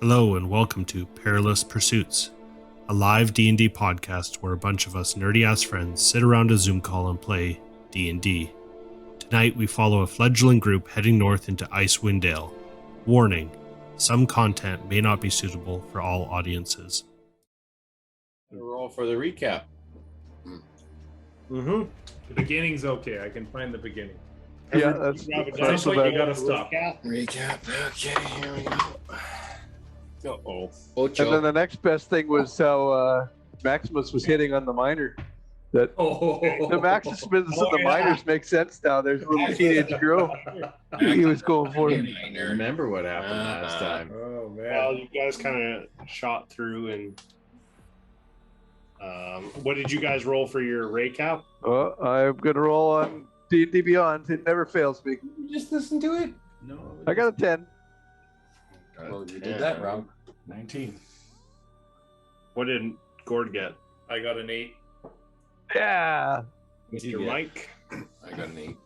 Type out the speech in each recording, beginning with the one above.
Hello and welcome to Perilous Pursuits, a live D&D podcast where a bunch of us nerdy-ass friends sit around a Zoom call and play D&D. Tonight we follow a fledgling group heading north into Icewind Dale. Warning, some content may not be suitable for all audiences. Roll for the recap. The beginning's okay. I can find the beginning. Yeah, that's That's what you gotta stop. Recap. Okay, here we go. And then the next best thing was how Maximus was hitting on the minor. That the Maximus and the minors make sense now. There's a little teenage girl he was going for. I remember what happened last time. Oh man. Well, you guys kind of shot through and what did you guys roll for your recap? I'm gonna roll on D&D Beyond. It never fails me. You just listen to it. No. I got a 10. Well, you did that wrong. 19. What did Gord get? I got an 8. Yeah. Mr. Mike? I got an 8.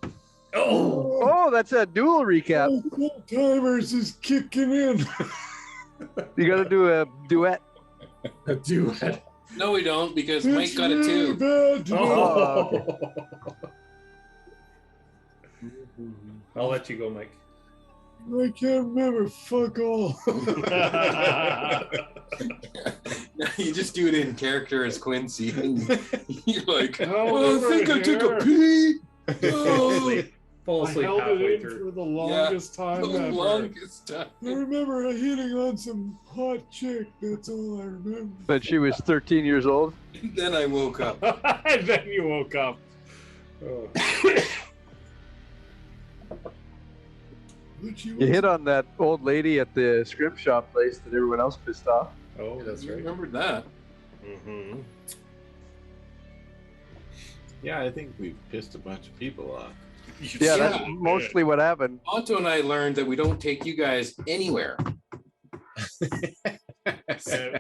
Oh, that's a dual recap. Timers is kicking in. You gotta do a duet. A duet. No, we don't, because Mike got a 2. Oh, I'll let you go, Mike. I can't remember. Fuck all. You just do it in character as Quincy. And you're like, Oh, I think I took a here. pee. Oh, Fall I asleep held it halfway in through. for the longest time the ever. longest time. I remember hitting on some hot chick. That's all I remember. but she was 13 years old. Then I woke up. And then you woke up. Oh. But she You was hit on that old lady at the script shop place that everyone else pissed off. Oh, that's You right. remembered that. Mm-hmm. Yeah, I think we've pissed a bunch of people off. Yeah, that's mostly what happened. Otto and I learned that we don't take you guys anywhere.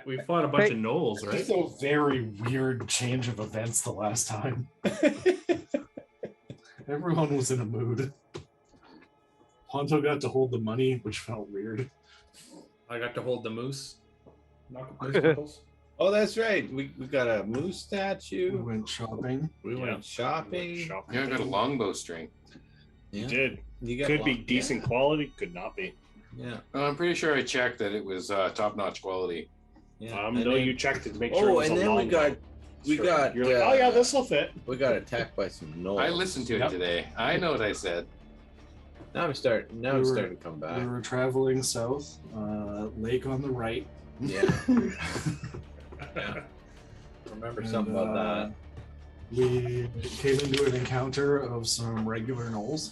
We fought a bunch Hey. of gnolls, right? It's a very weird change of events the last time. Everyone was in a mood. Ponto got to hold the money, which felt weird. I got to hold the moose. Knuckles. Oh, that's right. We got a moose We statue. went shopping. We went shopping. Yeah, I got a longbow string. You Yeah. did. You got Could be long- decent quality, could not be. Yeah. I'm pretty sure I checked that it was top-notch quality. Yeah. No, you checked it to make sure it was and a then long one. we got You're like, oh yeah, this will fit. we got attacked by some gnolls. I listened to it today. I know what I said. Now I'm starting to come We back. were traveling south, lake on the right. Yeah. Yeah. Remember something about that. We came into an encounter of some regular gnolls.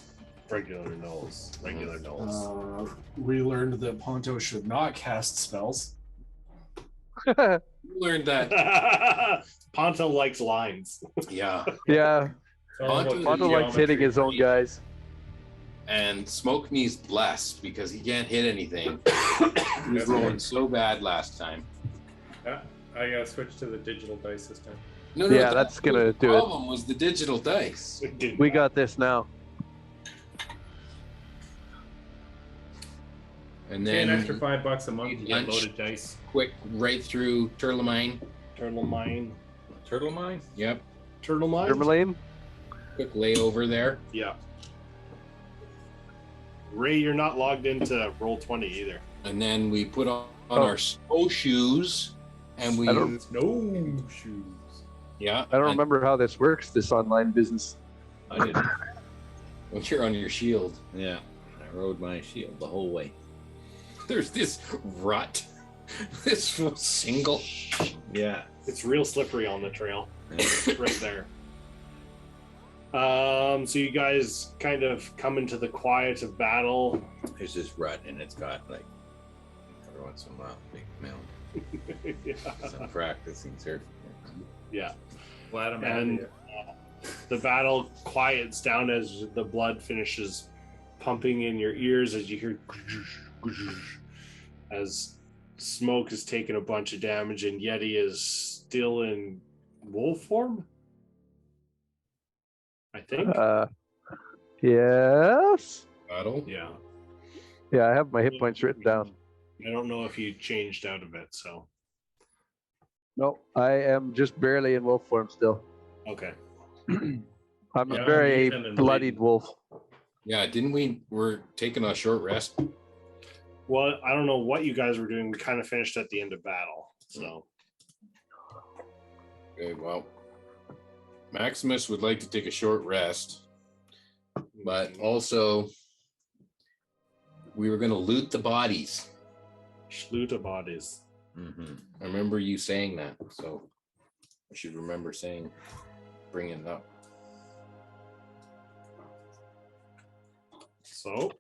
Regular gnolls. We learned that Ponto should not cast spells. You learned that. Ponto likes lines. Yeah. Yeah, Ponto- Ponto likes hitting his own guys. And Smoke needs blessed because he can't hit anything. He was rolling so bad last time. I gotta switch to the digital dice this time. No, Yeah, that's gonna do The it. problem was the digital dice. We got this now. And Pay an then extra $5 a month to get Lunch. loaded dice. quick right through Turtle Mine. Turtle mine. Turtle mine? Yep. Turtle mine? Tourmaline? Quick layover there. Yeah. Ray, you're not logged into Roll20 either. And then we put on Oh. our snowshoes. And we I don't- No shoes. yeah. I don't remember how this works, this online business. I didn't. When you're on your shield. Yeah. I rode my shield the whole way. There's this rut. This single. Yeah. It's real slippery on the trail. Yeah. Right there. So you guys kind of come into the quiet of battle. There's this rut, and it's got like every once in a while, big mountain. Yeah. So I'm practicing surfing. Yeah. Glad I'm And out the battle quiets down as the blood finishes pumping in your ears as you hear as Smoke has taken a bunch of damage and Yeti is still in wolf form. I think. Yes. Battle. Yeah. Yeah, I have my hit points written down. I don't know if you changed out of it, so No, I am just barely in wolf form still. okay. I'm a Yeah, very Nathan and bloodied Bladen. wolf. Yeah, didn't we? We're taking a short rest. Well, I don't know what you guys were doing. We kind of finished at the end of battle, so Okay, well, Maximus would like to take a short rest, but also we were going to loot the bodies. Schluta bodies. Mm-hmm. I remember you saying that, so I should remember bringing it up. So,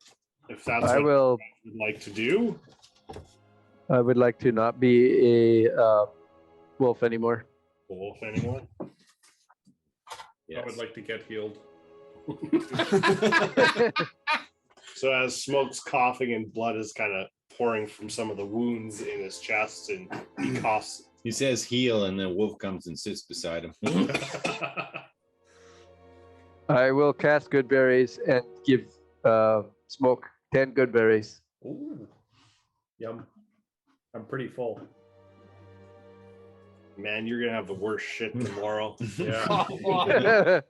if that's I what will. you would like to do, I would like to not be a wolf anymore. wolf anymore. Yes. I would like to get healed. So as Smoke's coughing and blood is kind of pouring from some of the wounds in his chest, and he coughs. He says heal, and then Wolf comes and sits beside him. I will cast good berries and give Smoke 10 good berries. Ooh. Yum. I'm pretty full. Man, you're gonna have the worst shit tomorrow. Yeah.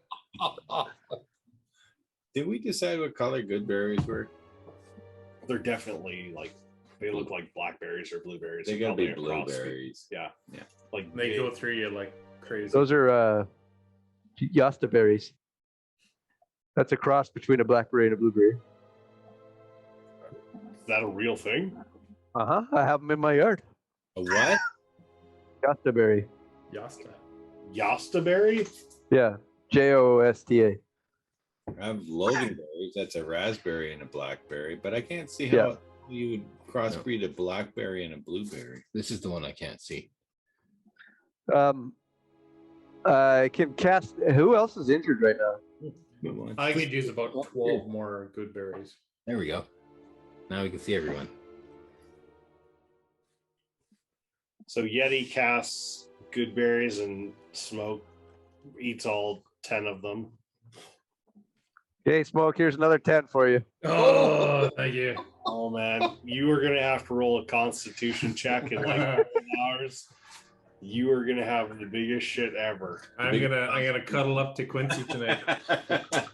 Did we decide what color good berries were? They're definitely like they look like blackberries or blueberries. They They're gotta be probably a cross. blueberries. Yeah. Yeah. Like They go through you like crazy. Those are Yasta berries. That's a cross between a blackberry and a blueberry. Is that a real thing? I have them in my yard. A what? Yasta berry. Yasta. Yastaberry? Yeah. Josta. I have loganberries. That's a raspberry and a blackberry, but I can't see Yeah. how you would crossbreed a blackberry and a blueberry. This is the one I can't see. I can cast. Who else is injured right now? Good one. I could use about 12 more good berries. There we go. Now we can see everyone. So Yeti casts good berries and Smoke eats all 10 of them. Okay, Smoke, here's another 10 for you. Oh, thank you. Oh man, you are gonna have to roll a constitution check in like 7 hours. You are gonna have the biggest shit ever. I'm gonna cuddle up to Quincy tonight.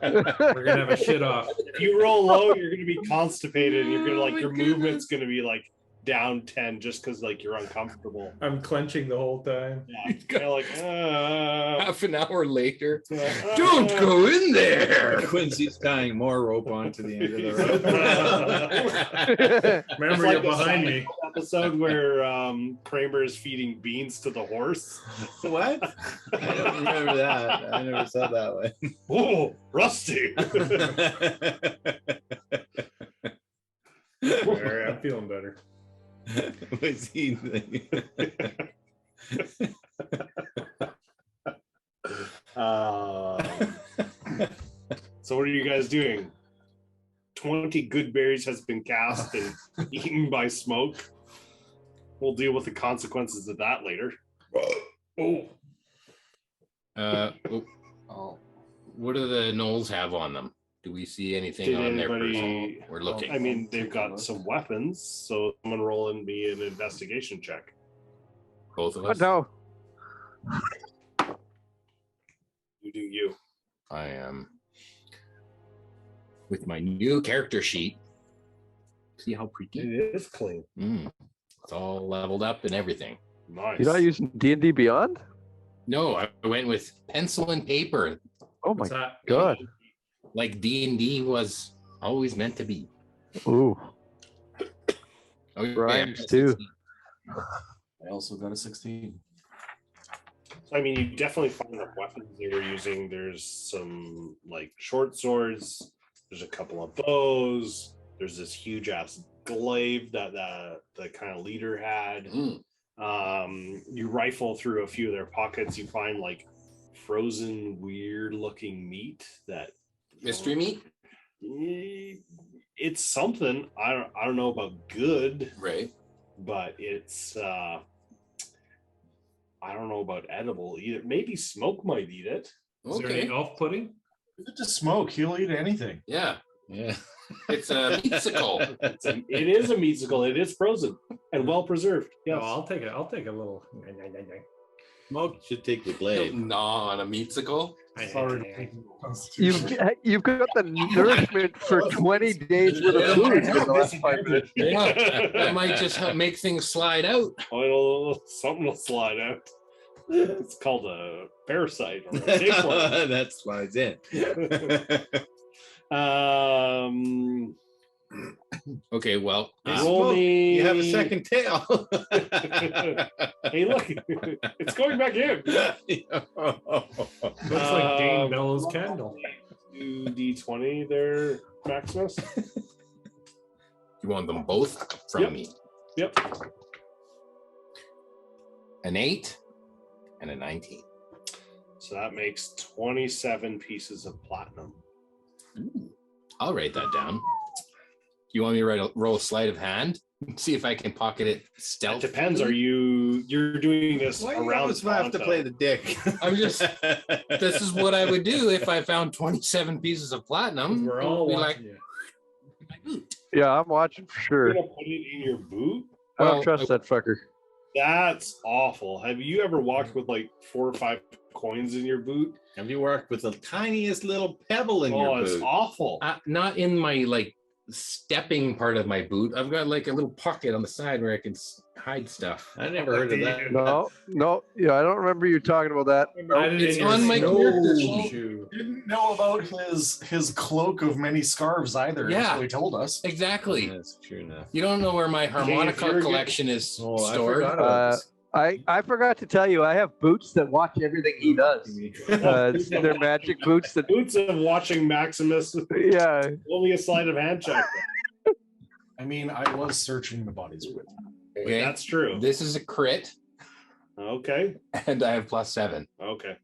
We're gonna have a shit off. If you roll low, you're gonna be constipated and you're gonna like your movement's gonna be like down 10 just because like you're uncomfortable. I'm clenching the whole time. Yeah, you're like Half an hour later. Don't Don't go in there. Quincy's tying more rope onto the end of the rope. Remember, It's you're like the behind me. episode where Kramer is feeding beans to the horse. What? I don't remember that. I never saw that one. Oh, Rusty. All right, I'm feeling better. Was he? So what are you guys doing? 20 good berries has been cast and eaten by Smoke. We'll deal with the consequences of that later. What do the gnolls have on them? Do we see anything Did on their person? anybody? We're looking. I mean, they've got some weapons, so someone roll and be an investigation check. Both of Oh, us. no. You do you. I am with my new character sheet. See how pretty? It is clean. It's all leveled up and everything. Nice. You're not using D&D Beyond? No, I went with pencil and paper, Oh my What's that? god. like D&D was always meant to be. Ooh. Oh, yeah, Rhymes too. I also got a 16. So, I mean, you definitely find the weapons they were using. There's some like short swords. There's a couple of bows. There's this huge ass glaive that the kind of leader had. You rifle through a few of their pockets. You find like frozen, weird looking meat that Mystery meat? it's something. I don't know about good, Right. but it's I don't know about edible either. Maybe Smoke might eat it. Is there any Okay. elf pudding? Give it to Smoke. He'll eat anything. Yeah. Yeah. It's a musical. It is a musical. It is frozen and well preserved. No, Yes. I'll take it. I'll take a little. Smoke should take the glaive. Gnaw on a musical. Sorry. You've got the nourishment for 20 days worth of food in the last 5 minutes. Yeah, that might just make things slide out. Something will slide out. It's called a parasite or a tapeworm. That slides in. Okay, well, Roll me. You have a second tail. Hey, look, it's going back in. Looks like Dane Bell's candle. 2d20 there, Maximus. you want them both from Yep. me. Yep. An 8 and a 19. So that makes 27 pieces of platinum. I'll write that down. You want me to roll a sleight of hand? See if I can pocket it stealth. It depends. You're doing this Why do you around always have to Ponto. play the dick? I'm just. This is what I would do if I found 27 pieces of platinum. We're all Be watching you. Yeah, I'm watching for You're sure. gonna put it in your boot? I don't Well, trust that fucker. That's awful. Have you ever walked with like 4 or 5 coins in your boot? Have you worked with the tiniest little pebble in Oh, your it's boot? awful. not in my like stepping part of my boot. I've got like a little pocket on the side where I can hide stuff. I never heard of that. No, yeah, I don't remember you talking about that. It's on my character sheet. shoe. Didn't know about his cloak of many scarves either. Yeah. Until he told us. Exactly. That's true enough. You don't know where my if harmonica you're collection is Oh, I stored. forgot about this. I forgot to tell you, I have boots that watch everything he does. They're magic boots that, Boots of watching Maximus. yeah. Only a sleight of hand check. I mean, I was searching the bodies with him. Okay. That's true. This is a crit, Okay. and I have +7. Okay.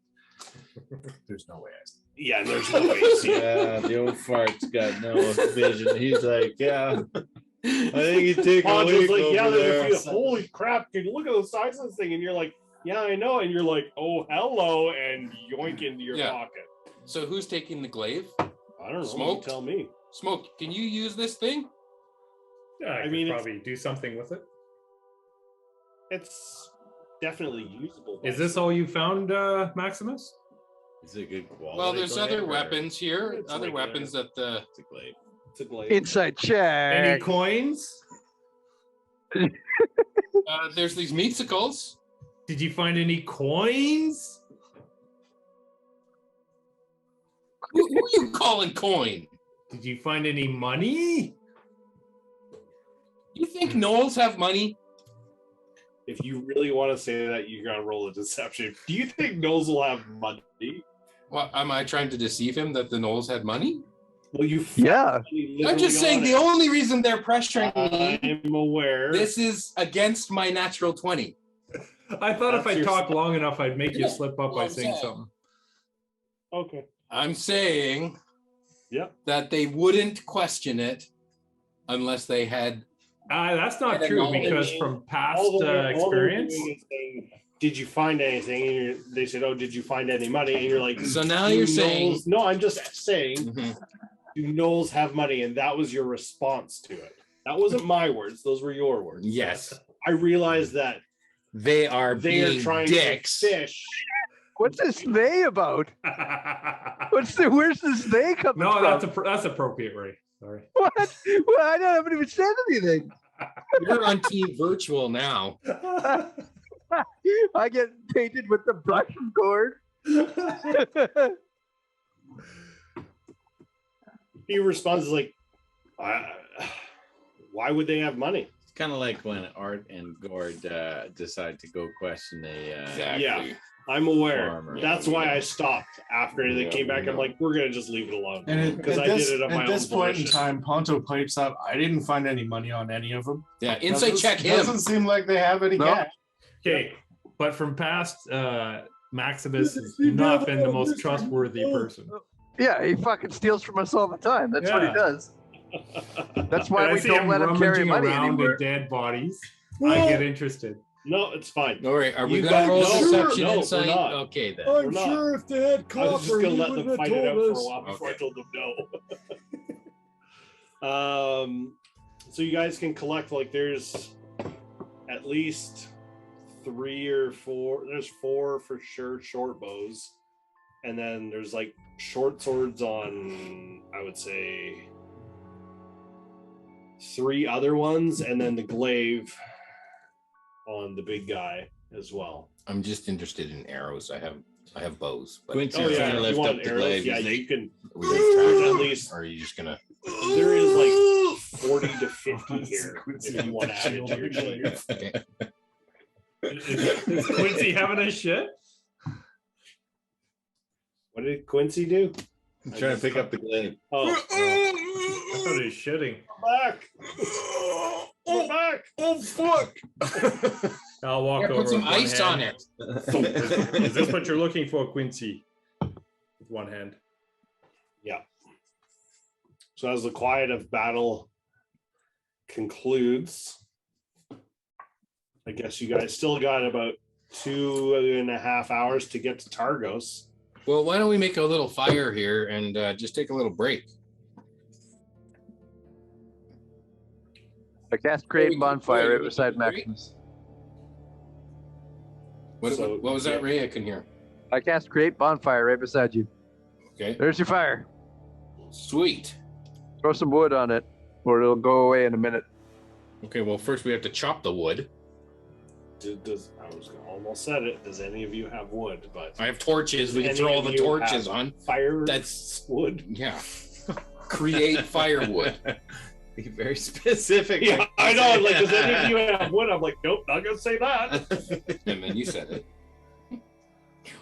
There's no way. Yeah, there's no way to see it. Yeah, the old fart's got no vision. He's like, yeah. I think you take a Poncho's week like, yeah, over there's there. a few. Holy crap! Can you look at the size of this thing? And you're like, yeah, I know. And you're like, oh, hello, and yoink into your Yeah. pocket. So who's taking the glaive? I don't know. Smoked? You tell me. Smoke, can you use this thing? Yeah, I I could mean, it's- probably do something with it. It's definitely usable. Is this all you found, Maximus? Is it a good quality? Well, there's glaive other or- weapons here. It's Other like weapons that the It's a glaive. It's a glaive. Inside Any check. coins? there's these meatsicles. Did you find any coins? Who are you calling coin? Did you find any money? You think gnolls have money? If you really want to say that, you gotta roll a deception. Do you think Knowles will have money? What, am I trying to deceive him that the gnolls had money? Well, you. Yeah. I'm just saying the only reason they're pressuring me. I'm aware. This is against my natural 20. I thought if That's I your talk long enough, I'd make you Yeah, slip up well, by I'm saying saying. something. Okay. I'm saying Yep. that they wouldn't question it unless they had. That's not I true don't know. because from past All they're experience, doing is saying, did you find anything? And they said, oh, did you find any money? And you're like, So now do you're saying. Knowles- no, I'm just saying, Mhm. do Knowles have money? And that was your response to it. That wasn't my words. Those were your words. Yes, I realized that they are they are being trying dicks. to fish. What's this they about? Where's this they coming no, from? that's appropriate, Ray. Sorry. What? Well, I haven't even said anything. You're on team virtual now. I get painted with the brush and cord. He responds like, why would they have money? It's kind of like when Art and Gord decide to go question a. Exactly. Yeah. I'm aware. Farmer. That's why I stopped after they came back. I'm like, we're gonna just leave it alone And because at I this, did it of my at this own point in volition. time, Ponto pipes up. I didn't find any money on any of them. Yeah, insight check him. Doesn't seem like they have any No. cash. Okay, but from past, Maximus has not been the most trustworthy person. Yeah, he fucking steals from us all the time. That's what he Yeah. does. That's why And I we see don't let him carry rummaging money around anymore. in dead bodies. I get interested. No, it's fine. All right, are we You going to guys- roll no, deception no, we're insight? not. Okay, then. We're not. if they had I was just gonna let them fight it out for a while before I Okay. told them no. So you guys can collect, like, there's at least 3 or 4. There's 4 for sure short bows, and then there's like short swords on, I would say, 3 other ones, and then the glaive on the big guy as well. I'm just interested in arrows. I have bows. But Quincy, Oh, yeah, trying to if lift you up want the arrows, glaive. yeah, isn't he? you can. are we gonna There's try at it? least Or are you just gonna? there is like 40 to 50 here if you want to add it to your sheet. Okay. Is Quincy having a shit? What did Quincy do? I'm trying to pick up the glaive. Oh, I thought he was shitting. back! Come back! Oh fuck! I'll walk Yeah, over. put some with one ice on hand. it. Is this what you're looking for, Quincy? With one hand. Yeah. So as the quiet of battle concludes, I guess you guys still got about 2.5 hours to get to Targos. Well, why don't we make a little fire here and just take a little break? I cast create bonfire right beside Maximus. What was that, Ray? I can hear. I cast create bonfire right beside you. Okay. There's your fire. Sweet. Throw some wood on it, or it'll go away in a minute. Okay. Well, first we have to chop the wood. I was almost said it. Does any of you have wood? But I have torches. We can Any throw all of the you torches have on. fire. That's wood. yeah. Create firewood. Be very specific. Yeah, I know. Like, does any of you have wood? I'm like, nope, not gonna say that. And then you said it.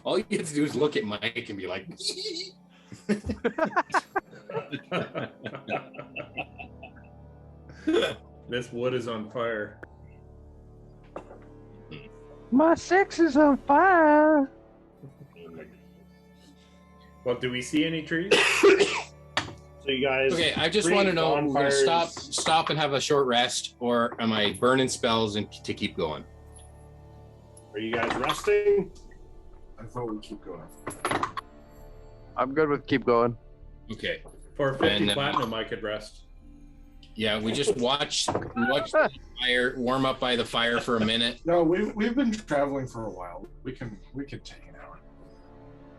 All you have to do is look at Mike and be like, This wood is on fire. My sex is on fire. Well, do we see any trees? So you guys. okay, I just want to know, we're going to stop and have a short rest, or am I burning spells and to keep going? Are you guys resting? I thought we'd keep going. I'm good with keep going. Okay. For 50 And, platinum, I could rest. Yeah, we just watch the fire, warm up by the fire for a minute. No, we've been traveling for a while. We can take an hour.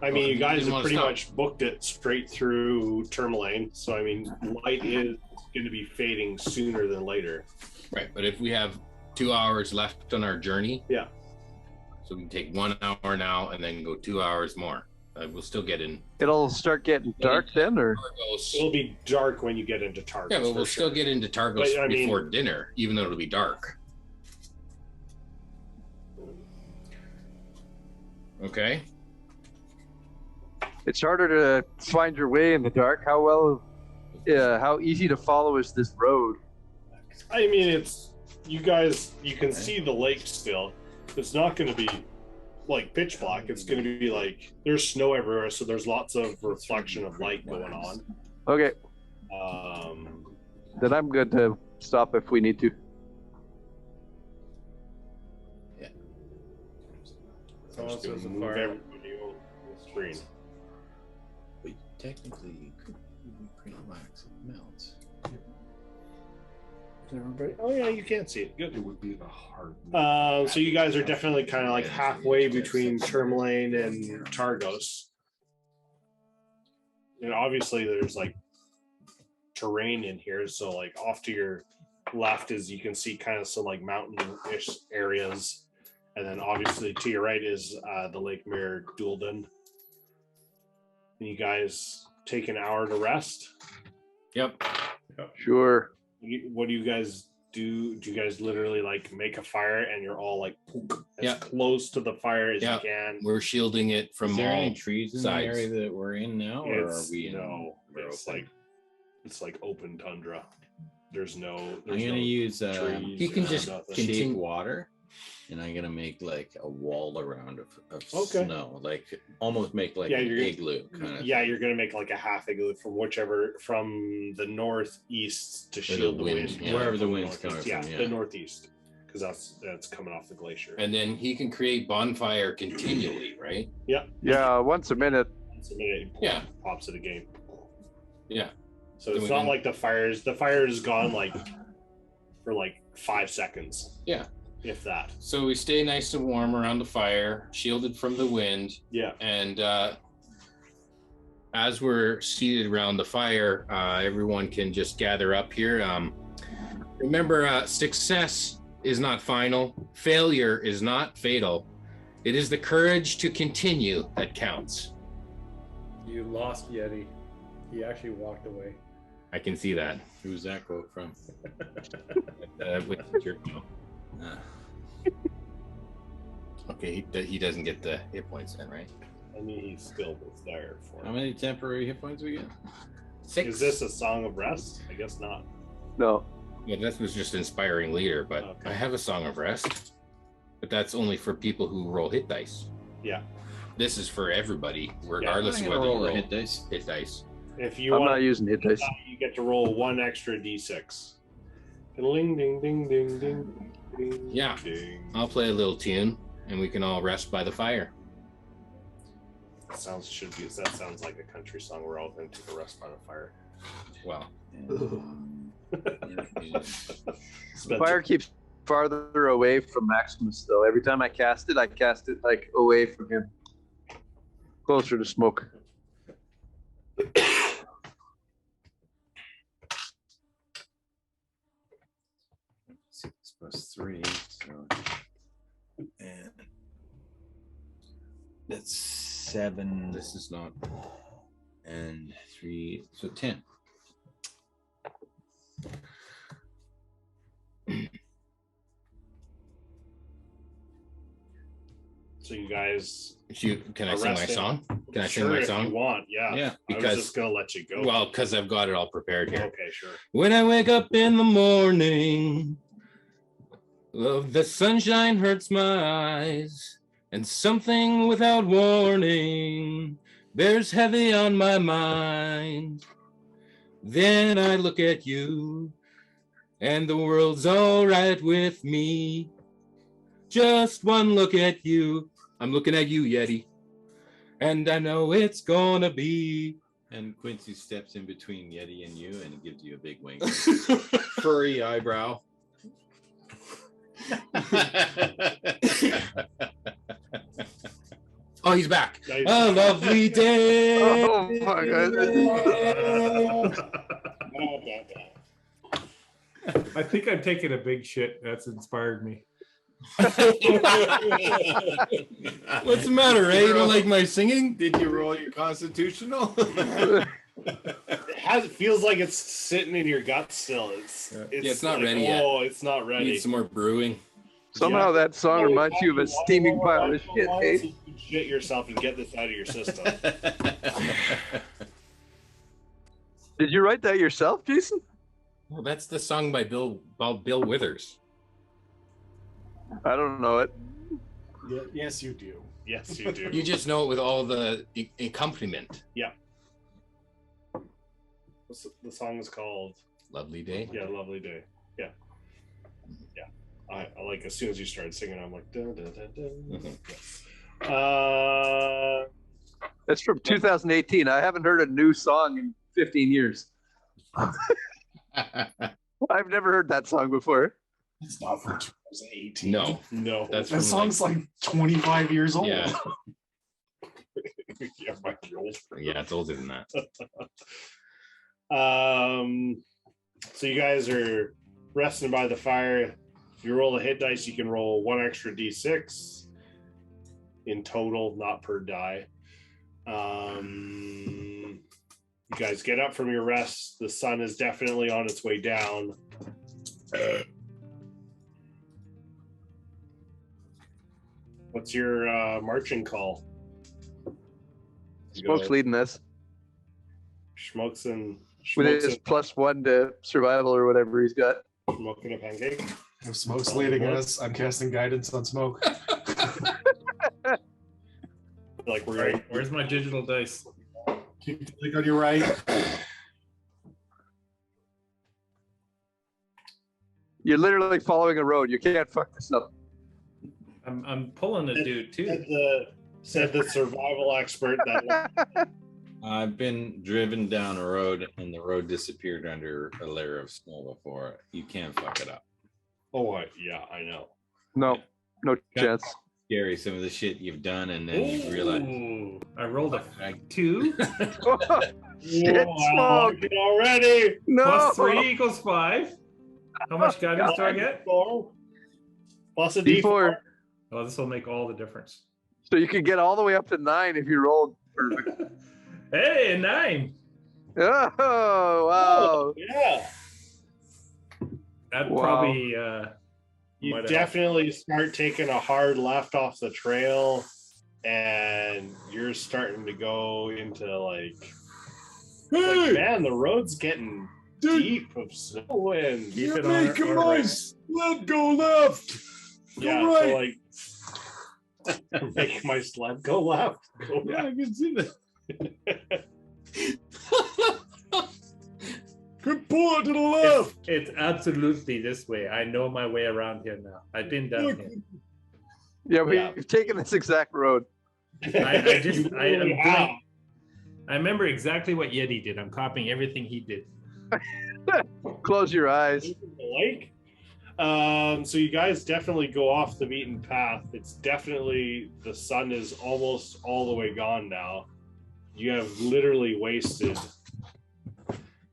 I mean, you guys didn't have wanna pretty stop. much booked it straight through Tourmaline. So, I mean, light is going to be fading sooner than later. Right, but if we have 2 hours left on our journey, Yeah. so we can take 1 hour now and then go 2 hours more. We'll still get in. It'll start getting dark then, or Targos. It'll be dark when you get into Targos. Yeah, but we'll for still sure. get into Targos But, I mean- before dinner, even though it'll be dark. Okay. it's harder to find your way in the dark. How easy to follow is this road? I mean, it's you guys. You can see the lake still. It's not going to be like pitch black. It's going to be like there's snow everywhere, so there's lots of reflection of light going on. Okay, then I'm good to stop if we need to. So I'm just Also, going it's to a move fire. everybody on the screen. But technically, you could pretty wax it melts. Everybody. Oh yeah, you can't see it. Good. It would be the hard. So you guys are definitely kind of like halfway between Tourmaline and Targos. And obviously there's like terrain in here. So like off to your left is you can see kind of some like mountain-ish areas. And then obviously to your right is the Lake Mirror Dualden. And you guys take an hour to rest. Yep. Sure. What do you guys do? Do you guys literally like make a fire and you're all like as Yeah. close to the fire as Yeah. you can? We're shielding it from Is there all any trees in sides. the area that we're in now, or are It's, we in? no, we're it's open? like it's like open tundra. There's no. I'm There's gonna no use trees. He can or just nothing. continue- cheap water, and I'm gonna make like a wall around of Okay. snow, like almost make like Yeah, an you're gonna- igloo kind of. Yeah, you're gonna make like a half igloo from from the northeast to shield the wind. yeah. Wherever the From wind's coming northeast. from, Yeah, yeah. the northeast, because that's coming off the glacier. And then he can create bonfire continually, right? Yeah, once a minute. Once a minute, Yeah. pops it again. Yeah. So Then it's we not can- like the fire is gone like for like 5 seconds. Yeah. If that. So we stay nice and warm around the fire, shielded from the wind. Yeah. And as we're seated around the fire, everyone can just gather up here. Remember, success is not final. Failure is not fatal. It is the courage to continue that counts. You lost Yeti. He actually walked away. I can see that. Who's that quote from? With your Okay, he doesn't get the hit points then, right? I mean, he still was there for How many temporary hit points we get? 6. Is this a song of rest? I guess not. No. Yeah, that was just inspiring leader, but Okay. I have a song of rest. But that's only for people who roll hit dice. Yeah. This is for everybody, regardless I'm of gonna whether you roll a roll hit dice. hit dice. If you I'm want, not using hit dice. you get to roll 1 extra d6. Ding ding ding ding ding. Ding, Yeah. Ding. I'll play a little tune, and we can all rest by the fire. That sounds like a country song. We're all going to take a rest by the fire. Well, The fire keeps farther away from Maximus, though. Every time I cast it like away from him, closer to smoke. 6 plus 3, so and that's 7. this is not. And 3, so 10. So you guys, Can I sing my Arrested. song? Can I sing sure, my if song? you want, yeah. Yeah, I was because- just gonna let you go. Well, because I've got it all prepared here. okay, sure. When I wake up in the morning, well, the sunshine hurts my eyes, and something without warning bears heavy on my mind. Then I look at you, and the world's all right with me. Just one look at you. I'm looking at you, Yeti, and I know it's gonna be. And Quincy steps in between Yeti and you and gives you a big wink. Furry eyebrow. Oh, he's back. Nice. A lovely day. Oh my god. I think I'm taking a big shit. That's inspired me. What's the matter, Ray? You don't like my singing? Did you roll your constitutional? It feels like it's sitting in your gut still. It's not ready yet. Oh, it's not ready. Need some more brewing. Somehow that song reminds you of a steaming pile of shit, So eh? you can shit yourself and get this out of your system. Did you write that yourself, Jason? Well, that's the song by Bill Withers. I don't know it. Yeah, yes, you do. Yes, you do. You just know it with all the accompaniment. The song is called Lovely day. "Yeah, Lovely Day." Yeah. I like as soon as you started singing, I'm like, dun, dun, dun, dun. Mhm. It's from 2018. I haven't heard a new song in 15 years. I've never heard that song before. It's not from 2018. No, No, that's That from song's like 25 years old. Yeah. yeah, might be old. yeah, it's older than that. So you guys are resting by the fire. If you roll a hit dice, you can roll 1 extra d6 in total, not per die. You guys get up from your rest. The sun is definitely on its way down. What's your marching call? Smoke's leading us Smokes and with Smokes his +1 to survival or whatever he's got. and smoking a pancake. If Smoke's leading us, I'm casting guidance on Smoke. Like we're Right. Where's my digital dice? Keep the click on your right. You're literally following a road. You can't fuck this up. I'm pulling a dude too. said the survival expert that I've been driven down a road and the road disappeared under a layer of snow before. You can't fuck it up. Oh, yeah, I know. No chance. Scary, some of the shit you've done, and then you realize. Ooh, I rolled a 2. Shit, Wow, smoke. already. No. Plus 3 equals 5. How much guidance do I get? 4 plus a D4. D4. Oh, this will make all the difference. So you can get all the way up to 9 if you rolled perfect. Hey, a 9. Oh, wow. Yeah. That Wow. probably You might have definitely start taking a hard left off the trail, and you're starting to go into like man, the road's getting deep of snow and keep You're it on making our my right. sled go left. yeah, Go right. so like make my sled go left. Go Yeah, left. I can see that. Could pull it to the left. It's absolutely this way. I know my way around here now. I've been down Look, here. Yeah, Yeah. we've taken this exact road. I just You I am really have. doing. I remember exactly what Yeti did. I'm copying everything he did. Close your eyes. The lake. So you guys definitely go off the beaten path. It's definitely, the sun is almost all the way gone now. You have literally wasted.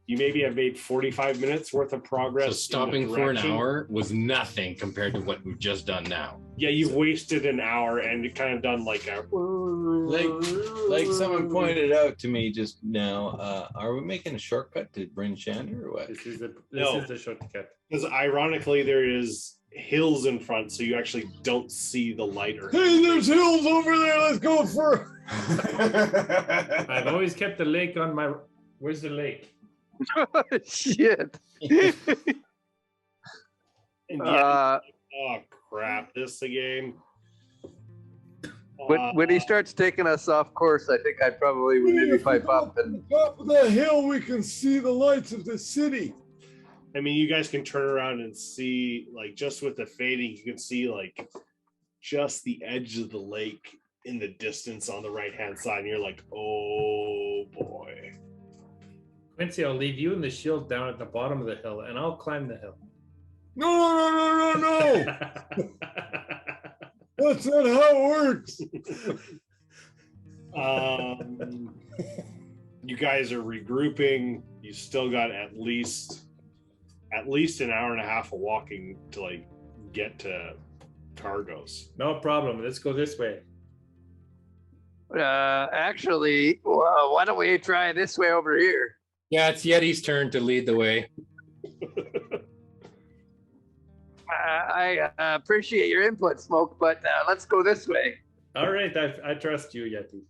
You maybe have made 45 minutes worth of progress. So stopping in the for an direction. hour was nothing compared to what we've just done now. Yeah, you've wasted an hour and it kind of done like a. Like someone pointed out to me just now, are we making a shortcut to Bryn Shander or what? This is No. the shortcut. Because ironically, there is hills in front, so you actually don't see the light or. hey, there's hills over there. Let's go for. I've always kept the lake on my. Where's the lake? Shit. And Uh, oh crap! This again. when he starts taking us off course, I think I probably would maybe pipe up and At the top of that hill, we can see the lights of the city. I mean, you guys can turn around and see, like, just with the fading, you can see like just the edge of the lake in the distance on the right hand side, and you're like, oh boy. Quincy, I'll leave you and the shield down at the bottom of the hill, and I'll climb the hill. No. That's not how it works. You guys are regrouping. You still got at least an hour and a half of walking to like get to Targos. No problem. Let's go this way. actually, well, why don't we try this way over here? Yeah, it's Yeti's turn to lead the way. I appreciate your input, Smoke, but let's go this way. All right, I trust you, Yeti.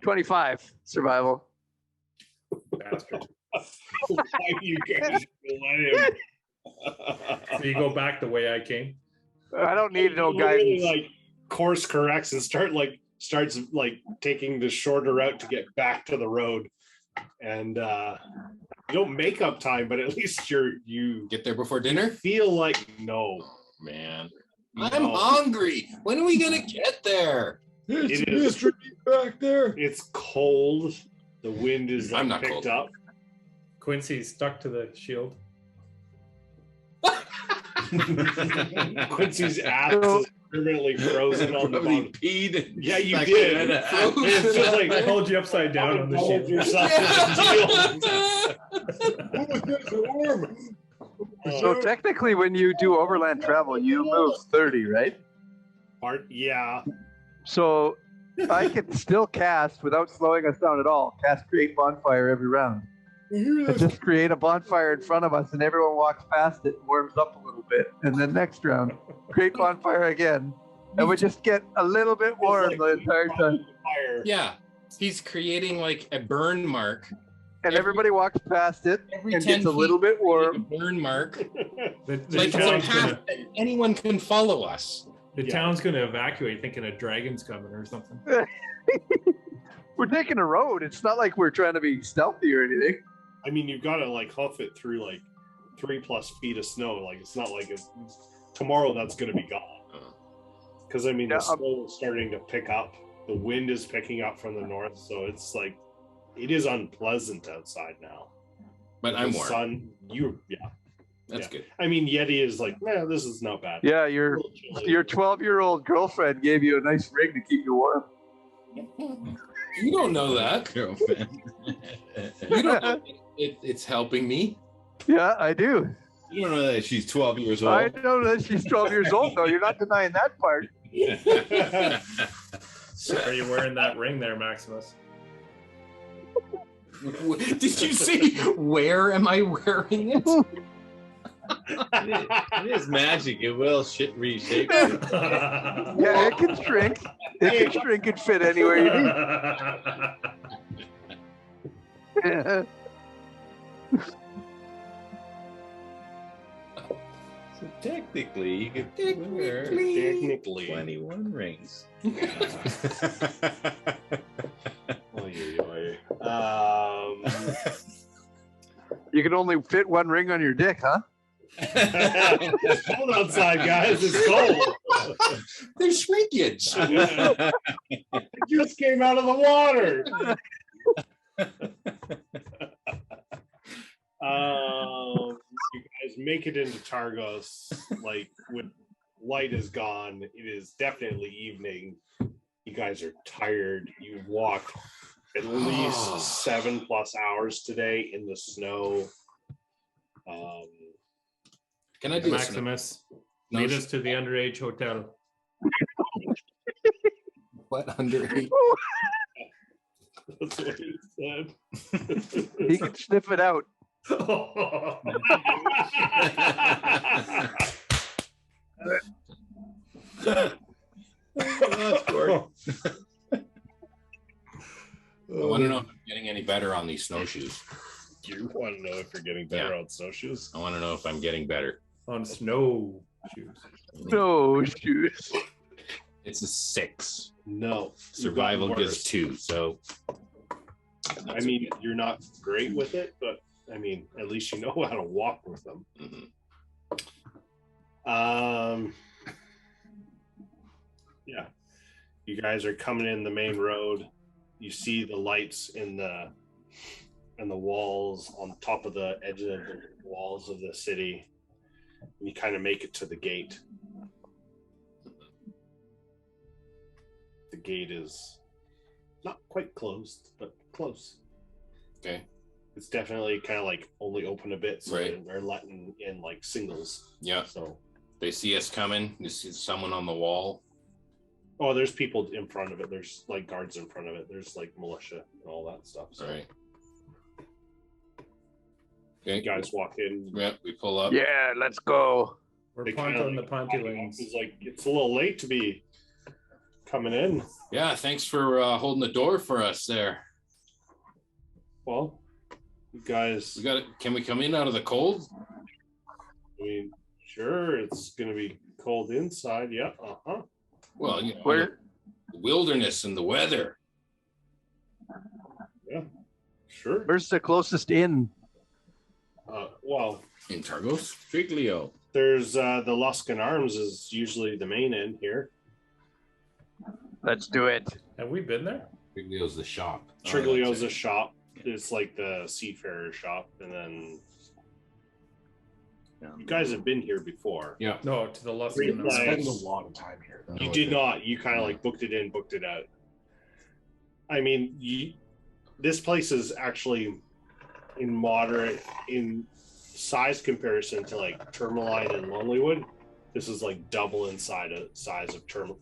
25 survival. Bastard. Why you guys let him? So you go back the way I came. I don't need no Literally, guidance. like course corrects and starts taking the shorter route to get back to the road, and you don't make up time, but at least you Get there before dinner? feel like no. Man. No. I'm hungry. When are we gonna get there? It's It a is. mystery back there. It's cold. The wind is I'm not picked cold. up. Quincy's stuck to the shield. Quincy's ass is permanently frozen on the Probably bottom. peed. Yeah, you Like, did. frozen. It's just like I hold you upside down on the Hold shield. yourself to the Oh, there's a worm. deal. So technically, when you do overland travel, you move 30, right? Yeah. So I can still cast without slowing us down at all. Cast create bonfire every round. And just create a bonfire in front of us, and everyone walks past it, and warms up a little bit, and then next round, create bonfire again, and we just get a little bit warm It's the like entire time. Fire. Yeah. He's creating like a burn mark. And everybody walks past it Every and 10 gets a feet, little bit a warm. burn mark. The Like it's a town's path gonna, that anyone can follow us. the town's gonna evacuate, thinking a dragon's coming or something. We're taking a road. It's not like we're trying to be stealthy or anything. I mean, you've got to like huff it through like 3+ feet of snow. Like it's not like tomorrow that's going to be gone. Because I mean, Yeah, the snow is starting to pick up. The wind is picking up from the north, so it's like it is unpleasant outside now. But I'm The warm. sun, That's yeah. good. I mean, Yeti is like, man, this is not bad. Yeah, your 12-year-old girlfriend gave you a nice ring to keep you warm. You don't know that. Girlfriend. You don't know it's helping me. Yeah, I do. You don't know that she's 12 years old. I know that she's 12 years old, though. You're not denying that part. So are you wearing that ring there, Maximus? Did you see where am I wearing it? It is magic. It will reshape you. Yeah, it can shrink. It can shrink and fit anywhere you need. So technically, you could wear Technically. 21 rings. You can only fit one ring on your dick, huh? It's cold outside, guys. It's cold. There's shrinkage. It just came out of the water. You guys make it into Targos. Like when light is gone, it is definitely evening. You guys are tired. You've walked at least 7+ hours today in the snow. Can I do this? Maximus, No, lead us to the underage hotel. What underage? That's what he said. He can sniff it out. I want to know if I'm getting any better on these snowshoes. You want to know if you're getting better on snowshoes? I want to know if I'm getting better. On snow shoes. No shoes. It's a 6. No. Survival You've gives got 2. So, I mean, you're not great with it, but I mean, at least you know how to walk with them. Yeah. You guys are coming in the main road. You see the lights in the walls on top of the edge of the walls of the city. And you kind of make it to the gate. The gate is not quite closed, but close. okay. It's definitely kind of like only open a bit, so Right. they're letting in like singles. Yeah. So, They see us coming. You see someone on the wall. oh, there's people in front of it. There's like guards in front of it. There's like militia and all that stuff. So All right. you Okay. guys walk in. Yeah, we pull up. Yeah, let's go. We're They kinda, pontoing the like, pontulings. It's like it's a little late to be coming in. Yeah, thanks for holding the door for us there. Well, you guys. We got it. Can we come in out of the cold? I mean, sure, it's gonna be cold inside. Yeah. Well, you know, Where? the wilderness and the weather. Yeah. Sure. Where's the closest inn? Well, In Targos? Triglio. there's the Luskan Arms is usually the main inn here. Let's do it. Have we been there? Triglio's the shop. Triglio's a shop. It's like the seafarer shop, and then you guys have been here before. Yeah. No, to the Three Luskan. flags. Spend a lot of time here. You did not. You kind of like booked it in, booked it out. I mean, this place is actually in moderate in size comparison to like Tourmaline and Lonelywood. This is like double in size of Tourmaline.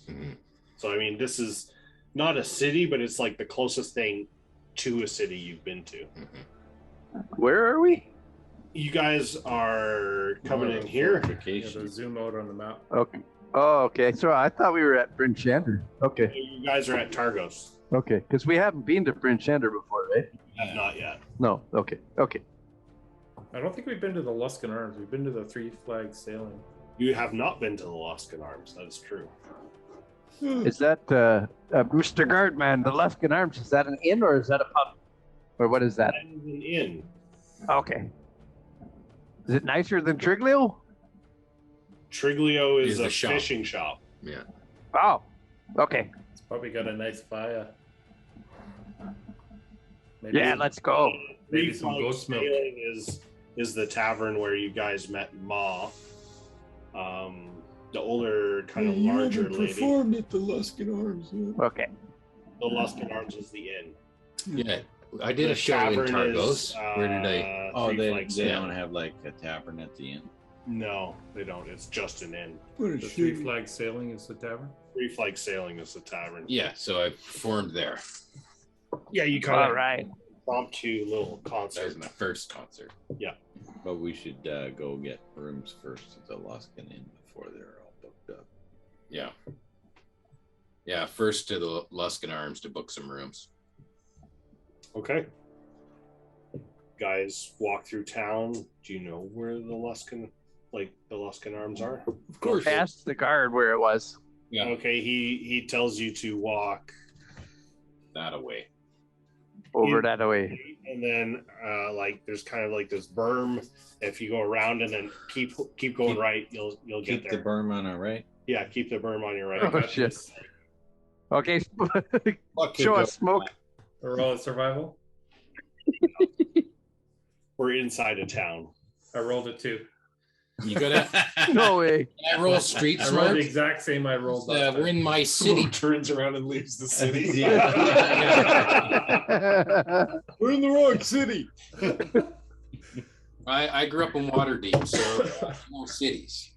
Mm-hmm. So I mean, this is not a city, but it's like the closest thing to a city you've been to. Mm-hmm. Where are we? You guys are coming in here. Yeah, the zoom out on the map. Okay. Oh, okay. So I thought we were at Bryn Shander. Okay. You guys are at Targos. Okay. Because we haven't been to Bryn Shander before, right? Not yet. No. Okay. Okay. I don't think we've been to the Luskan Arms. We've been to the Three Flags Sailing. You have not been to the Luskan Arms. That is true. Is that Mr. Guardman, the Luskan Arms? Is that an inn or is that a pub? Or what is that? That is an inn. Okay. Is it nicer than Triglio? Triglio is Is the a shop. fishing shop. Yeah. Oh. Okay. It's probably got a nice fire. Maybe Yeah, let's go. Maybe some goat's milk. Sailing is the tavern where you guys met Ma. The older, kind of larger lady. Performed at the Luskin Arms. Yeah. Okay. The Luskin Arms is the inn. Yeah, I did The a show in tavern Targos. is, Where did I? Oh, Three they Flags don't Inn. have like a tavern at the end. No, they don't. It's just an inn. What a The Three shit. Flag Sailing is the tavern. Three Flag Sailing is the tavern. Yeah, so I performed there. Yeah, you kind All of right. impromptu little That concert. was my first concert. Yeah. But we should go get rooms first at the Luskin Inn before they're all booked up. Yeah. Yeah, first to the Luskin Arms to book some rooms. Okay. Guys walk through town. Do you know where the Luskin Arms are? Of course. Asked the guard where it was. Yeah. Okay, he tells you to walk, That away. Over that way. and then there's kind of like this berm. If you go around and then keep going right, you'll Keep get the there. berm on our right. Yeah, keep the berm on your right. Oh, shit. Okay. What could Show go us smoke. A roll of survival. We're inside of town. I rolled a 2. You gotta. No way. I roll street I rolled smart. the exact same I rolled last We're time. in my city. Turns around and leaves the city. We're in the wrong city. I grew up in Waterdeep, so no cities.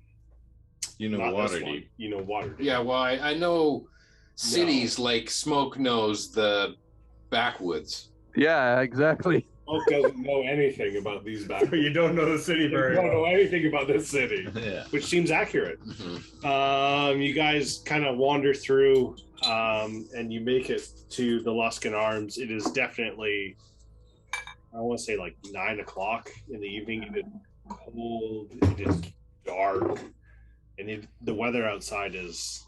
You know Not this one. Waterdeep. You know Waterdeep. Yeah, well, I know cities like Smoke knows the backwoods. Yeah, exactly. Smoke doesn't know anything about these back. You don't know the city You very don't know well. anything about this city, Yeah. which seems accurate. Mhm. You guys kind of wander through, and you make it to the Luskin Arms. It is definitely, I want to say, like 9 o'clock in the evening. It is cold. It is dark, and the weather outside is.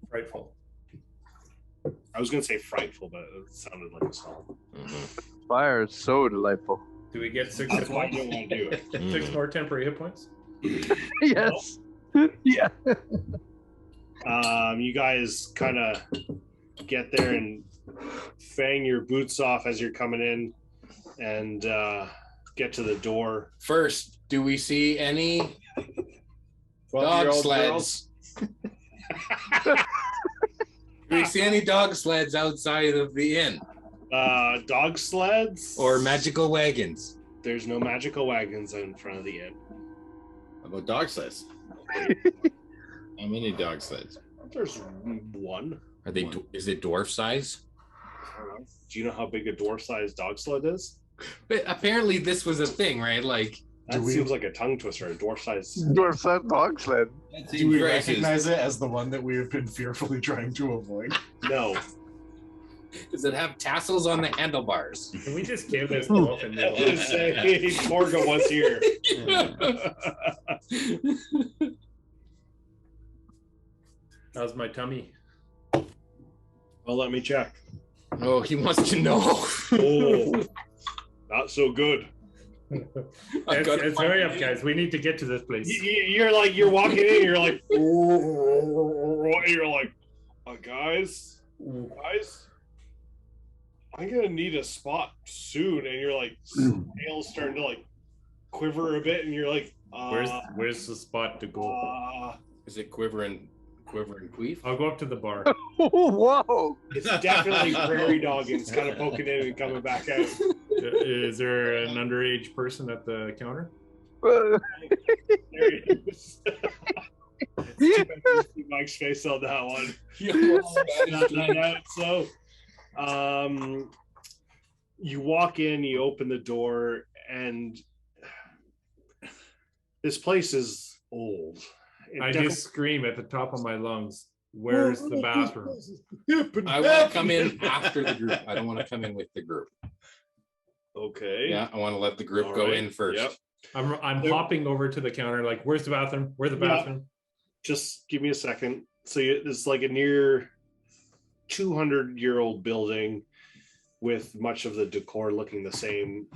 Frightful. I was going to say frightful, but it sounded like a song. Mhm. Fire is so delightful. Do we get 6 That's hit why I points? didn't want to do it. 6 more temporary hit points? Yes. Yeah. You guys kind of get there and fang your boots off as you're coming in, and get to the door. First, do we see any dog 12-year-old sleds? Do we see any dog sleds outside of the inn Dog sleds or magical wagons? There's no magical wagons in front of the inn. How about dog sleds? How many dog sleds? There's one. Are they? Is it dwarf size? I don't know. Do you know how big a dwarf-sized dog sled is? But apparently, this was a thing, right? Like, That seems like a tongue twister. A dwarf-sized. Dwarf son dog sled. Do we recognize it as the one that we have been fearfully trying to avoid? No. Does it have tassels on the handlebars? Can we just give this wolf and I was saying, Torgo was here. How's my tummy? Well, let me check. Oh, he wants to know. Oh, not so good. It's hurry up, guys. We need to get to this place. You're walking in, you're like, guys, I'm gonna need a spot soon, and you're like, nails starting to like quiver a bit, and you're like, Where's the spot to go? Is it quiver and queef? I'll go up to the bar. Whoa. it's definitely prairie dog, and it's kind of poking in and coming back out. Is there an underage person at the counter? There it is. It's too bad you see Mike's face on that one. Not that out. So, you walk in, you open the door, and this place is old. I just scream at the top of my lungs, where's the bathroom? I want to come in after the group. I don't want to come in with the group. Okay. Yeah, I want to let the group All go right. in first. Yep. I'm hopping over to the counter, like, where's the bathroom? Where's the bathroom? Just give me a second. So it's like a near 200-year-old building with much of the decor looking the same.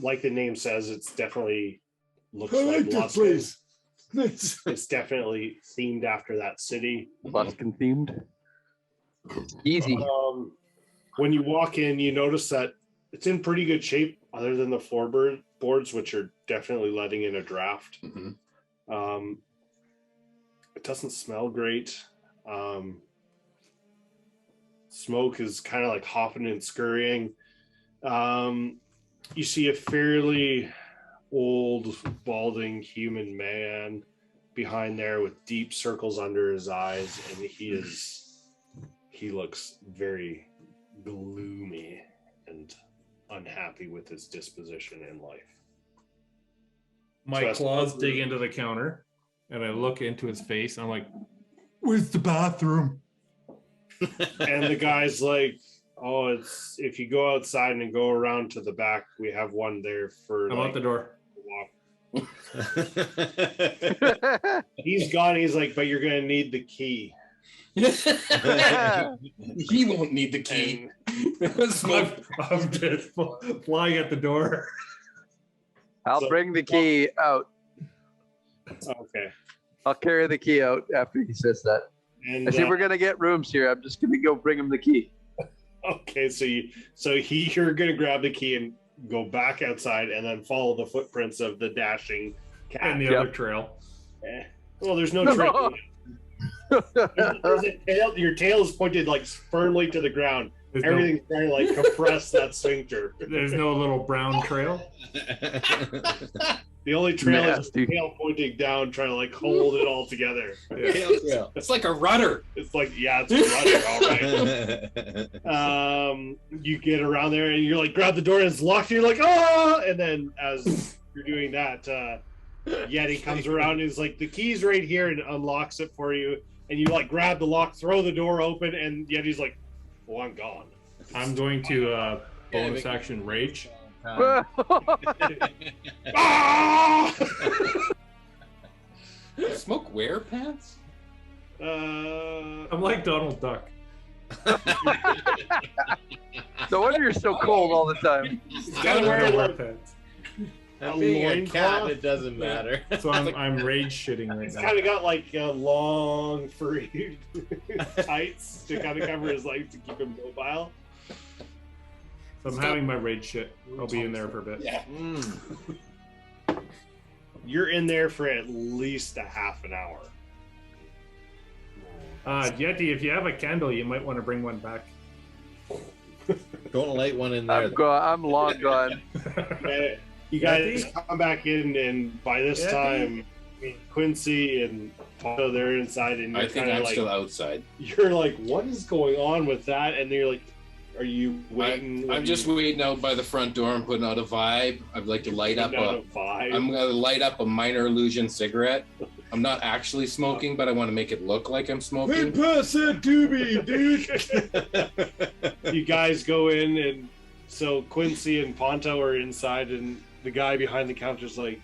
Like the name says, it's definitely looks like Luskin. It's definitely themed after that city. Luskin themed. Easy. When you walk in, you notice that it's in pretty good shape, other than the floorboards, which are definitely letting in a draft. Mm-hmm. It doesn't smell great. Smoke is kind of like hopping and scurrying. You see a fairly old, balding human man behind there with deep circles under his eyes, and he looks very gloomy and unhappy with his disposition in life. My claws dig into the counter, and I look into his face, and I'm like, "Where's the bathroom?" And the guy's like, "Oh, it's if you go outside and go around to the back, we have one there for." I'm out the door. He's gone. He's like, "But you're gonna need the key." He won't need the key. I'm just flying at the door. I'll bring the key out. Okay. I'll carry the key out after he says that. And I say we're gonna get rooms here. I'm just gonna go bring him the key. okay, you're gonna grab the key and go back outside, and then follow the footprints of the dashing cat And the other trail. Well, there's no trail. There's a tail. Your tail is pointed like firmly to the ground. Everything's trying to like compress that sphincter. There's no little brown trail. The only trail is the tail pointing down, trying to like hold it all together. It's like a rudder. It's like, yeah, it's a rudder, all right. You get around there and you're like, grab the door and it's locked. And you're like, oh! And then as you're doing that, Yeti comes around and is like, the key's right here, and unlocks it for you. And you like grab the lock, throw the door open, and Yeti's like, "Oh, I'm gone." I'm going to bonus action rage. Smoke wear pants? I'm like Donald Duck. No wonder you're so cold all the time. He's gotta wear wear pants. Being a cat, it doesn't matter. So I'm rage shitting right He's now. kind of got like long, furry tights to kind of cover his legs to keep him mobile. So I'm having my rage shit. I'll be in there for a bit. Yeah. You're in there for at least a half an hour. Yeti, if you have a candle, you might want to bring one back. Don't light one in there. I'm long gone. You guys come back in, and by this time, Quincy and Paul, they're inside, and I think I'm still outside. You're like, what is going on with that? And they're like, are you waiting? I'm just waiting out by the front door. I'm putting out a vibe. I'd like to light up a vibe. I'm going to light up a minor illusion cigarette. I'm not actually smoking, but I want to make it look like I'm smoking. Pass that to me, dude. You guys go in, and so Quincy and Ponto are inside, and the guy behind the counter is like,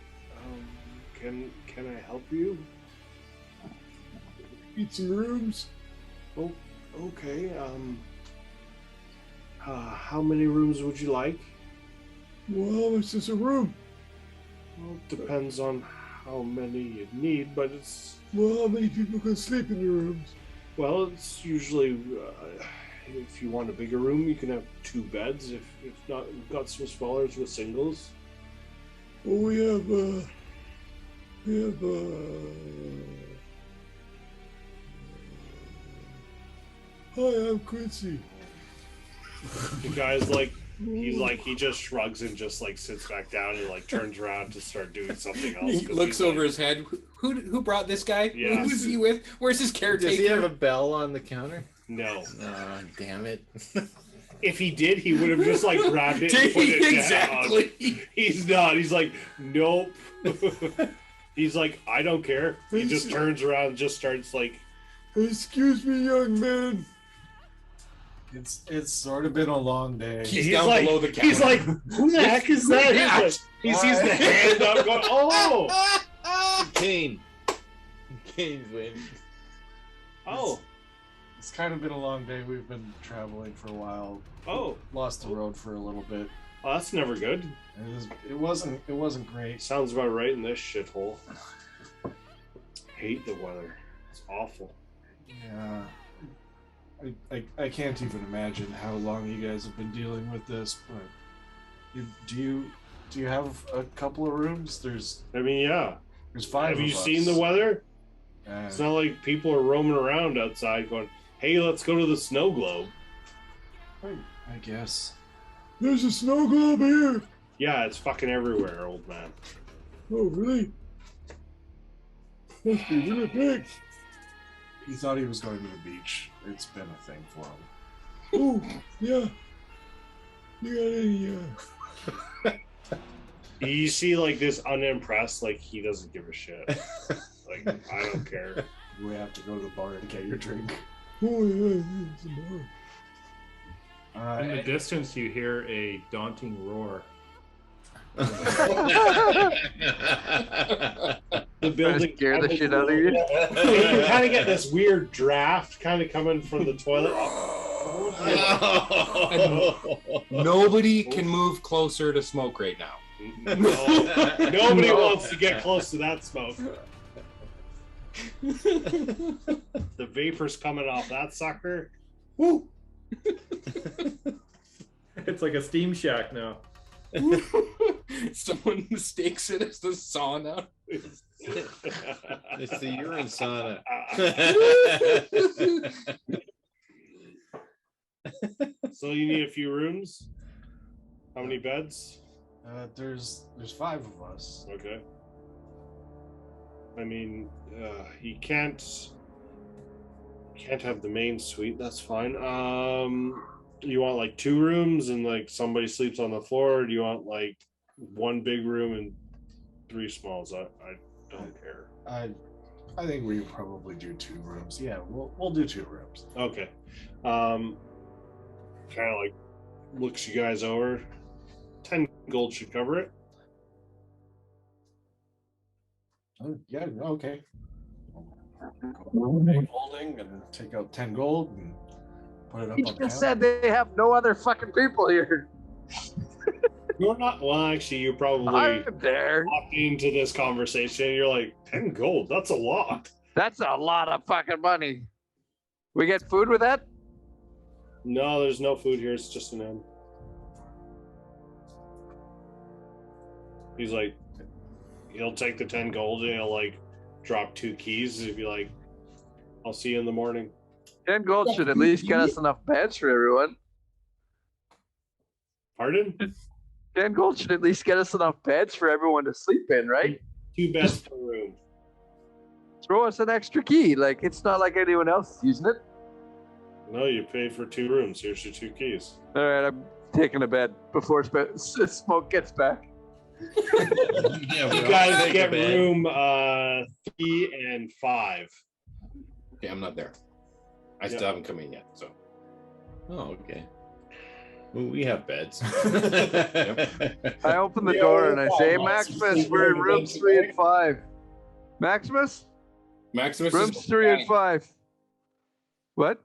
can I help you? Need some rooms? Oh, okay. How many rooms would you like? Well, how much is a room? Well, it depends on how many you need, but it's... Well, how many people can sleep in the rooms? Well, it's usually... if you want a bigger room, you can have 2 beds. If not, we've got some smallers with singles. Well, we have Hi, I'm Quincy. The guy's like, he just shrugs and just like sits back down and like turns around to start doing something else. He looks over his head. Who brought this guy? Yeah. Who's he with? Where's his caretaker? Does he have a bell on the counter? No. Oh, damn it. If he did, he would have just like grabbed it and put it exactly. down. He's not. He's like, nope. He's like, I don't care. He just turns around and just starts like, excuse me, young man. It's sort of been a long day. He's down below the counter. He's like, who the heck is that? He's like, he sees the hand up going, oh! Cane's win. Oh. It's kind of been a long day. We've been traveling for a while. Oh. Lost the road for a little bit. Well, that's never good. It wasn't great. Sounds about right in this shithole. Hate the weather. It's awful. Yeah. I can't even imagine how long you guys have been dealing with this, but do you have a couple of rooms? There's 5 Have of you us. seen the weather? Uh, It's not like people are roaming around outside going, hey, let's go to the snow globe. I guess. There's a snow globe here. Yeah, it's fucking everywhere, old man. Oh, really? Must be really big. He thought he was going to the beach. It's been a thing for him. Oh, yeah. You got any, You see, like, this unimpressed, like, he doesn't give a shit. Like, I don't care. We have to go to the bar and get your drink. In the distance, you hear a daunting roar. The building Scare the shit out of you. You kind of get this weird draft kind of coming from the toilet. Nobody can move closer to smoke right now. Nobody wants to get close to that smoke. The vapor's coming off that sucker. Woo! It's like a steam shack now. Someone mistakes it as the sauna. It's the urine sauna. So you need a few rooms? How many beds? There's 5 of us. Okay. I mean, you can't have the main suite. That's fine. You want like 2 rooms and like somebody sleeps on the floor? Or do you want like 1 big room and 3 smalls? I don't care. I think we probably do 2 rooms. Yeah, we'll do 2 rooms. Okay. Kind of like looks you guys over. 10 gold should cover it. Yeah, okay. Holding and take out 10 gold and put it up He on just said they have no other fucking people here. You're not. Well, actually, you probably I'm there. walked into this conversation. You're like 10 gold. That's a lot. That's a lot of fucking money. We get food with that? No, there's no food here. It's just an inn. He's like, he'll take the 10 gold and he'll like drop 2 keys. He'll be like, I'll see you in the morning. 10 gold should at least get us enough beds for everyone. Pardon? 10 gold should at least get us enough beds for everyone to sleep in, right? 2 beds per room. Throw us an extra key. Like, it's not like anyone else is using it. No, you paid for 2 rooms. Here's your 2 keys. All right, I'm taking a bed before Smoke gets back. Yeah, You guys get room 3 and 5. Okay, I'm not there. I still haven't come in yet, so. Oh, okay. Well, we have beds. I open the door and I say, Maximus, we're in rooms 3 and 5. Maximus? Maximus Rooms is 3 and 5. What?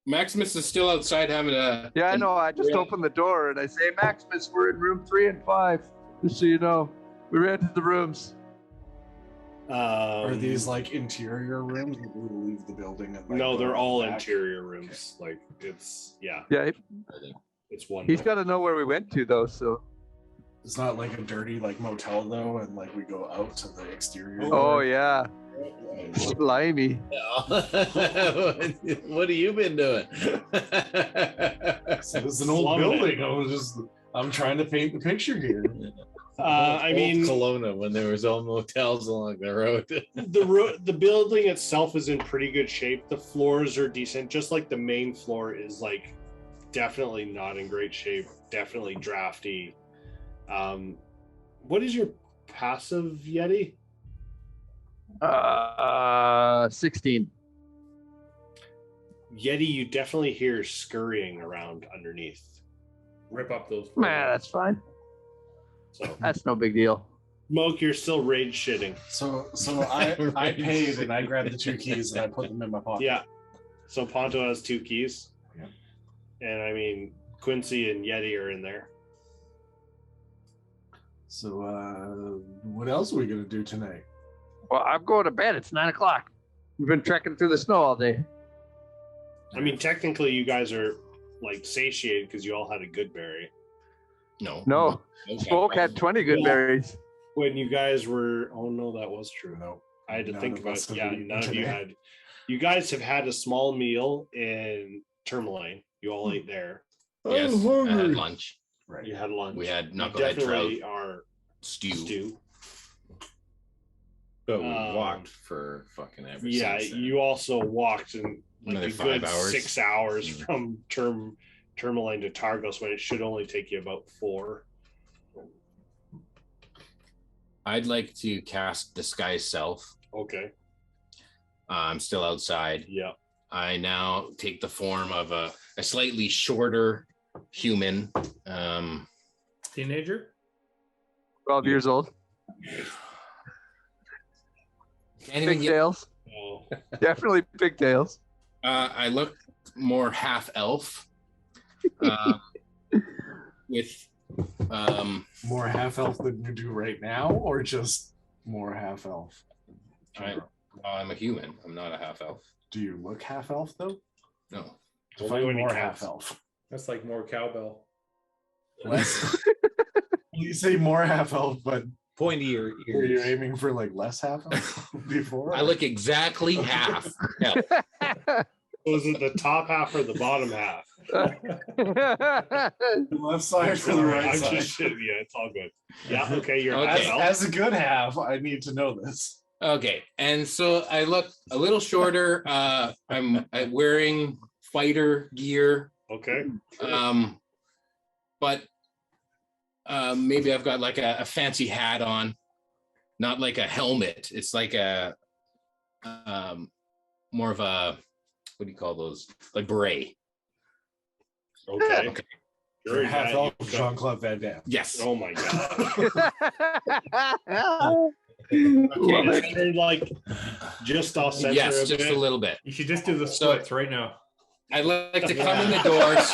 Maximus is still outside having a. Yeah, I know. I just opened the door and I say, Maximus, we're in room 3 and 5. Just so you know, we rented the rooms. Are these like interior rooms? Or do we leave the building? And, like, No, they're all back? interior rooms. Like, it's, yeah, Yeah, it's one. he's got to know where we went to, though, so. It's not like a dirty like motel though, and like we go out to the exterior. Oh, yeah. Slimy. What have you been doing? So it's an old Slum building. I'm trying to paint the picture here. I mean, Kelowna when there was all motels along the road. the building itself is in pretty good shape. The floors are decent. Just like the main floor is like definitely not in great shape. Definitely drafty. What is your passive, Yeti? 16. Yeti, you definitely hear scurrying around underneath. Rip up those. Man, that's fine. So, That's no big deal. Smoke, you're still rage shitting. So I paid and I grabbed the 2 keys and I put them in my pocket. Yeah. So Ponto has 2 keys. Yeah. And I mean, Quincy and Yeti are in there. So what else are we gonna do tonight? Well, I'm going to bed. It's 9 o'clock. We've been trekking through the snow all day. I mean, technically, you guys are like satiated because you all had a good berry. No. Smoke had 20 good berries. When you guys were, oh no, that was true. No. I had to None think of about us it. have Yeah, eaten none of you today. had. You guys have had a small meal in Tourmaline. You all ate there. Yes, I had lunch. Right. You had lunch. We had You knucklehead trout definitely are stew. But we walked for fucking ever. Yeah, since then. you also walked in like Another a 5 good hours. 6 hours from Tourmaline to Targos when it should only take you about 4. I'd like to cast Disguise Self. Okay. I'm still outside. Yeah. I now take the form of a slightly shorter human. Teenager? 12 years old. Can't even get, Pigtails. Oh. Definitely pigtails. I look more half elf. With More half elf than you do right now, or just more half elf? I'm a human. I'm not a half elf. Do you look half elf though? No. Define when you more cast. half elf. That's like more cowbell. Less. You say more half elf, but Pointy your were you ears. aiming for like less half elf before? I look exactly half elf. Was it the top half or the bottom half? The left side for the right I'm side. just shitting you. It's all good. Yeah. Okay. You're Okay. half elf. As a good half, I need to know this. Okay, and so I look a little shorter. I'm wearing fighter gear, Okay. but maybe I've got like a fancy hat on, not like a helmet. It's like a more of a, what do you call those? Like beret. Okay. Okay. Sure, half yeah, elf you've got- Jean-Claude Van Damme. Yes. Oh my god. Love Okay, it. they're like just off center Yes, a just bit. a little bit. You should just do the splits right now. I like to come in the doors.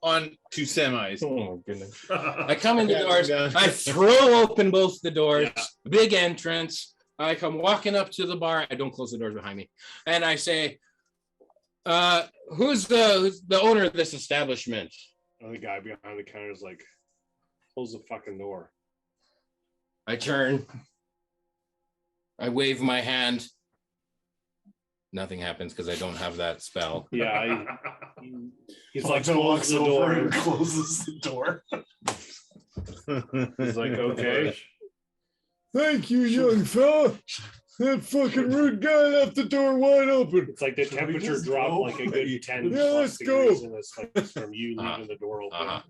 On 2 semis. Oh goodness. I come in the doors. I throw open both the doors. Yeah. Big entrance. I come walking up to the bar. I don't close the doors behind me, and I say, "Who's the owner of this establishment?" And the guy behind the counter is like, close the fucking door. I turn. I wave my hand. Nothing happens because I don't have that spell. Yeah. He's like, Ponto close walks the over door. and closes the door. He's like, okay. Thank you, young fella. That fucking rude guy left the door wide open. It's like the Shall we temperature just dropped go? like a good 10 Yeah, let's plus degrees, go. and it's like from you leaving the door open.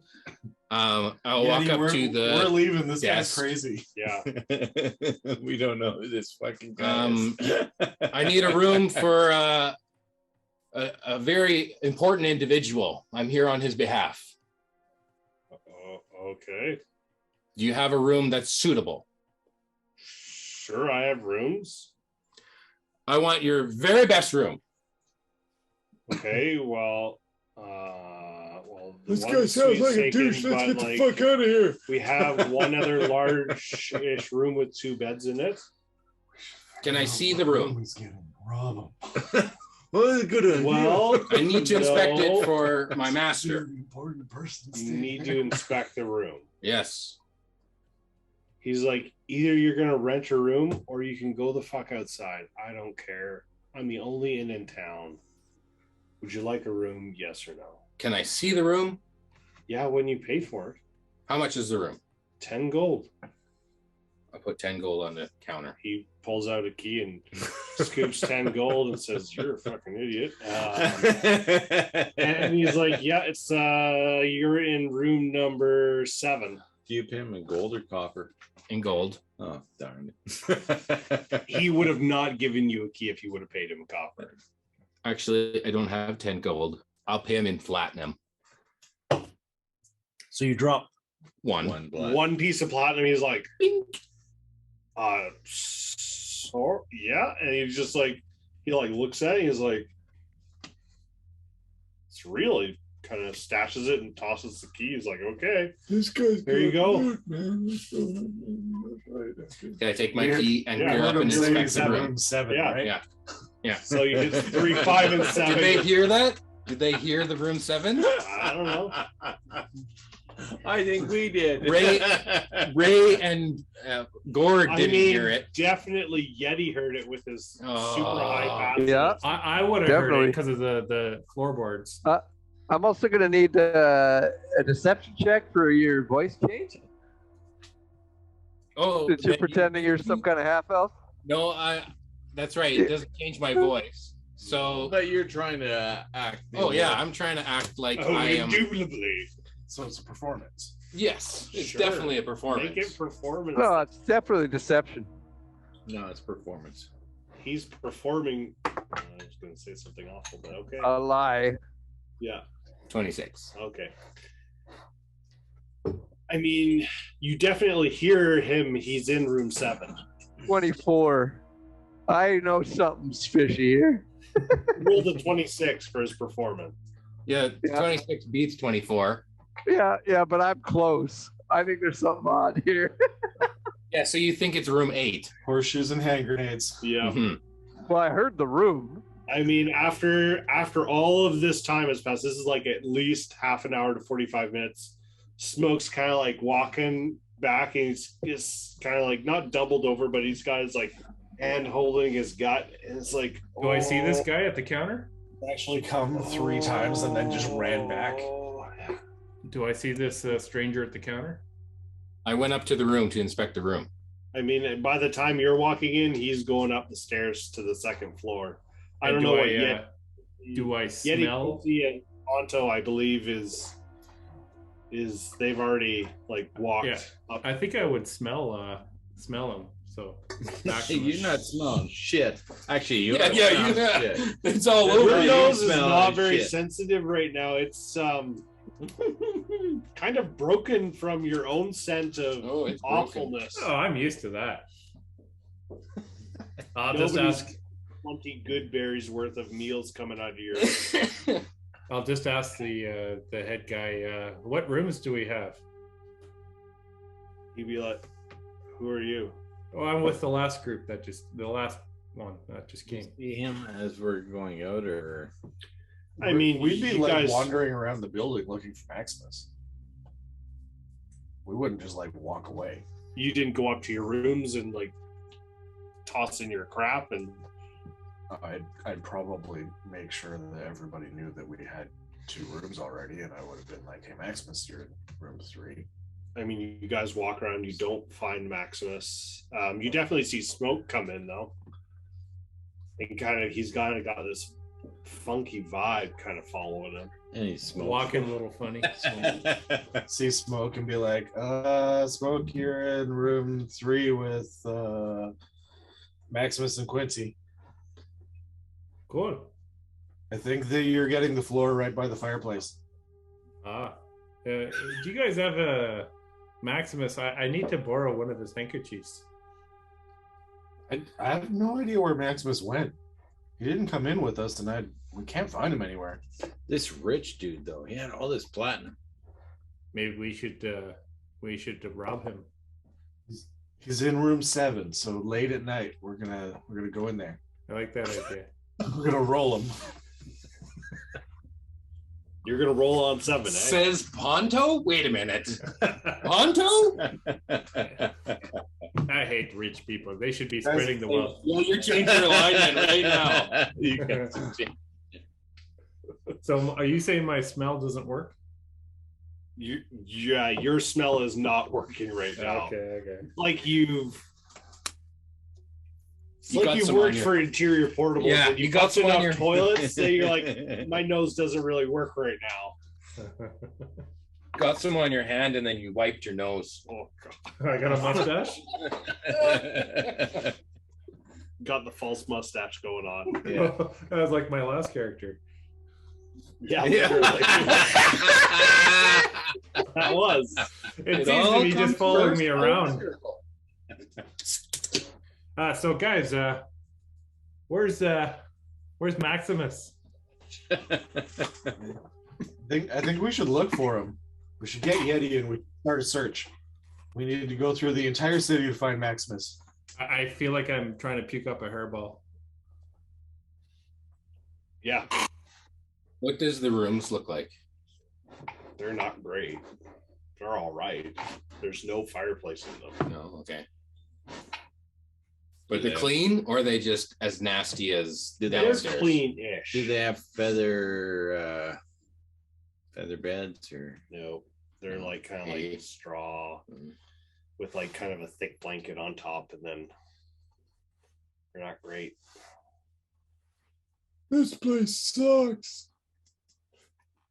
I'll walk up to We're the. leaving. This guy's desk. crazy. Yeah. We don't know who this fucking guy is. I need a room for a very important individual. I'm here on his behalf. Okay. Do you have a room that's suitable? Sure, I have rooms. I want your very best room. Okay, well, the This guy one's sounds like a sweet douche. taken, Let's but, get the like, fuck out of here. We have one other large-ish room with 2 beds in it. Can I see the room? He's getting rob him. Well, good idea. Well, I need to inspect no. it for my master. Very important person. You need to inspect the room. Yes. He's like, either you're gonna rent a room or you can go the fuck outside. I don't care. I'm the only inn in town. Would you like a room? Yes or no? Can I see the room? Yeah, when you pay for it. How much is the room? 10 gold. I put 10 gold on the counter. He pulls out a key and scoops 10 gold and says, "You're a fucking idiot." And he's like, "Yeah, it's you're in room number 7." Do you pay him in gold or copper? In gold. Oh, darn it. He would have not given you a key if you would have paid him copper. Actually, I don't have 10 gold. I'll pay him in platinum. So you drop One. Black. one piece of platinum. He's like, so yeah, and he's just like, he like looks at it. He's like, it's real. He kind of stashes it and tosses the key. He's like, okay, This guy's there you go. man. Can I take my key and Yeah, clear up and Room inspect the 7, room? room 7, Yeah. right? Yeah. Yeah. So you hit 3, 5, and 7. Did they hear that? Did they hear the room 7? I don't know. I think we did. Ray and Gord didn't hear it. Definitely Yeti heard it with his super high pass. Yeah. I would have heard it because of the floorboards. I'm also going to need a deception check for your voice change. Oh, Since you're pretending you're some kind of half elf. No, that's right. It doesn't change my voice. So, but you're trying to act. Oh yeah, I'm trying to act like I am. Indubitably. So it's a performance. Yes, it's definitely a performance. Make it performance. No, it's definitely deception. No, it's performance. He's performing. I was going to say something awful, but okay. A lie. Yeah. 26. Okay. I mean, you definitely hear him. He's in room 7. 24. I know something's fishy here. Rolled a 26 for his performance. Yeah, 26 beats 24. Yeah, but I'm close. I think there's something odd here. Yeah, so you think it's room 8. Horseshoes and hand grenades. Yeah. Mm-hmm. Well, I heard the room. I mean, after all of this time has passed, this is like at least half an hour to 45 minutes. Smoke's kind of like walking back, and he's kind of like not doubled over, but he's got his like hand holding his gut, and it's like, Do I see this guy at the counter? Actually come 3 times and then just ran back. Do I see this stranger at the counter? I went up to the room to inspect the room. I mean, by the time you're walking in, he's going up the stairs to the 2nd floor. I don't know what yet. Do I smell? Yeti and Ponto, I believe, is they've already like walked up. I think I would smell him. So you're not smelling shit. Actually, you shit. It's all over. Your nose is not very sensitive right now. It's kind of broken from your own scent of awfulness. Oh, I'm used to that. I'll just ask 20 good berries worth of meals coming out of your I'll just ask the head guy, what rooms do we have? He'd be like, who are you? Oh, I'm with the last group the last one that just came. See him as we're going out, or I mean, we'd be you like guys wandering around the building looking for Maximus. We wouldn't just like walk away. You didn't go up to your rooms and like toss in your crap, and I'd probably make sure that everybody knew that we had 2 rooms already, and I would have been like, "Hey, Maximus, you're in room 3." I mean, you guys walk around, you don't find Maximus. You definitely see Smoke come in though, and he's kind of got this funky vibe kind of following him. And he's walking a little funny. See Smoke and be like, Smoke, you're in room 3 with Maximus and Quincy. Cool. I think that you're getting the floor right by the fireplace. Do you guys have a Maximus? I need to borrow one of his handkerchiefs. I have no idea where Maximus went. He didn't come in with us, and we can't find him anywhere. This rich dude, though, he had all this platinum. Maybe we should rob him. He's in room 7, so late at night we're gonna go in there. I like that idea. We're gonna roll him. You're gonna roll on 7, eh? Says Ponto? Wait a minute. Ponto? I hate rich people. They should be spreading the wealth. Well, you're changing your alignment right now. You got to change. So are you saying my smell doesn't work? Your smell is not working right now. Okay. Like you've You worked for Interior Portables. Yeah, and you got enough toilets that you're like, my nose doesn't really work right now. Got some on your hand and then you wiped your nose. Oh God! I got a mustache. Got the false mustache going on. Yeah. That was like my last character. Yeah, literally. That was. It seems to be just following me around. So guys, where's Maximus? I think we should look for him. We should get Yeti and we start a search. We need to go through the entire city to find Maximus. I feel like I'm trying to puke up a hairball. Yeah. What does the rooms look like? They're not great. They're all right. There's no fireplace in them. No, okay. But they're clean, or are they just as nasty as downstairs? They're clean-ish. Do they have feather beds or no? They're like kind of like straw with like kind of a thick blanket on top, and then they're not great. This place sucks.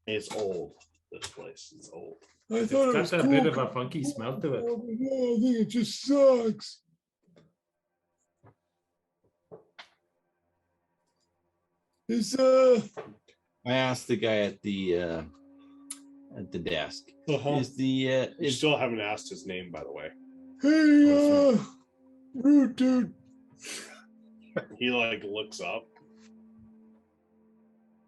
It's old. This place is old. I thought it was got a cool. bit of a funky smell to it. No, I think it just sucks. I asked the guy at the desk. Is the You still haven't asked his name, by the way. Hey, rude dude. He like looks up.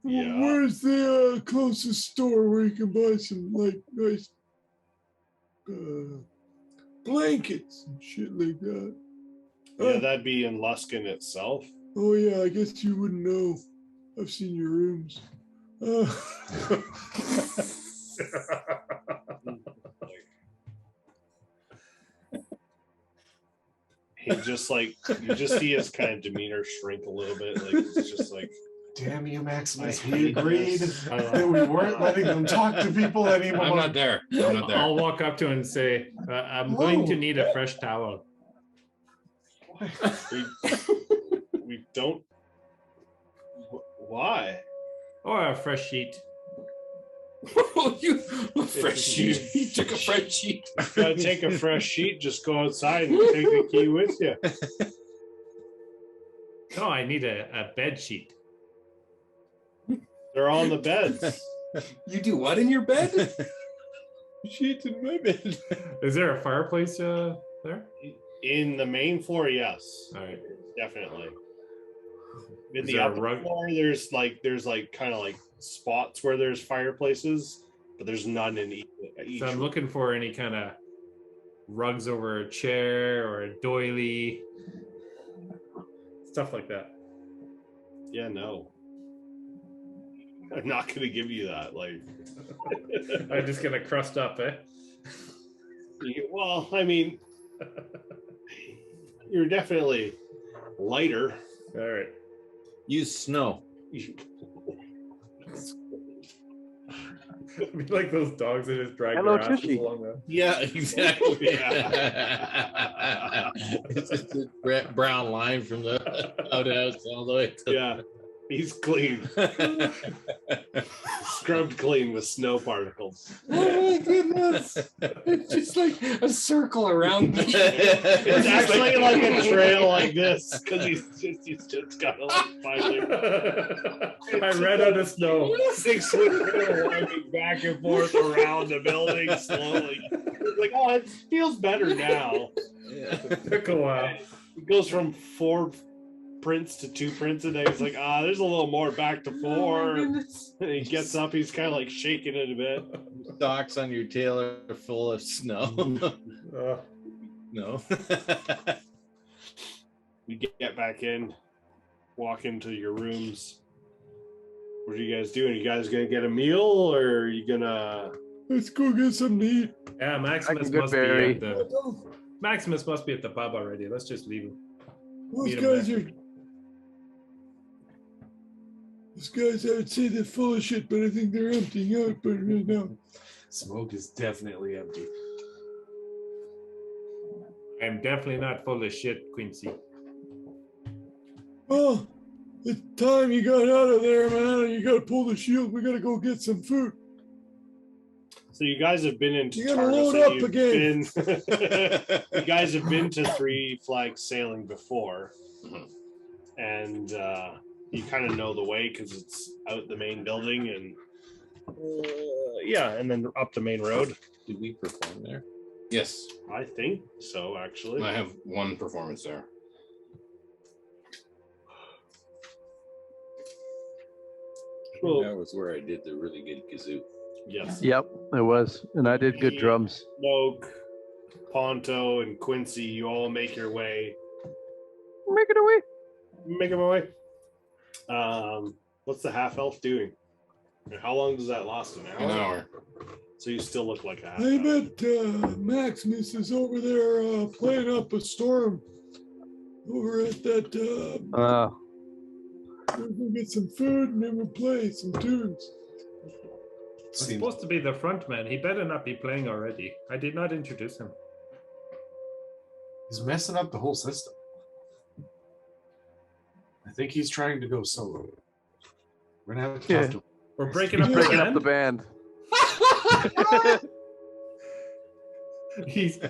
Yeah. Where's the closest store where you can buy some like nice blankets and shit like that? Yeah, that'd be in Luskin itself. Oh yeah, I guess you wouldn't know. I've seen your rooms. He just like you just see his kind of demeanor shrink a little bit. Like it's just like, damn you, Maximus. We agreed that we weren't letting them talk to people anymore. I'm not there. I'll walk up to him and say, I'm going to need a fresh towel. we don't. Why? Or a fresh sheet. Fresh sheet. You took a fresh sheet. Gotta take a fresh sheet. Just go outside and take the key with you. No, I need a bed sheet. They're on the beds. You do what in your bed? sheet in my bed? Is there a fireplace there? In the main floor, yes. All right. Definitely. In Is the there a upper rug? floor, there's kind of like spots where there's fireplaces, but there's none in each So I'm looking for any kind of rugs over a chair or a doily, stuff like that. Yeah, no. I'm not going to give you that. Like, I'm just going to crust up, eh? Well, I mean, you're definitely lighter. All right. Use snow. Be like those dogs that just drag Hello, their asses Tushy. along the... Yeah, exactly. It's just a brown line from the outhouse all the way to Yeah, he's clean. Scrubbed clean with snow particles. Oh my goodness. It's just like a circle around me. It's actually like a trail like this because he's just got to like finally. I ran out of snow. 6 foot trail winding back and forth around the building slowly. It's like, oh, it feels better now. Took a while. It goes from 4 prints to 2 prints a day. He's like, there's a little more back to 4. And he gets up, he's kind of like shaking it a bit. Socks on your tail are full of snow. No. You get back in, walk into your rooms. What are you guys doing? You guys gonna get a meal, or are you gonna? Let's go get some meat. Yeah, Maximus Good must be berry. at the Maximus must be at the pub already. Let's just leave him. Those Meet 'em guys there. are. Those guys, I would say they're full of shit, but I think they're emptying out right now. Smoke is definitely empty. I'm definitely not full of shit, Quincy. Oh, it's time you got out of there, man. You got to pull the shield. We got to go get some food. So you guys have been into. You gotta Targos, load so up you've again. You guys have been to 3 Flags sailing before, and you kind of know the way because it's out the main building and and then up the main road. Did we perform there? Yes, I think so, actually. I have one performance there. Well, That was where I did the really good kazoo. yes. Yep, it was. And I did good drums. Smoke, Ponto, and Quincy, you all make your way. Make it away. Make my way. What's the half elf doing? And how long does that last? An hour? An hour. So you still look like a half I hour. bet Maximus is over there playing up a storm over at that. We'll get some food and then we'll play some tunes. He's supposed to be the front man. He better not be playing already. I did not introduce him. He's messing up the whole system. I think he's trying to go solo. We're gonna have to talk to him. We're breaking up the band.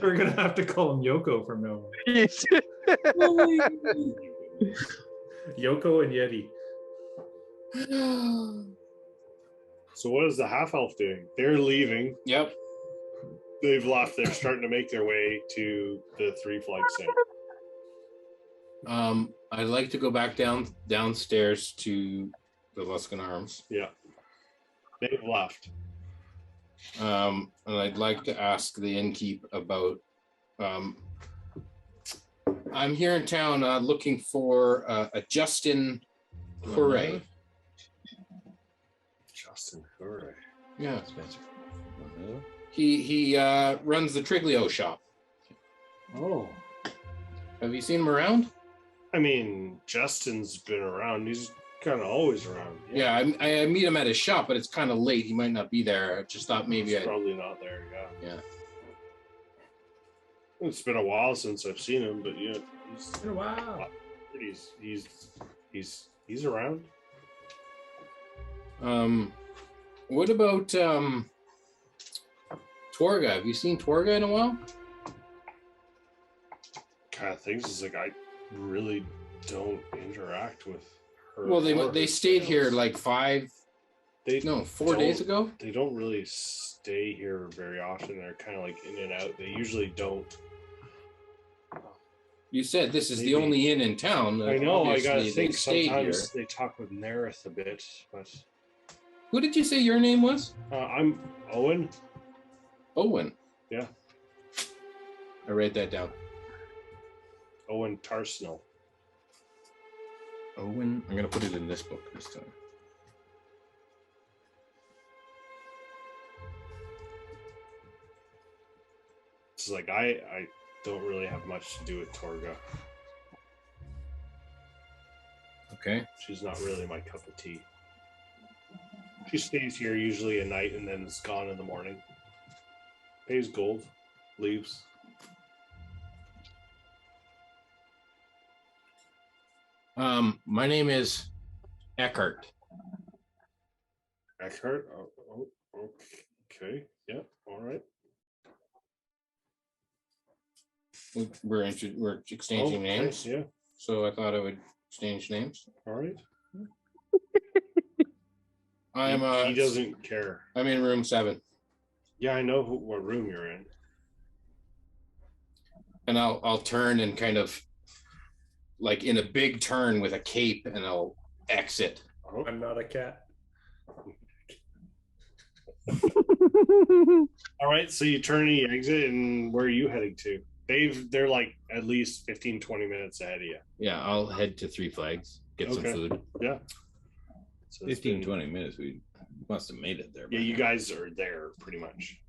We're gonna have to call him Yoko from now on. Yoko and Yeti. So what is the half elf doing? They're leaving. Yep. They've left. They're starting to make their way to the Three Flags Center. I'd like to go back downstairs to the Luskan Arms. Yeah. They've left. And I'd like to ask the innkeep about. I'm here in town looking for a Justin Hooray. Justin Hooray. Yeah, Spencer. He runs the Triglio shop. Oh. Have you seen him around? I mean, Justin's been around. He's kind of always around. Yeah, I meet him at his shop, but it's kind of late. He might not be there. I just thought maybe He's probably not there. Yeah. It's been a while since I've seen him, but yeah, It's been a while. He's around. What about Torga? Have you seen Torga in a while? Kind of things is like I really don't interact with her. Well, they stayed here like 4 days ago. They don't really stay here very often. They're kind of like in and out. They usually don't. You said this is the only inn in town. I know. Obviously, I gotta think. stayed Sometimes here. they talk with Nerith a bit, but Who did you say your name was? I'm Owen. Owen. Yeah. I write that down. Owen Tarsnell. Owen. I'm gonna put it in this book this time. It's like I don't really have much to do with Torga. Okay. She's not really my cup of tea. She stays here usually a night and then is gone in the morning. Pays gold, leaves. My name is Eckhart. Eckhart? Oh, okay. Yeah, all right. We're exchanging names. Yeah. So I thought I would exchange names. All right. He doesn't care. I'm in room 7. Yeah, I know what room you're in. And I'll turn and kind of like in a big turn with a cape, and I'll exit. Oh. I'm not a cat. All right, so you turn and you exit, and where are you heading to? They're like at least 15-20 minutes ahead of you. Yeah, I'll head to Three Flags, get some food. Yeah. So 20 minutes. We must have made it there. Yeah, you guys are there pretty much.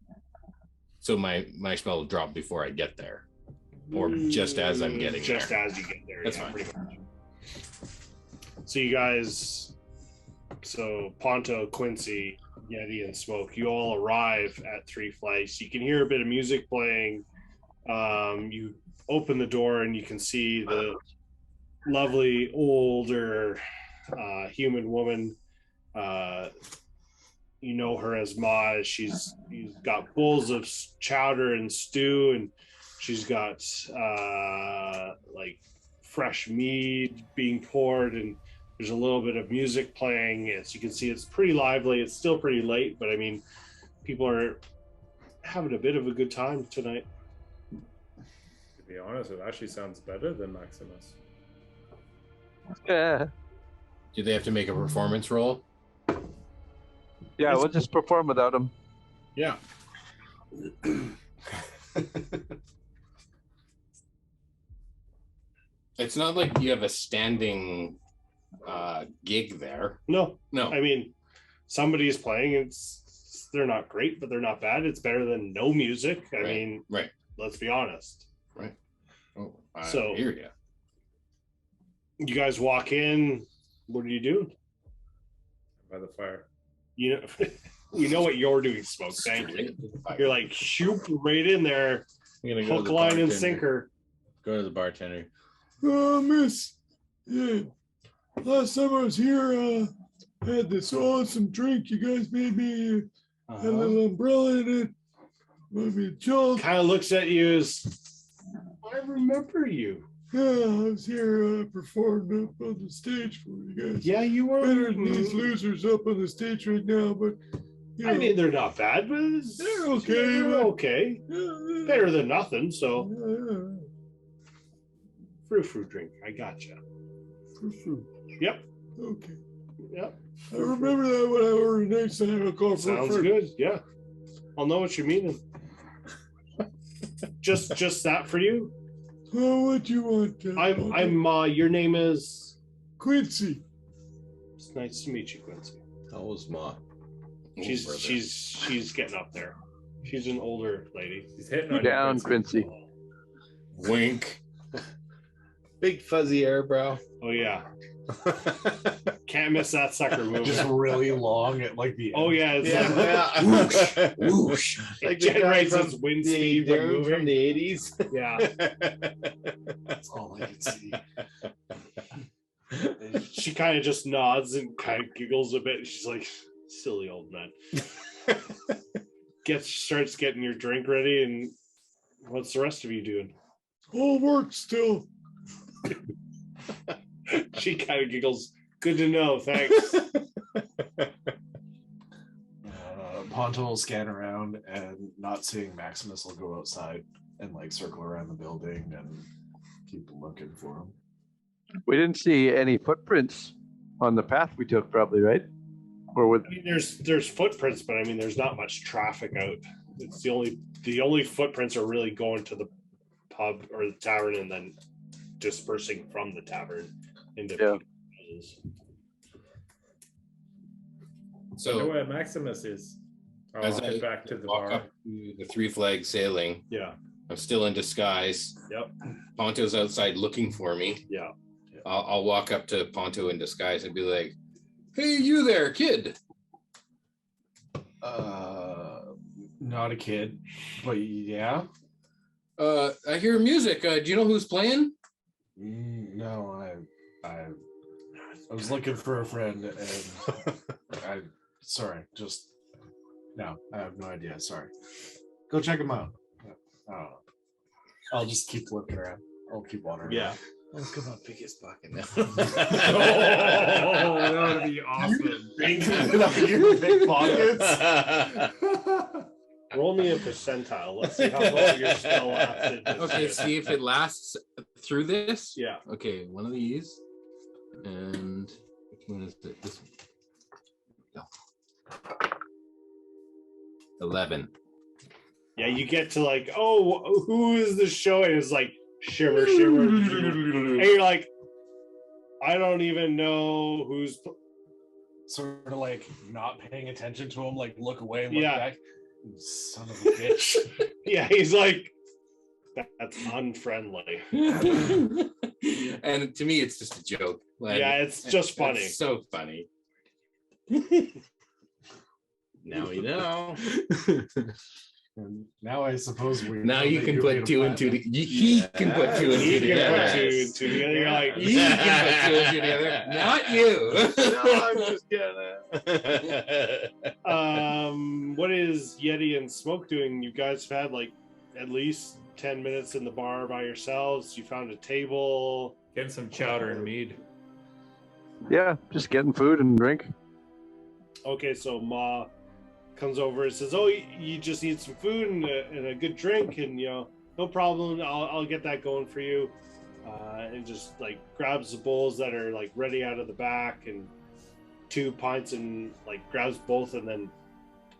So my spell will drop before I get there, or just as I'm getting just there. As you get there. That's yeah, fine. pretty much. So you guys, Ponto, Quincy, Yeti, and Smoke, you all arrive at Three Flags. You can hear a bit of music playing. You open the door and you can see the lovely older human woman. You know her as Ma. She's got bowls of chowder and stew, and she's got like fresh mead being poured, and there's a little bit of music playing. As you can see, it's pretty lively. It's still pretty late, but I mean, people are having a bit of a good time tonight. To be honest, it actually sounds better than Maximus. Yeah. Do they have to make a performance roll? Yeah, we'll just perform without him. Yeah. It's not like you have a standing gig there. No. No. I mean, somebody's playing. They're not great, but they're not bad. It's better than no music. I mean, let's be honest. Right. Oh, I So hear you. You guys walk in. What are you doing? By the fire. You know what you're doing, Smoke. Thank you. You're like shoot right in there. I'm gonna go Hook, to the line, and bartender. sinker. Go to the bartender. Miss. Yeah. Last time I was here, I had this awesome drink. You guys made me had a little umbrella in it. Made me chill. Kind of looks at you as, I remember you. Yeah, I was here performed up on the stage for you guys. Yeah, you were. Better than these losers up on the stage right now, but you know, I mean, they're not bad, but they're okay. They're okay. Better than nothing. So, fruit drink. I gotcha. Fruit. Yep. Okay. Yep. I remember that when I ordered next time. I'll call for Sounds fruit. good. Yeah. I'll know what you mean. just that for you. Oh, what you want? I'm. Your name is Quincy. It's nice to meet you, Quincy. How was Ma? She's getting up there. She's an older lady. He's hitting on Down, you, Quincy. Wink. Big fuzzy eyebrow. Oh yeah. Can't miss that sucker moving. Just really long at like the end. Oh yeah, it's Yeah. whoosh. Like It the guy generates from its wind the speed when dude moving. from the 80s. Yeah. That's all I can see. She kind of just nods and kind of giggles a bit. She's like, silly old man. Starts getting your drink ready, and what's the rest of you doing? All work still. She kind of giggles. Good to know, thanks. Ponto will scan around, and not seeing Maximus will go outside and like circle around the building and keep looking for him. We didn't see any footprints on the path we took, probably, right? Or with I mean, there's footprints, but I mean, there's not much traffic out. It's the only footprints are really going to the pub or the tavern and then dispersing from the tavern into houses. I know So where Maximus is. I'll as head I back to the walk bar. up to the Three Flag Sailing, Yeah. I'm still in disguise. Yep. Ponto's outside looking for me. Yeah. I'll walk up to Ponto in disguise and be like, "Hey, you there, kid?" Not a kid, but yeah. I hear music. Do you know who's playing? No, I was looking for a friend, and I have no idea. Sorry. Go check him out. I don't know. I'll just keep looking around. I'll keep wandering. Yeah. Let's go on pick his pocket now. Oh, that would be awesome. Your big pockets. Roll me a percentile. Let's see how long your spell lasted. Okay, see if it lasts through this. Yeah. Okay, one of these. And which one is it? This one. No. 11. Yeah, you get to like, oh, who is this show? And it's like shiver, shiver. And you're like, I don't even know who's. Sort of like not paying attention to him, like look away and look Yeah. back. Son of a bitch. Yeah, he's like, that's unfriendly. And to me, it's just a joke. Like, Yeah, it's just funny. It's so funny. Now you know. And now I suppose we. Now you can put two and two. He can put two and He two can together. put two and two together. You're like, He can put two and two together. Not you. No, I'm just kidding. what is Yeti and Smoke doing? You guys have had like at least 10 minutes in the bar by yourselves. You found a table. Getting some chowder and mead. Yeah, just getting food and drink. Okay, so Ma comes over and says, "Oh, you just need some food and a good drink, and no problem. I'll get that going for you." And just like grabs the bowls that are like ready out of the back and 2 pints, and like grabs both, and then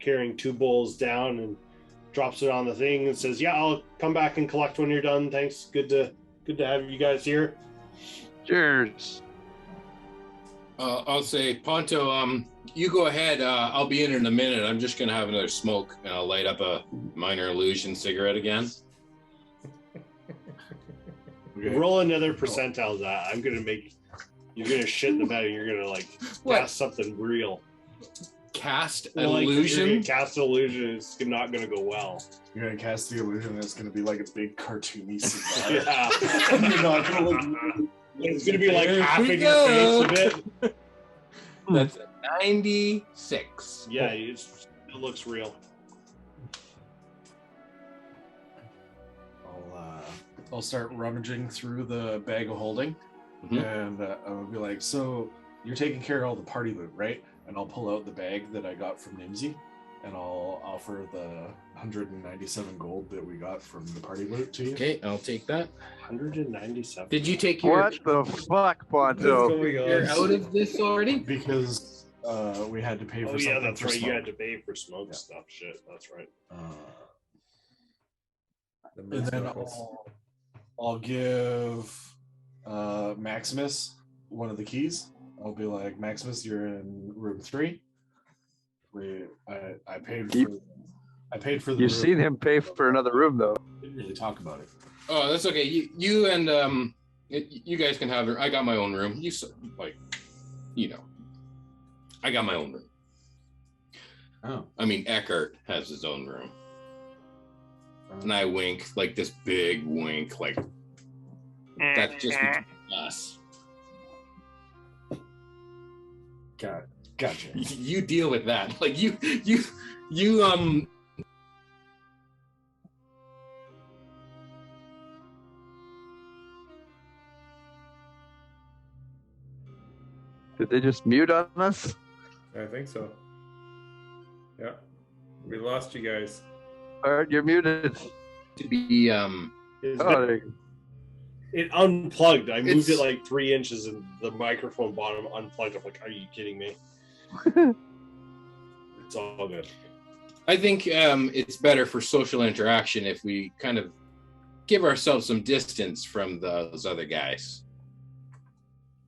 carrying 2 bowls down and drops it on the thing and says, "Yeah, I'll come back and collect when you're done. Thanks. Good to have you guys here." Cheers. I'll say, Ponto, you go ahead. I'll be in a minute. I'm just gonna have another smoke, and I'll light up a minor illusion cigarette again. Okay. Roll another percentile. That I'm gonna make. You're gonna shit in the bed. And you're gonna like cast something real. Cast an illusion. You're gonna cast an illusion. It's not gonna go well. You're gonna cast the illusion. And it's gonna be like a big cartoony cigar. Yeah. You're not gonna look. It's gonna be like half in your face a bit. That's a 96. Yeah, it looks real. I'll start rummaging through the bag of holding, and I'll be like, "So you're taking care of all the party loot, right?" And I'll pull out the bag that I got from Nimsy, and I'll offer the 197 gold that we got from the party loot to you. Okay, I'll take that. 197. Did you take your? What the fuck, Ponto? You're out of this already? Because we had to pay for something. Yeah, that's for right. smoke. You had to pay for smoke stuff. Shit, that's right. And then I'll give Maximus one of the keys. I'll be like, Maximus, you're in room 3. I paid for the. You've room. seen him pay for another room, though. Didn't really talk about it. Oh, that's okay. You and you guys can have. I got my own room. I got my own room. Oh. I mean, Eckhart has his own room. And I wink, like this big wink, like that's just between us. Gotcha. You deal with that. Like you Did they just mute on us? I think so. Yeah. We lost you guys. All right, you're muted. to be It unplugged. I moved it like 3 inches and the microphone bottom unplugged. I'm like, are you kidding me? It's all good. I think it's better for social interaction if we kind of give ourselves some distance from those other guys.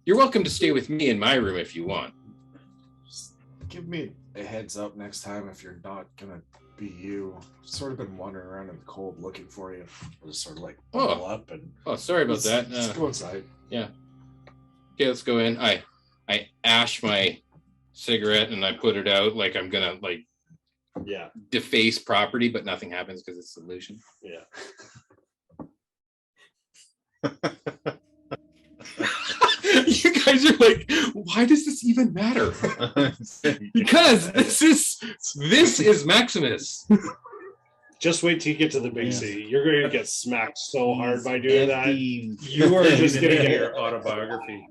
You're welcome to stay with me in my room if you want. Just give me a heads up next time if you're not gonna be you. Sort of been wandering around in the cold looking for you. I'll just sort of like bubble up and. Oh, sorry about that. Let's go inside. Yeah. Okay, let's go in. I ash my cigarette and I put it out like I'm gonna deface property, but nothing happens because it's illusion. Yeah. You guys are like, why does this even matter? Because this is Maximus. Just wait till you get to the big city. You're going to get smacked so hard by doing that. You are just going to get your autobiography.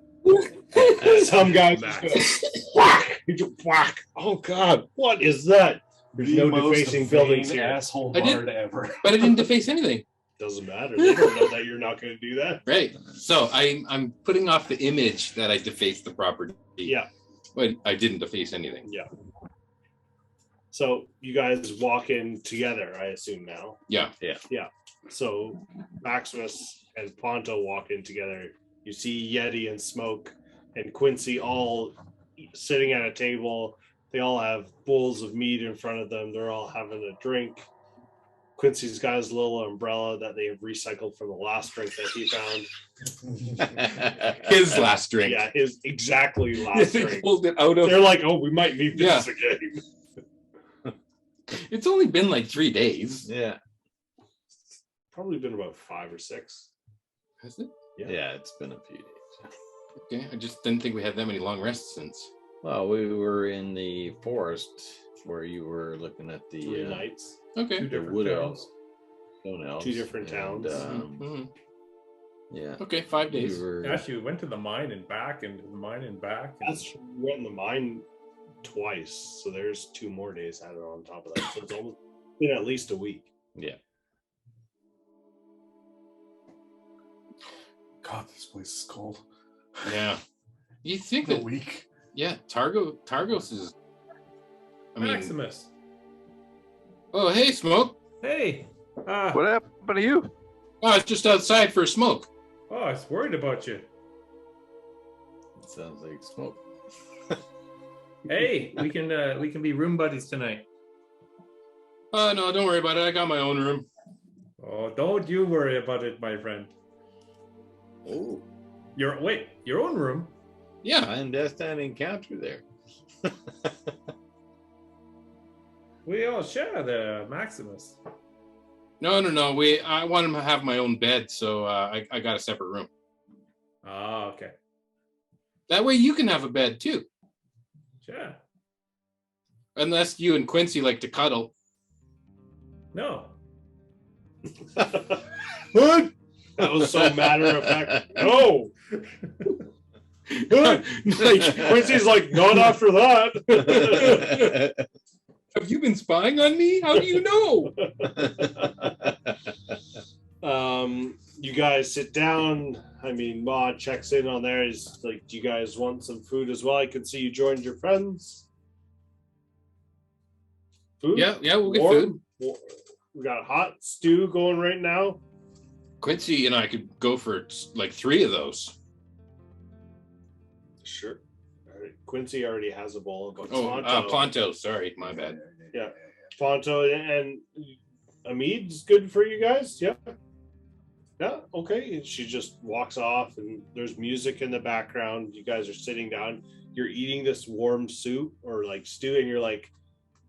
Some guys just go, whack, whack. Oh God, what is that? There's no defacing buildings here. Asshole bard ever. But I didn't deface anything. Doesn't matter. They don't know that you're not going to do that. Right. So I'm putting off the image that I defaced the property. Yeah. But I didn't deface anything. Yeah. So you guys walk in together, I assume now. Yeah. Yeah. So Maximus and Ponto walk in together. You see Yeti and Smoke and Quincy all sitting at a table. They all have bowls of meat in front of them. They're all having a drink. Quincy's got his little umbrella that they have recycled from the last drink that he found. His last drink. Yeah, his exactly last They drink. pulled it out of. They're like, oh, we might need this again. It's only been like 3 days. Yeah. Probably been about 5 or 6. Has it? Yeah, it's been a few days. Okay, I just didn't think we had that many long rests since. Well, we were in the forest where you were looking at the 3 nights. Okay. the wood elves, stone elves, 2 different towns. Yeah. Okay, 5 days. Actually, we went to the mine and back, and to the mine and back. That's true. We went in the mine twice, so there's 2 more days added on top of that. So it's almost been at least a week. Yeah. God, this place is cold. Yeah. You think A that? week. Yeah, Targos is. I mean, Maximus. oh hey, Smoke. Hey. What happened to you? Oh, I was just outside for a smoke. Oh, I was worried about you. It sounds like smoke. Hey, we can be room buddies tonight. No, don't worry about it. I got my own room. Oh, don't you worry about it, my friend. Oh. Your own room? Yeah. Clandestine encounter there. We all share the Maximus. No. I want to have my own bed, so I got a separate room. Oh, okay. That way you can have a bed too. Sure. Unless you and Quincy like to cuddle. No. What? That was so matter of fact. No. Like, Quincy's like, not after that. Have you been spying on me? How do you know? You guys sit down. I mean, Ma checks in on there. He's like, do you guys want some food as well? I can see you joined your friends. Food? Yeah, we'll get food. We got hot stew going right now. Quincy and I could go for like 3 of those. Sure. All right. Quincy already has a bowl. But Ponto. Sorry, my bad. Yeah. Ponto and Amid's good for you guys? Yeah. Yeah, okay. And she just walks off and there's music in the background. You guys are sitting down. You're eating this warm soup or like stew and you're like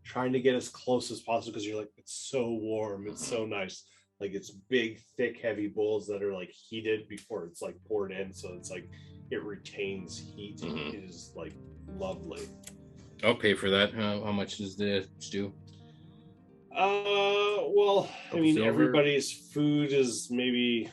trying to get as close as possible because you're like, it's so warm. It's so nice. Like it's big, thick, heavy bowls that are like heated before it's like poured in. So it's like it retains heat. Mm-hmm. It is like lovely. I'll pay for that. How much is the stew? Well, I mean, silver. Everybody's food is maybe.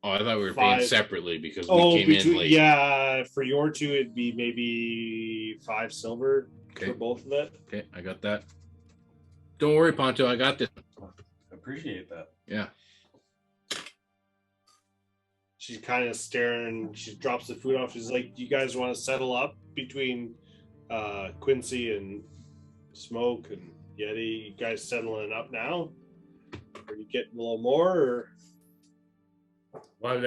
Oh, I thought we were paying separately because we came in late. Yeah, for your 2, it'd be maybe 5 silver for both of it. Okay, I got that. Don't worry, Ponto, I got this. Appreciate that. Yeah. She's kind of staring. She drops the food off. She's like, "Do you guys want to settle up between Quincy and Smoke and Yeti? You guys settling up now? Are you getting a little more?" Or? Well,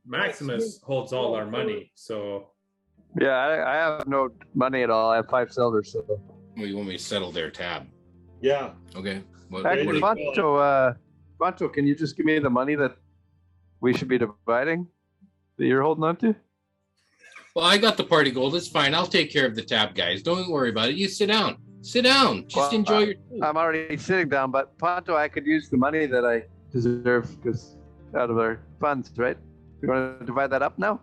Maximus holds all our money, so. Yeah, I have no money at all. I have 5 silver, so. Well, you want me to settle their tab? Yeah. Okay. Actually, Ponto, can you just give me the money that we should be dividing that you're holding on to? Well, I got the party gold. It's fine. I'll take care of the tab, guys. Don't worry about it. You sit down. Sit down. Just enjoy your food. I'm already sitting down, but Ponto, I could use the money that I deserve because out of our funds, right? You want to divide that up now?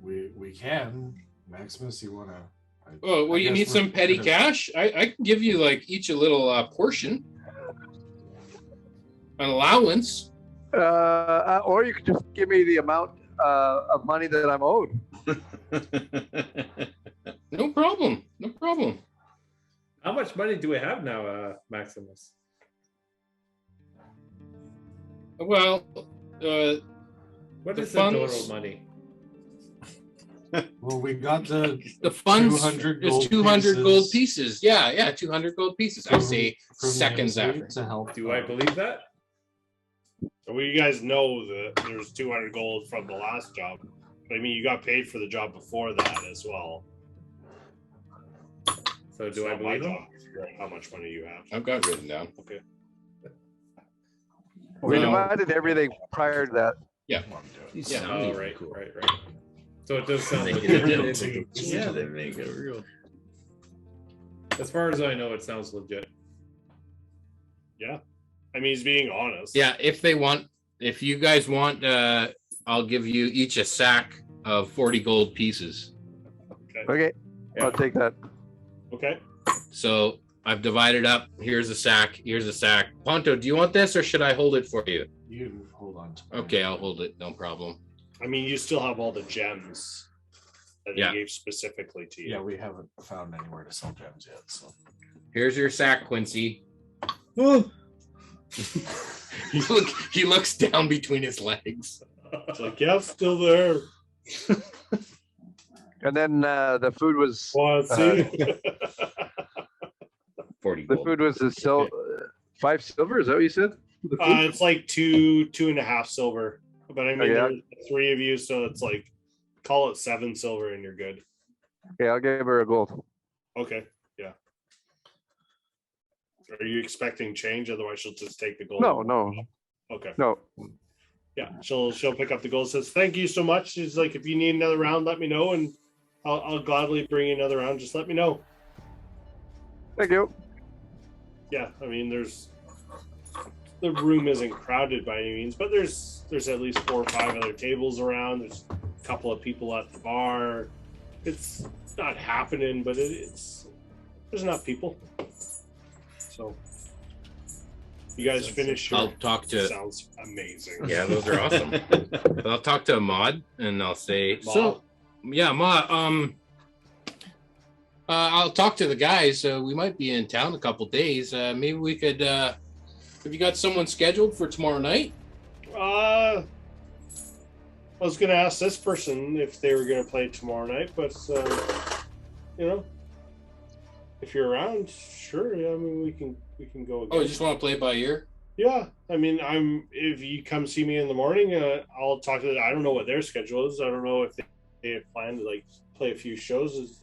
We can. Maximus, you want to? Oh, well, you need some petty cash? I can give you like each a little portion, an allowance. Or you could just give me the amount of money that I'm owed. No problem. No problem. How much money do we have now, Maximus? Well, what is the total money? Well, we got the funds. 200 There's gold 200 pieces. gold pieces. Yeah, 200 gold pieces. I say seconds after. To help. Do I believe that? Well, you guys know that there's 200 gold from the last job. But I mean, you got paid for the job before that as well. So do I believe him? How much money you have? I've got it written down. Okay. We divided everything prior to that. Yeah. Oh, right. So it does sound like Yeah, they make it real. As far as I know, it sounds legit. Yeah. I mean, he's being honest. Yeah, if you guys want, I'll give you each a sack of 40 gold pieces. Okay. Yeah. I'll take that. Okay. So I've divided up. Here's a sack. Here's a sack. Ponto, do you want this or should I hold it for you? You hold on to it. Okay, I'll hold it. No problem. I mean, you still have all the gems that he gave specifically to you. Yeah, we haven't found anywhere to sell gems yet. So here's your sack, Quincy. Oh. He looks down between his legs. It's like, yeah, still there. And then the food was 40 the gold. food was 5 silver, is that what you said? It's like two and a half silver. But I mean, yeah. there's 3 of you, so it's like call it 7 silver and you're good. Okay, I'll give her a gold. Okay, yeah. Are you expecting change? Otherwise, she'll just take the gold. No. Okay. No. Yeah, she'll pick up the gold. Says, "Thank you so much." She's like, "If you need another round, let me know, and I'll gladly bring you another round. Just let me know." Thank you. Yeah, I mean, the room isn't crowded by any means, but there's at least 4 or 5 other tables around. There's a couple of people at the bar. It's not happening, but there's enough people. So you guys finish. I'll talk to. Sounds amazing. Yeah, those are awesome. But I'll talk to Ahmad and I'll say, Ma? so yeah, Ma. I'll talk to the guys. We might be in town a couple days. Maybe we could. Have you got someone scheduled for tomorrow night? I was gonna ask this person if they were gonna play tomorrow night, but if you're around, sure. Yeah, I mean, we can go. Again. Oh, you just want to play it by ear? Yeah, I mean, if you come see me in the morning, I'll talk to them. I don't know what their schedule is. I don't know if they have planned to like play a few shows.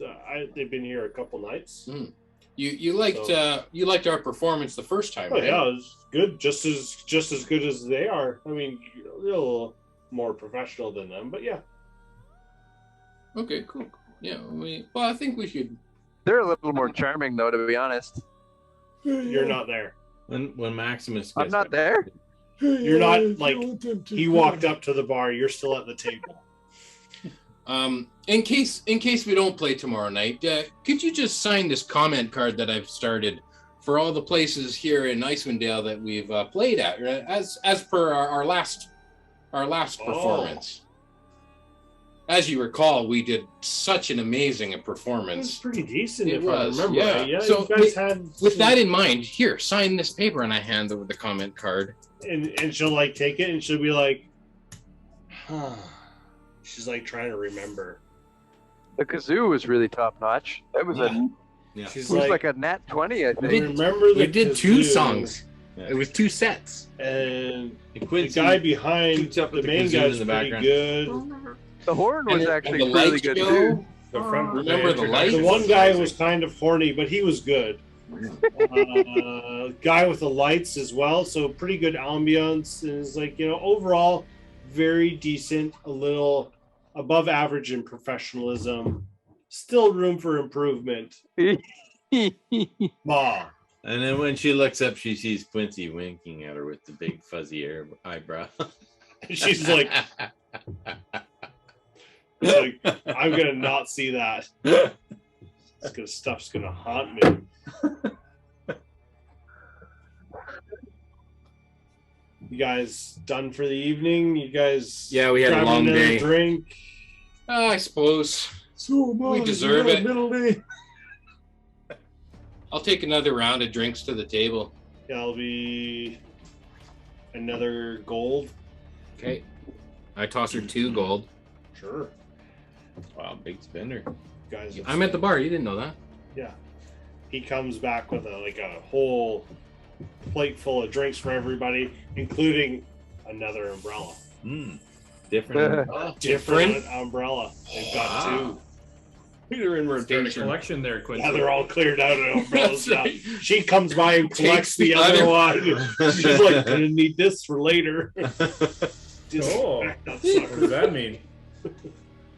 They've been here a couple nights. Mm. You liked our performance the first time, Oh right? yeah, it was good, just as good as they are. I mean, a little more professional than them, but yeah. Okay, cool. Yeah, I think we should. They're a little more charming, though, to be honest. You're not there. When Maximus I'm gets not there. You're not like he walked up to the bar. You're still at the table. In case we don't play tomorrow night, could you just sign this comment card that I've started for all the places here in Icewind that we've played at, as per our last performance. As you recall, we did such an amazing performance. It was pretty decent, It if I was, remember. yeah. Right? Yeah, So you guys had with that in mind, here, sign this paper, and I hand over the comment card. and she'll like take it, and she'll be like, huh. She's like trying to remember. The kazoo was really top notch. That was Yeah. She's it was like a nat 20, I think. remember We did 2 songs. Yeah. It was 2 sets. And the Quincy guy behind shoots up the with the main kazoo guy's in the pretty background. good. The horn was And actually the really lights good, show. too. The front. Remember the lights? The one guy was kind of horny, but he was good. Guy with the lights as well, so pretty good ambiance. And it's like, overall, very decent, a little above average in professionalism. Still room for improvement. Ma. And then when she looks up, she sees Quincy winking at her with the big fuzzy eyebrow. She's like, I'm gonna not see that. This stuff's gonna haunt me. You guys done for the evening? You guys? Yeah, we had a grabbing long another day. Drink. I suppose. So We deserve it. Middle name. I'll take another round of drinks to the table. Yeah, it'll be another gold. Okay. I toss her 2 gold. Sure. Wow, big spender. You guys. I'm at the bar. You didn't know that. Yeah. He comes back with a whole plate full of drinks for everybody, including another umbrella. Different. Different umbrella. They've got 2. You're in Start a rotation. collection there, Quincy. Yeah, they're all cleared out of umbrellas That's now. right. She comes by and collects Takes the the other other- one. She's like, gonna need this for later. Oh, Disinfect that what sucker. does that mean? You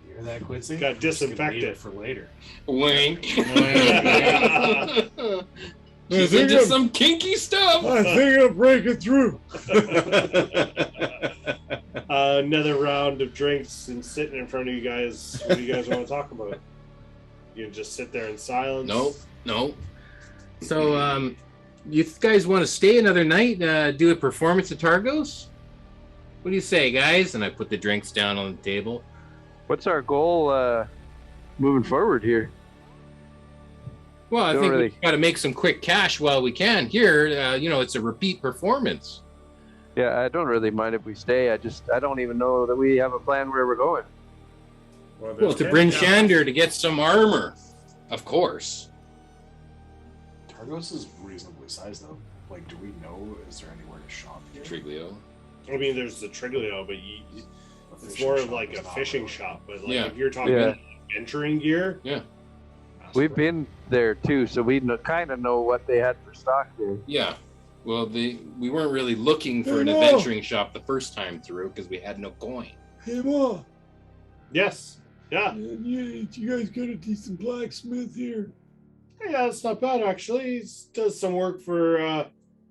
hear that, Quincy? Got I'm just gonna leave disinfected. it for later. Wink. I She's think into I'm- some kinky stuff. I think I'm breaking through. Another round of drinks and sitting in front of you guys. What do you guys want to talk about? You can just sit there in silence. No. So, you guys want to stay another night, do a performance at Targos? What do you say, guys? And I put the drinks down on the table. What's our goal moving forward here? Well, I Don't think really- we've got to make some quick cash while we can. Here, it's a repeat performance. Yeah, I don't really mind if we stay. I don't even know that we have a plan where we're going. Well, to bring Shander to get some armor, of course. Targos is reasonably sized, though. Like, do we know? Is there anywhere to shop here? Triglio. I mean, there's the Triglio, but It's more of like a fishing shop, but like if you're talking Yeah. adventuring gear, We've been there too, so we kind of know what they had for stock there. Yeah. Well, we weren't really looking for an adventuring shop the first time through because we had no coin. Hey, Ma. yes, yeah. You guys got a decent blacksmith here? Yeah, it's not bad actually. He does some work for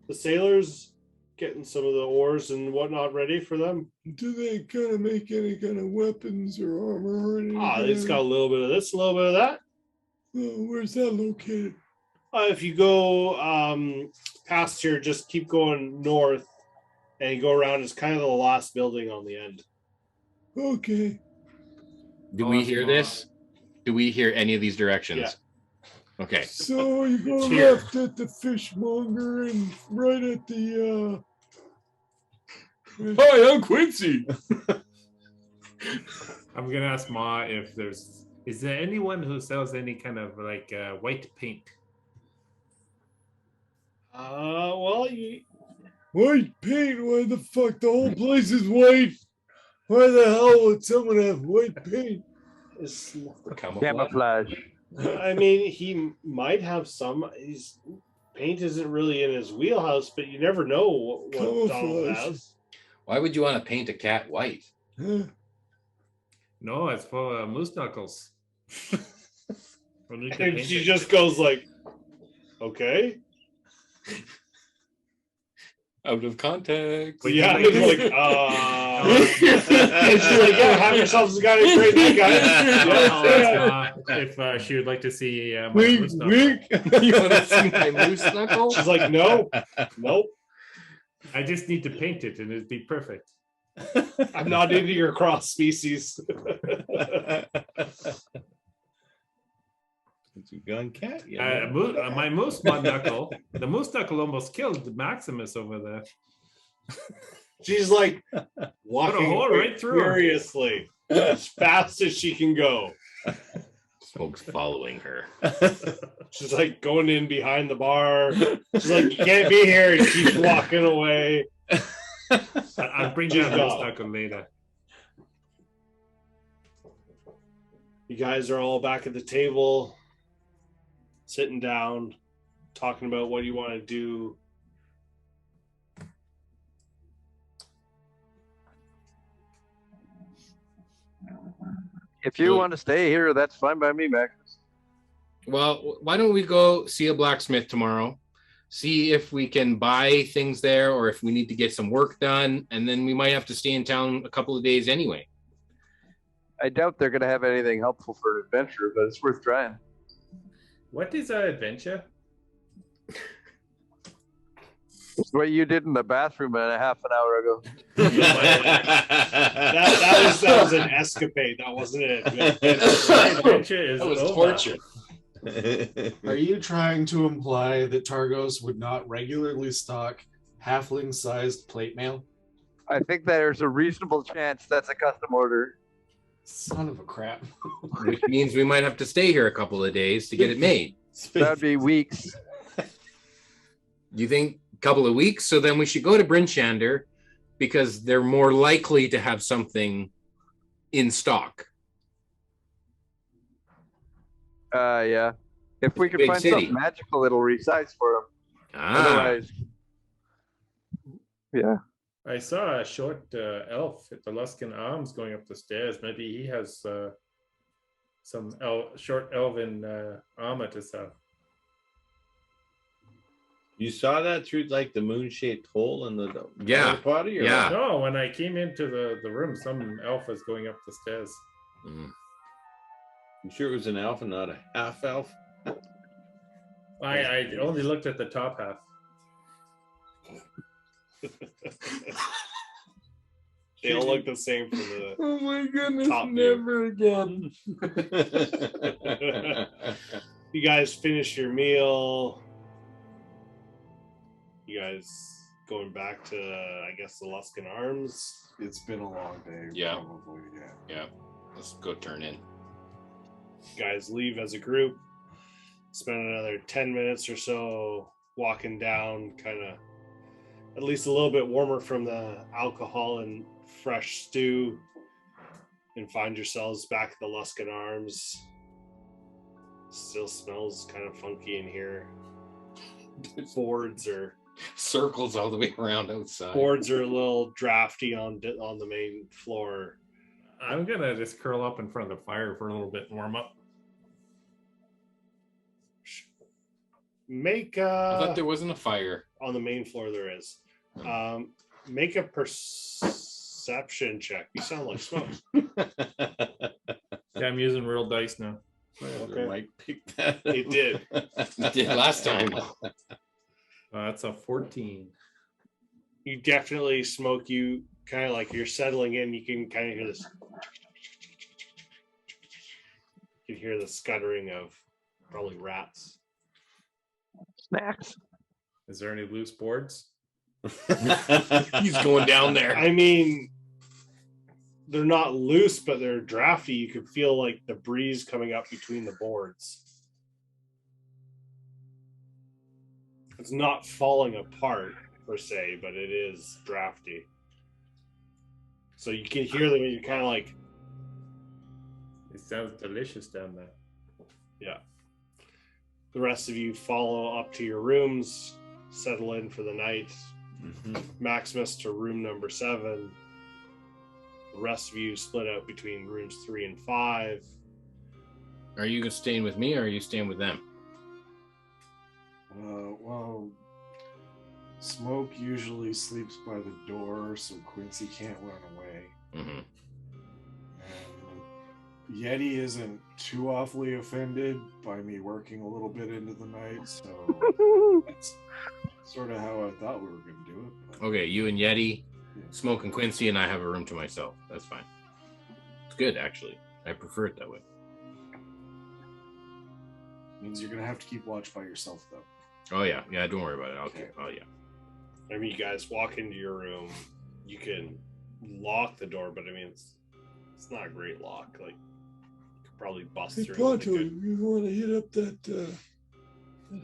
the sailors, getting some of the oars and whatnot ready for them. Do they kind of make any kind of weapons or armor or anything? It's got a little bit of this, a little bit of that. Where's that located? If you go past here, just keep going north and you go around. It's kind of the last building on the end. Okay. Do we hear this? Do we hear any of these directions? Yeah. Okay. So you go left at the fishmonger and right at the Hi, I'm Quincy. I'm gonna ask Ma if is there anyone who sells any kind of like white paint? White paint? Why the fuck? The whole place is white. Why the hell would someone have white paint? It's Camouflage. I mean, he might have some. His paint isn't really in his wheelhouse, but you never know what Donald has. Why would you want to paint a cat white? No, it's for moose knuckles. And she just goes like, okay. Out of context. But yeah, it's like, and she's like, yeah, have yourselves a guy great day, guys. If she would like to see my Wink, moose knuckle. wink. You want to see my moose knuckle? She's like, no, nope. I just need to paint it and it'd be perfect. I'm not into your cross species. You gone cat? My moose knuckle. The moose knuckle almost killed Maximus over there. She's like walking Put a hole right through him. furiously as fast as she can go. Smoke's following her. She's like going in behind the bar. She's like, you can't be here. And keeps walking away. I'll bring down the moose knuckle later. You guys are all back at the table, sitting down, talking about what you want to do. If you want to stay here, that's fine by me, Max. Well, why don't we go see a blacksmith tomorrow? See if we can buy things there or if we need to get some work done. And then we might have to stay in town a couple of days anyway. I doubt they're going to have anything helpful for an adventure, but it's worth trying. What is our adventure? It's what you did in the bathroom a half an hour ago. that was an escapade. That wasn't it. Adventure That was over. torture. Are you trying to imply that Targos would not regularly stock halfling-sized plate mail? I think there's a reasonable chance that's a custom order. Son of a crap. Which means we might have to stay here a couple of days to get it made. That'd be weeks. You think a couple of weeks? So then we should go to Brinshander because they're more likely to have something in stock. Yeah. If we can Big find city. something magical, it'll resize for them. Otherwise, yeah. I saw a short elf at the Luskin Arms going up the stairs. Maybe he has some short elven armor to sell. You saw that through like the moon-shaped hole in the Yeah. potty? Or Yeah. No, when I came into the room, some elf was going up the stairs. Mm. You sure it was an elf and not a half elf? I only looked at the top half. They all look the same from the Oh my goodness, top view. never again. You guys finish your meal. You guys going back to, I guess, the Luskin Arms. It's been a long day. Yeah. Probably, yeah. Yeah. Let's go turn in. You guys leave as a group. Spend another 10 minutes or so walking down, kind of at least a little bit warmer from the alcohol and fresh stew. and find yourselves back at the Luskin Arms. Still smells kind of funky in here. Boards are circles all the way around outside. Boards are a little drafty on the main floor. I'm gonna just curl up in front of the fire for a little bit and warm up. Make I thought there wasn't a fire on the main floor. There is. Make a perception check. You sound like Smoke. Yeah, I'm using real dice now. Okay. Mike picked that. It did. It did last time. That's a 14. You definitely Smoke. You kind of like you're settling in. You can kind of hear this. You can hear the scuttering of probably rats. Snacks. Is there any loose boards? He's going down there. I mean, they're not loose, but they're drafty. You can feel like the breeze coming up between the boards. It's not falling apart per se, but it is drafty. So you can hear them. You're kind of like, It sounds delicious down there. yeah. The rest of you follow up to your rooms, settle in for the night. Maximus to room number 7. The rest of you split out between rooms 3 and 5. Are you staying with me or are you staying with them? Well, Smoke usually sleeps by the door, so Quincy can't run away. Mm-hmm. And Yeti isn't too awfully offended by me working a little bit into the night, so that's sort of how I thought we were going to do it. But... Okay, you and Yeti, Smoke and Quincy, and I have a room to myself. That's fine. It's good, actually. I prefer it that way. Means you're going to have to keep watch by yourself, though. Oh, yeah. Yeah, don't worry about it. Okay. Oh, yeah. I mean, you guys walk into your room. You can lock the door, but I mean, it's not a great lock. Like, you could probably bust Hey, through. Ponto, you want to hit up that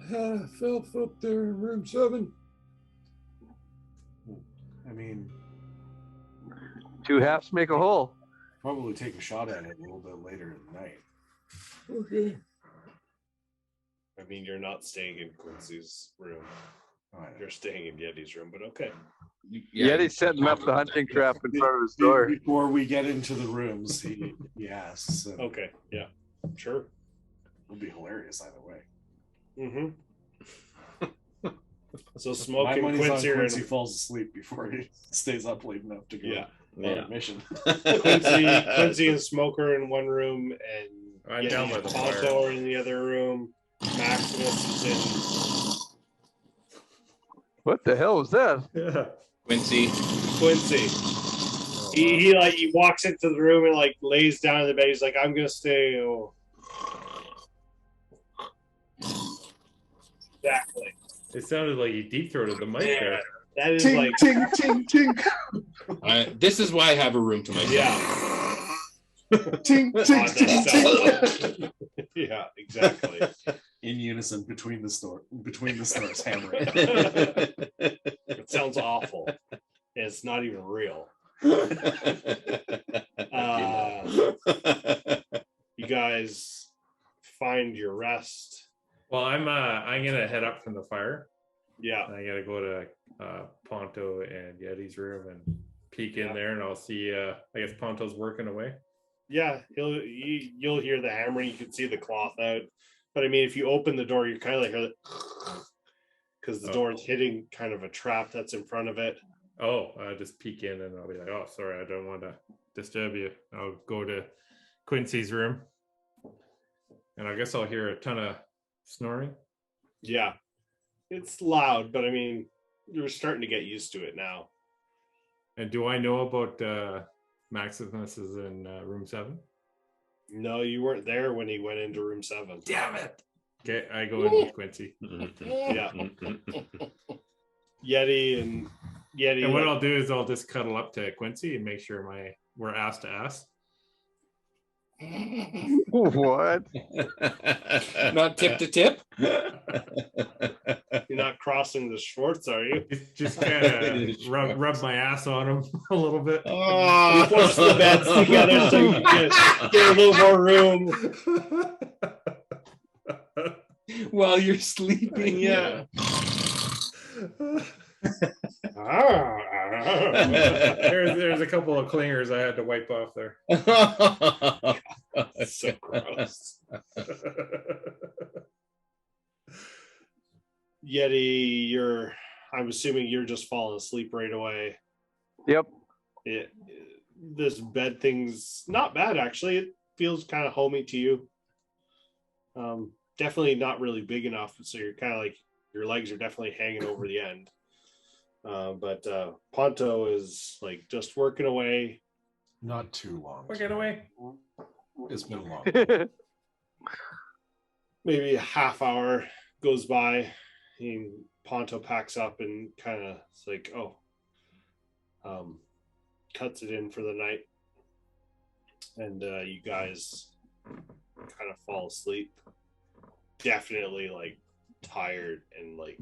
half elf up there in room 7? I mean, 2 halves make a whole. probably take a shot at it a little bit later in the night. Okay. I mean, you're not staying in Quincy's room. All right. You're staying in Yeti's room, but okay. Yeti's setting up the hunting trap in front of his door. Before we get into the rooms, he asks. And Okay, yeah, sure. it'll be hilarious either way. Mm-hmm. So Smoke My and money's Quincy on are Quincy in. falls asleep before he stays up late enough to go on a mission. Quincy and Smoker in one room, and I'm down by the fire. Ponto are in the other room. Maximus is in. What the hell was that? Yeah. Quincy. He walks into the room and like lays down in the bed. He's like, I'm gonna stay. Oh. Exactly. It sounded like you deep throated the mic there. That is Ting, like ting, ting, ting. This is why I have a room to myself. yeah. Ting, ting, ting, ting. Yeah, exactly. In unison between the stars, hammering. It sounds awful. It's not even real. You guys find your rest. Well, I'm gonna head up from the fire. Yeah. I gotta go to Ponto and Yeti's room and peek in there, and I'll see. I guess Ponto's working away. Yeah, you'll hear the hammering. You can see the cloth out. But I mean, if you open the door, you kind of like hear because the door is hitting kind of a trap that's in front of it. Oh, I'll just peek in and I'll be like, oh, sorry, I don't want to disturb you. I'll go to Quincy's room. And I guess I'll hear a ton of snoring. Yeah, it's loud, but I mean, you're starting to get used to it now. And do I know about Maximus is in room 7? No, you weren't there when he went into room 7. Damn it. Okay, I go in with Quincy. Yeah. Yeti. And what I'll do is I'll just cuddle up to Quincy and make sure we're ass to ass. What? Not tip to tip? You're not crossing the Schwartz, are you? Just kind of rub my ass on him a little bit. Oh, push the beds together so you can get a little more room. While you're sleeping. Yeah. There's a couple of clingers I had to wipe off there. That's so gross. Yeti, I'm assuming you're just falling asleep right away. Yep. This bed thing's not bad, actually. It feels kind of homey to you. Definitely not really big enough, so you're kind of like, your legs are definitely hanging over the end. But Ponto is like just working away. Not too long. Working away. It's been long. Maybe a half hour goes by, and Ponto packs up and kind of like, cuts it in for the night. And you guys kind of fall asleep. Definitely like tired, and like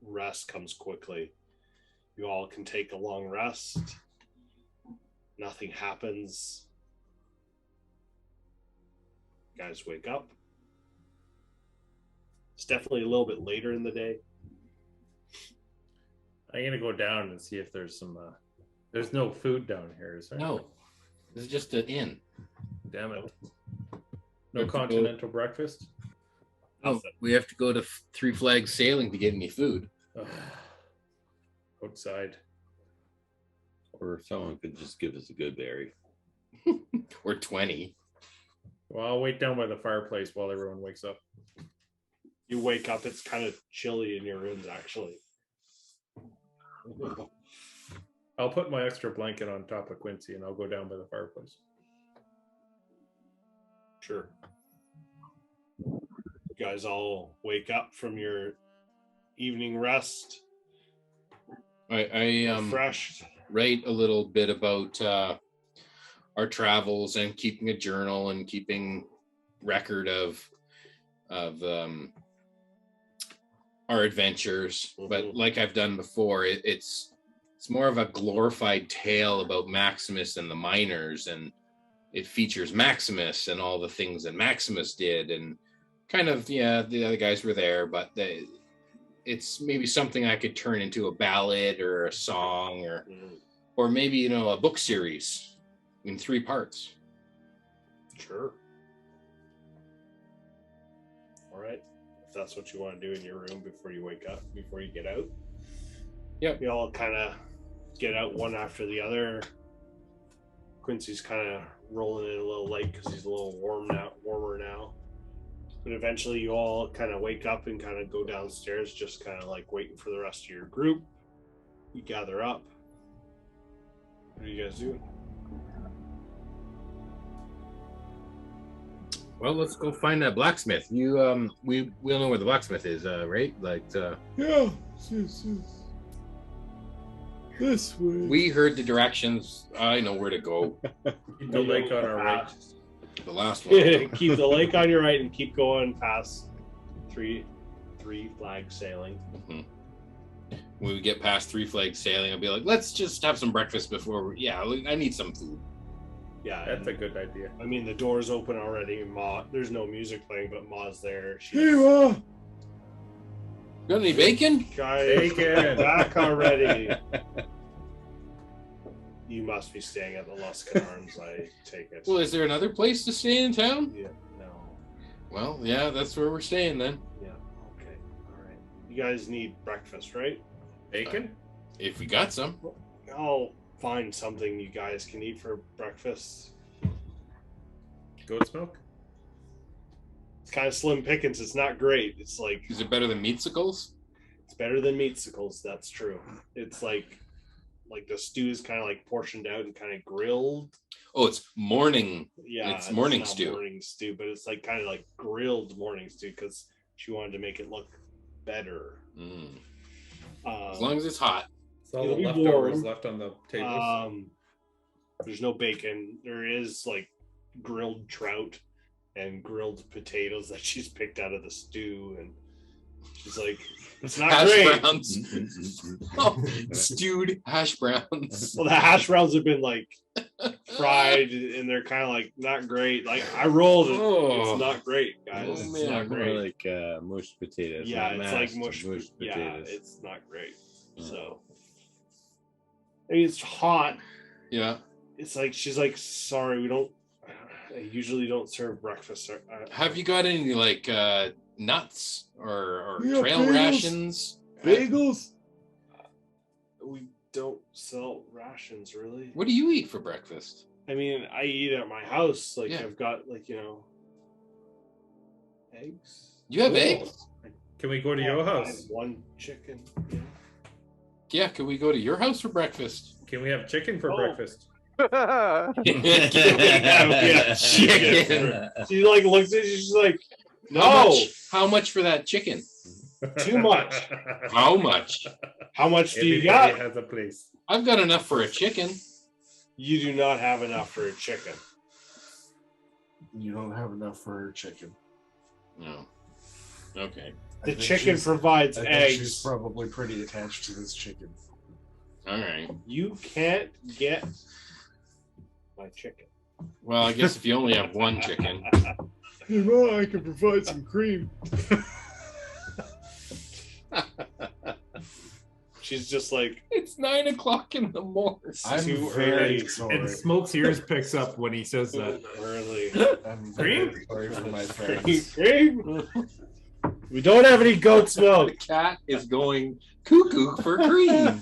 rest comes quickly. You all can take a long rest. Nothing happens. You guys wake up. It's definitely a little bit later in the day. I'm gonna go down and see if there's some. There's no food down here, is there? No, this is just an inn. Damn it. No continental breakfast. Oh, we have to go to Three Flags Sailing to get any food. Outside. Or someone could just give us a good berry. Or 20. Well, I'll wait down by the fireplace while everyone wakes up. You wake up, it's kind of chilly in your rooms, actually. I'll put my extra blanket on top of Quincy and I'll go down by the fireplace. Sure. You guys all wake up from your evening rest. I refreshed. Write a little bit about our travels and keeping a journal and keeping record of our adventures. Mm-hmm. But like I've done before, it's more of a glorified tale about Maximus and the miners, and it features Maximus and all the things that Maximus did, and kind of, yeah, the other guys were there, but it's maybe something I could turn into a ballad or a song, or maybe, a book series in 3 parts. Sure. All right. If that's what you want to do in your room before you wake up, before you get out. Yep. You all kind of get out one after the other. Quincy's kind of rolling in a little late because he's a little warmer now. But eventually you all kind of wake up and kind of go downstairs, just kind of like waiting for the rest of your group. You gather up. What are you guys doing? Well, let's go find that blacksmith. You we'll know where the blacksmith is, right? Like yeah, yes. This way. We heard the directions. I know where to go. Keep the lake on our right. The last one. Keep the lake on your right and keep going past three Flags Sailing. Mm-hmm. When we get past 3 Flags Sailing, I'll be like, let's just have some breakfast before I need some food. Yeah, that's a good idea. I mean, the door's open already. Ma, there's no music playing, but Ma's there. Hey, Ma. Got any bacon? Bacon. Back already. You must be staying at the Luskin Arms, I take it. Well, is there another place to stay in town? Yeah, no. Well, yeah, that's where we're staying then. Yeah, okay. All right. You guys need breakfast, right? Bacon? If we got some. I'll find something you guys can eat for breakfast. Goat's milk? It's kind of slim pickings. It's not great. It's like... Is it better than meatsicles? It's better than meatsicles, that's true. It's like the stew is kind of like portioned out and kind of grilled. Oh, it's morning. Yeah, it's morning not stew. Morning stew, but it's like kind of like grilled morning stew because she wanted to make it look better. As long as it's hot. It's all the leftovers left on the tables. There's no bacon. There is like grilled trout and grilled potatoes that she's picked out of the stew, and She's like, it's not Hash great. browns. Oh, stewed hash browns. Well, the hash browns have been like fried, and they're kind of like not great. Like I rolled it. It's not great, guys. Oh, It's man. not More great. like mushed potatoes. Yeah, not it's like mashed, mush. Yeah, potatoes. it's not great. Yeah. So, I mean, it's hot. Yeah. It's like she's like, sorry, we don't. I usually don't serve breakfast. Have you got any like nuts or Yeah, trail bagels. rations? Bagels? We don't sell rations, really. What do you eat for breakfast? I mean, I eat at my house. Like Yeah. I've got like eggs. You have Cool. eggs? Can we go to your I have house? one chicken. Yeah, can we go to your house for breakfast? Can we have chicken for Oh. breakfast? Yeah, Chicken. She like looks at you. She's like, How no, much? How much for that chicken? too much. How much? How much do you Everybody got? has a place. I've got enough for a chicken. You do not have enough for a chicken. You don't have enough for her chicken. No. Okay. I The think chicken she's- provides I think she's eggs. probably pretty attached to this chicken. All right. You can't get my chicken. Well, I guess if you only have one chicken. Hey, Ma, I can provide some cream. She's just like, It's 9 o'clock in the morning. I'm too very early. sorry. And Smoke's ears picks up when he says that. early. I'm very sorry for my fans. Cream? We don't have any goat milk. The cat is going cuckoo for cream.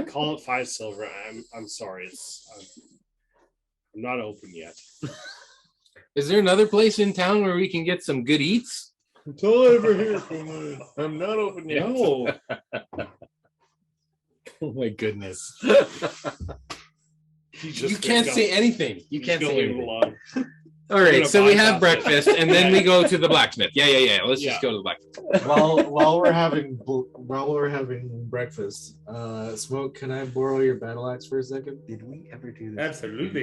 Call it 5 silver. I'm sorry. I'm not open yet. Is there another place in town where we can get some good eats? That's all I ever hear from her. I'm not open yet. No. Oh my goodness. You You can't say anything. You can't say anything. alone. All right, gonna so we have bypass it. breakfast and then we go to the blacksmith. Yeah. Let's Yeah. just go to the blacksmith. while we're having breakfast, Smoke, can I borrow your battle axe for a second? Did we ever do this? Absolutely.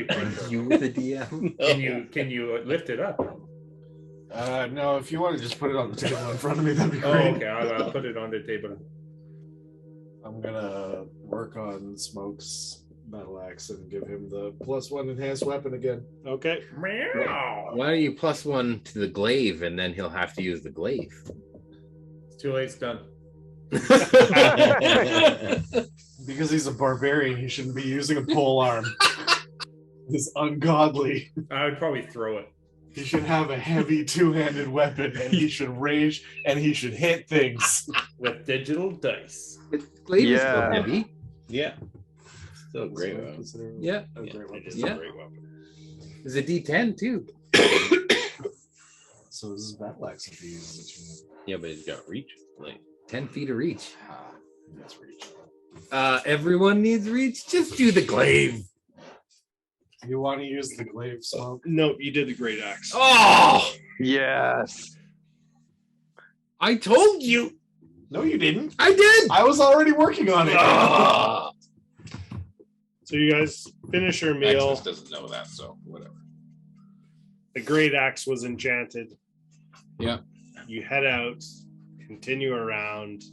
You the DM? Can you lift it up? No, if you want to just put it on the table in front of me, that'd be Oh, great. okay. I'll put it on the table. I'm gonna work on Smoke's battle axe and give him the +1 enhanced weapon again. Okay. Meow. Why don't you +1 to the glaive and then he'll have to use the glaive? It's too late. It's done. Because he's a barbarian, he shouldn't be using a pole arm. It's ungodly. I would probably throw it. He should have a heavy two-handed weapon, and he should rage, and he should hit things. With digital dice. Glaive is Yeah. still heavy. Yeah. Still a great one. Yeah. A great It weapon. is Yeah. a great weapon. There's a D10 too. So this is battle axe if you use it. Yeah, but it's got reach. Like 10 feet of reach. That's reach. Everyone needs reach. Just do the glaive. You want to use the glaive, Smoke? No, you did the great axe. Oh, Yes. I told you. No, you didn't. I did. I was already working on it. Ah. So you guys finish your meal. Maximus doesn't know that, so whatever. The great axe was enchanted. Yeah. You head out, continue around.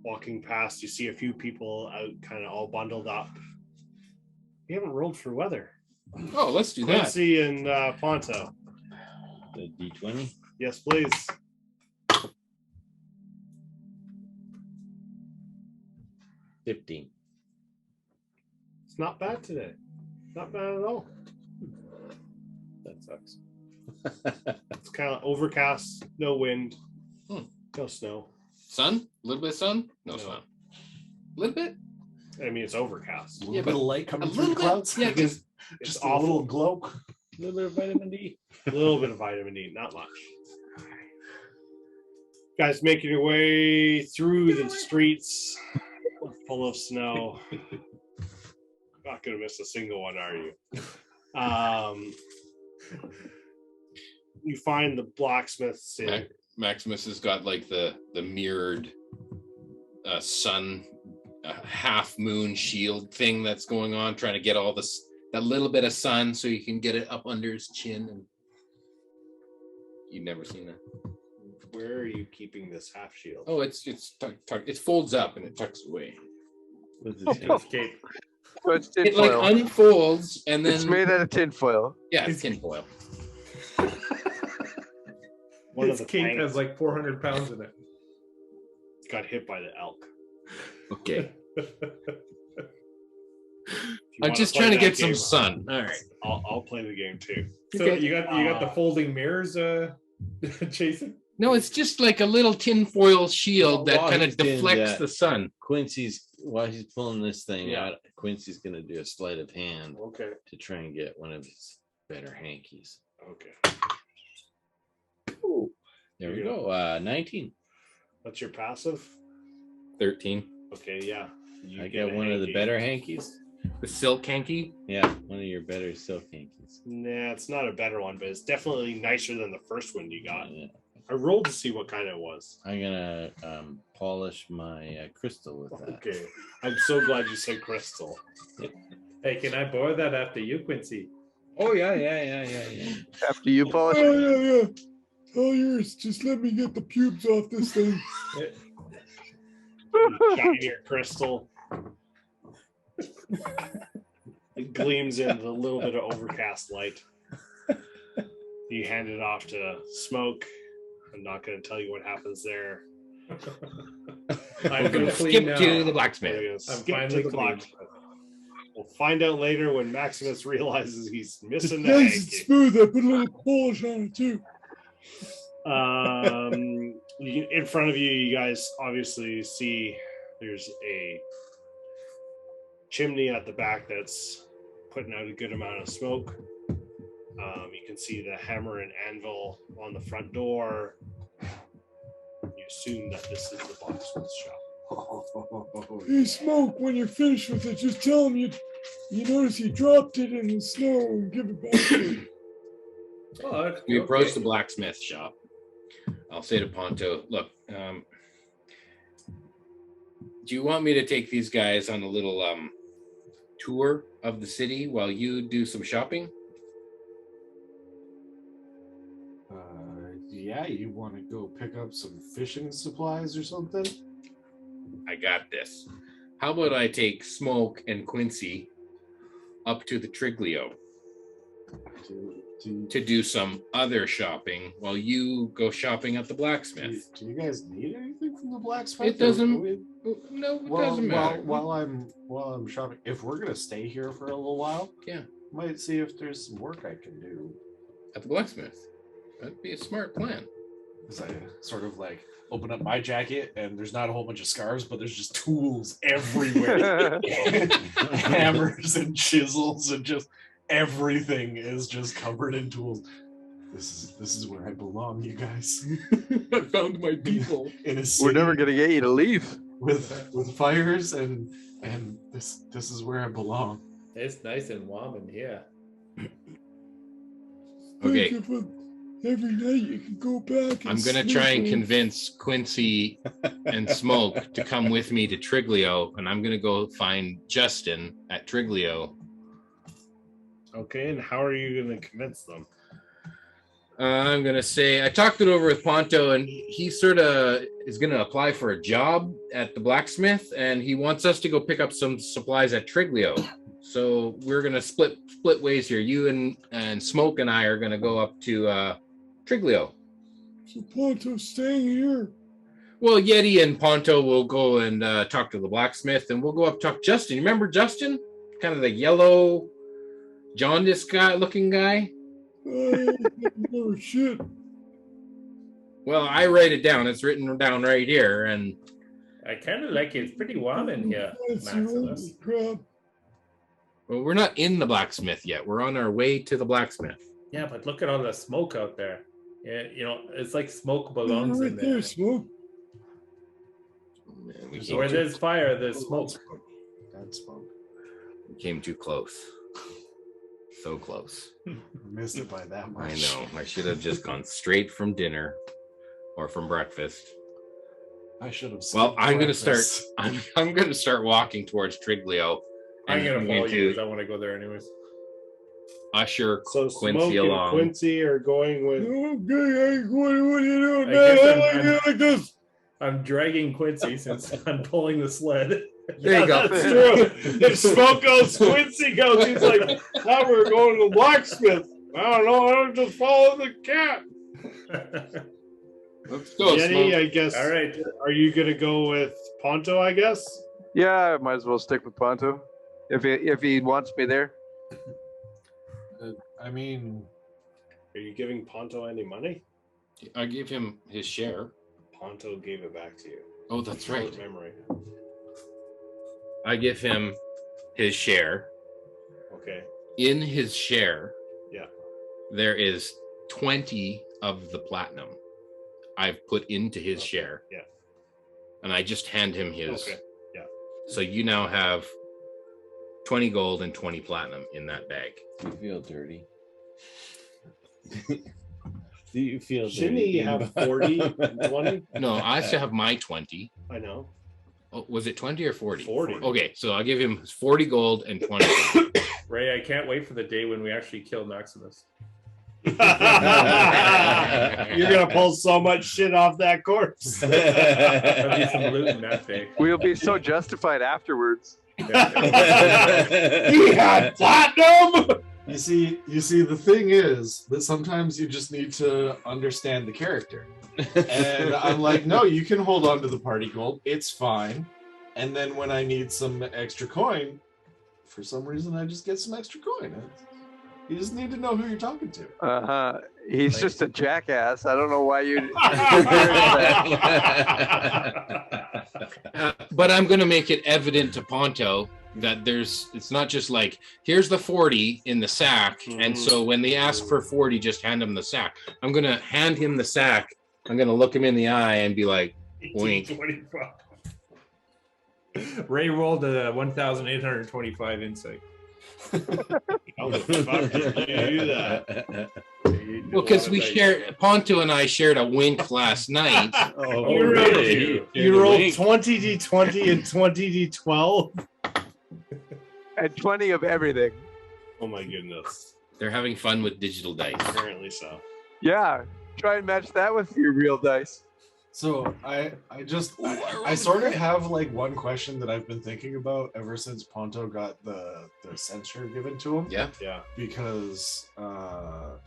Walking past, you see a few people out, kind of all bundled up. You haven't rolled for weather. Oh, let's do that. Quincy and Ponto. the D20. Yes, please. 15. It's not bad today. Not bad at all. That sucks. It's kind of overcast, no wind, no snow. Sun? A little bit of sun? No No. sun. A little bit? I mean, it's overcast. A little Yeah, bit but of light A coming through little the bit. clouds. Yeah, because It's Just a little awful. glow. A little bit of vitamin D. A little bit of vitamin D, not much. Guys making your way through the streets full of snow. Not gonna miss a single one, are you? You find the blacksmiths in Maximus has got like the mirrored sun half moon shield thing that's going on, trying to get all this that little bit of sun so you can get it up under his chin. And You've never seen that? Where are you keeping this half shield? Oh, it folds up and it tucks away. With Oh, his Escape. So it's It like tinfoil. unfolds and then It's made out of tinfoil. yeah, it's tinfoil. One of His the cape tanks has like 400 pounds in it. got hit by the elk. Okay. If you I'm wanna just play trying to that get some game, sun. All right. I'll play the game too. So Okay. you got the folding mirrors, Jason. No, it's just like a little tinfoil shield that While kind of he's doing deflects that, the sun. Quincy's while he's pulling this thing Yeah. out, Quincy's gonna do a sleight of hand Okay. to try and get one of his better hankies. Okay. There we go. 19. What's your passive? 13. Okay, yeah. You I get got a one of the hanky. better hankies. The silk hanky. Yeah, one of your better silk hankies. Nah, it's not a better one, but it's definitely nicer than the first one you got. Yeah. I rolled to see what kind it was. I'm gonna polish my crystal with that. Okay. I'm so glad you said crystal. Hey, can I borrow that after you, Quincy? Oh yeah. After you polish Oh, it. yeah. All yours. Just let me get the pubes off this thing. Shinier crystal. It gleams in with a little bit of overcast light. You hand it off to Smoke. I'm not going to tell you what happens there. I'm We're gonna gonna clean skip now. to the blacksmith. We're gonna I'm skip finally to the clean. blacksmith. We'll find out later when Maximus realizes he's It's missing the nice and hanky. smooth. I put a little polish on it too. In front of you, you guys obviously see there's a chimney at the back that's putting out a good amount of smoke. You can see the hammer and anvil on the front door. You assume that this is the blacksmith shop. Hey, Smoke, when you're finished with it, just tell him you notice he dropped it in the snow and give it back to him. Oh, that's We okay. approach the blacksmith shop. I'll say to Ponto, look, do you want me to take these guys on a little tour of the city while you do some shopping? Yeah, you want to go pick up some fishing supplies or something? I got this. How about I take Smoke and Quincy up to the Triglio to do some other shopping while you go shopping at the blacksmith? Do you guys need anything from the blacksmith? It doesn't. Or- No, it Well, doesn't matter. while I'm shopping, if we're gonna stay here for a little while, Yeah, might see if there's some work I can do. at the blacksmith. That'd be a smart plan. As I sort of like open up my jacket, and there's not a whole bunch of scarves, but there's just tools everywhere. Hammers and chisels and just everything is just covered in tools. This is where I belong, you guys. I found my people. In a city We're never gonna get you to leave. with fires and this is where I belong. It's nice and warm in here. Okay. Think if, every night you can go back. I'm gonna try and sleep. convince Quincy and Smoke to come with me to Triglio, and I'm gonna go find Justin at Triglio. Okay, and how are you going to convince them? I'm gonna say I talked it over with Ponto, and he sort of is gonna apply for a job at the blacksmith, and he wants us to go pick up some supplies at Triglio. So we're gonna split ways here. You and Smoke and I are gonna go up to Triglio. So Ponto's staying here. Well, Yeti and Ponto will go and talk to the blacksmith, and we'll go up talk to Justin. You remember Justin? Kind of the yellow, jaundice looking guy. Oh shit. Well, I write it down. It's written down right here, and I kind of like it. It's pretty warm in here, That's your old Maximus. crap. well, we're not in the blacksmith yet. We're on our way to the blacksmith. Yeah, but look at all the smoke out there. Yeah, you know, it's like smoke belongs Right in there, there. Smoke. Man, we Where came, there's fire, there's smoke. That smoke. we came too close. So close. Missed it by that much. I know. I should have just gone straight from dinner or from breakfast. I should have. Well, skipped I'm gonna start. breakfast. I'm gonna start walking towards Triglio. I'm and gonna follow into- you because I want to go there anyways. usher So Quincy Smoke along. and Quincy are going with. Okay, what are you doing? I guess Hey, like this. I'm dragging Quincy since I'm pulling the sled. There you go. That's true. If Smoke goes, Quincy goes. He's like, now we're going to the blacksmith. I don't know. I don't just follow the cat. Let's go, Jenny, Smoke. I guess. All right. Are you gonna go with Ponto? I guess. Yeah, I might as well stick with Ponto if he wants me there. I mean, Are you giving Ponto any money? I give him his share. Ponto gave it back to you. Oh, that's right. Short memory. I give him his share. Okay. In his share, Yeah. there is 20 of the platinum I've put into his share. Yeah. And I just hand him his. Okay. Yeah. So you now have 20 gold and 20 platinum in that bag. You feel dirty. Do you feel Shouldn't dirty? he have 40 and 20? No, I still have my 20. I know. Oh, was it 20 or 40? 40. Okay, so I'll give him 40 gold and 20. Ray, I can't wait for the day when we actually kill Maximus. You're gonna pull so much shit off that corpse. There'll be some loot in that day. We'll be so justified afterwards. He had platinum. you see, the thing is that sometimes you just need to understand the character. And I'm like, no, you can hold on to the party gold. It's fine. And then when I need some extra coin, for some reason, I just get some extra coin. You just need to know who you're talking to. He's just a jackass. I don't know why you. But I'm going to make it evident to Ponto that it's not just like, here's the 40 in the sack. And so when they ask for 40, just hand them the sack. I'm going to hand him the sack. I'm going to look him in the eye and be like, wink. 25. Ray rolled a 1,825 insight. How the fuck did you do that? Well, because Ponto and I shared a wink last night. Oh, You really? rolled 20 d20 and 20 d12. And 20 of everything. Oh my goodness. They're having fun with digital dice. Apparently so. Yeah, try and match that with your real dice. So I sort of have like one question that I've been thinking about ever since Ponto got the censure given to him. Yeah. Yeah. Because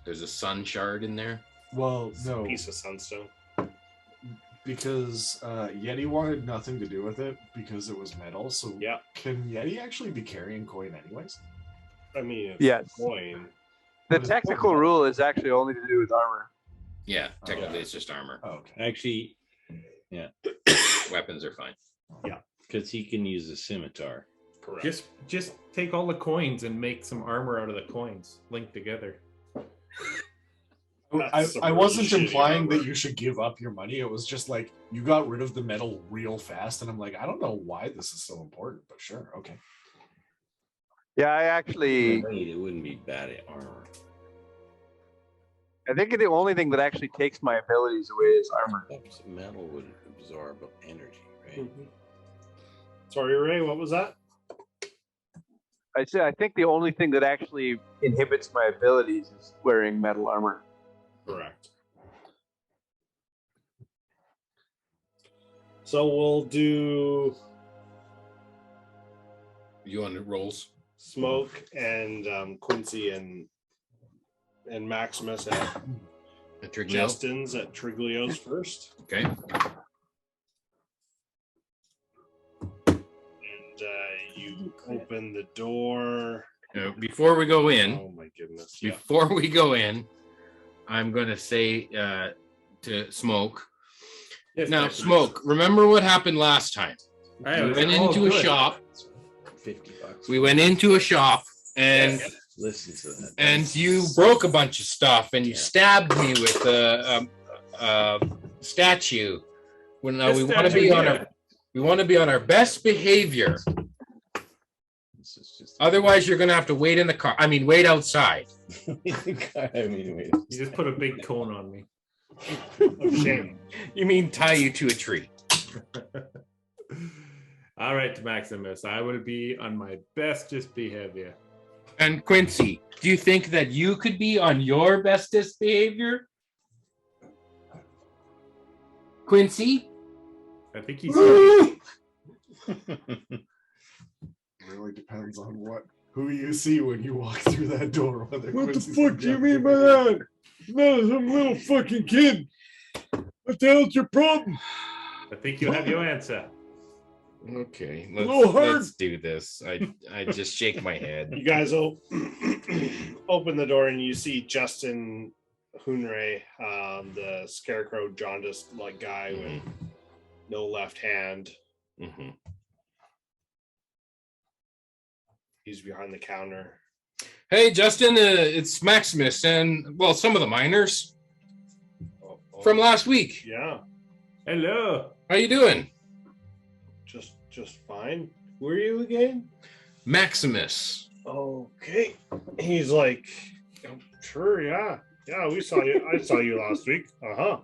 There's a sun shard in there. well, no, Piece of sunstone. because Yeti wanted nothing to do with it because it was metal. So Yeah. can Yeti actually be carrying coin anyways? I mean, it's Yes. a coin. The technical rule is actually only to do with armor. Yeah, technically it's just armor. Oh, okay. Actually, Weapons are fine. because he can use a scimitar. Correct. Just take all the coins and make some armor out of the coins linked together. I wasn't implying that you should give up your money. It was just like you got rid of the metal real fast, and I'm like, I don't know why this is so important, but sure, okay. Yeah, I actually, It wouldn't be bad at armor. I think the only thing that actually takes my abilities away is armor. Metal would absorb energy, right? Sorry, Ray, what was that? I think the only thing that actually inhibits my abilities is wearing metal armor. Correct. So we'll do You on the rolls? Smoke and Quincy and Maximus at Triglio? Justin's at Triglio's first. Okay. And you open the door. Before we go in, Oh my goodness. Yeah. before we go in, I'm going to say to Smoke. Yes, Now, Maximus. Smoke, remember what happened last time? I We was- went oh, into a good. shop. $50. We went into a shop and Listen to that. and you broke a bunch of stuff and you stabbed me with a statue. When This we want to statue be on here. our best behavior. This is just. Otherwise, you're going to have to wait in the car. I mean, wait outside. I mean, wait. You just put a big cone on me. Of shame. You mean tie you to a tree? All right, Maximus. I will be on my best just behavior. And Quincy, do you think that you could be on your bestest behavior? Quincy? I think he's. Really depends on who you see when you walk through that door. What the fuck do you mean by that? Not some little fucking kid. What the hell's your problem? I think you have your answer. Okay, let's do this. I just shake my head. You guys open the door and you see Justin Hunray, the scarecrow jaundiced like guy with no left hand. Mm-hmm. He's behind the counter. Hey, Justin, it's Maximus and, well, some of the miners from last week. Yeah. Hello. How you doing? Just fine. Who are you again? Maximus. Okay. He's like, oh, sure, yeah. Yeah, we saw you. I saw you last week. Uh-huh.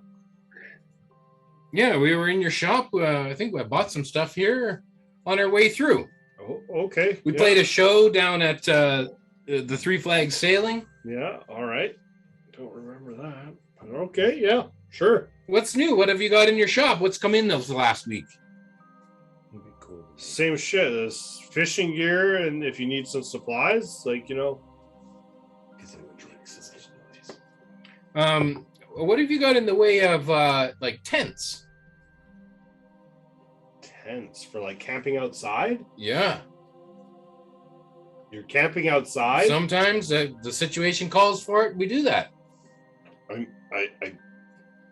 Yeah, we were in your shop. I think I bought some stuff here on our way through. Oh, okay. We played a show down at the Three Flags Sailing. Yeah, all right. Don't remember that. But okay, yeah, sure. What's new? What have you got in your shop? What's come in those last week? Same shit. There's fishing gear, and if you need some supplies, like, what have you got in the way of like tents? Tents for like camping outside? Yeah. You're camping outside? Sometimes the situation calls for it. We do that. I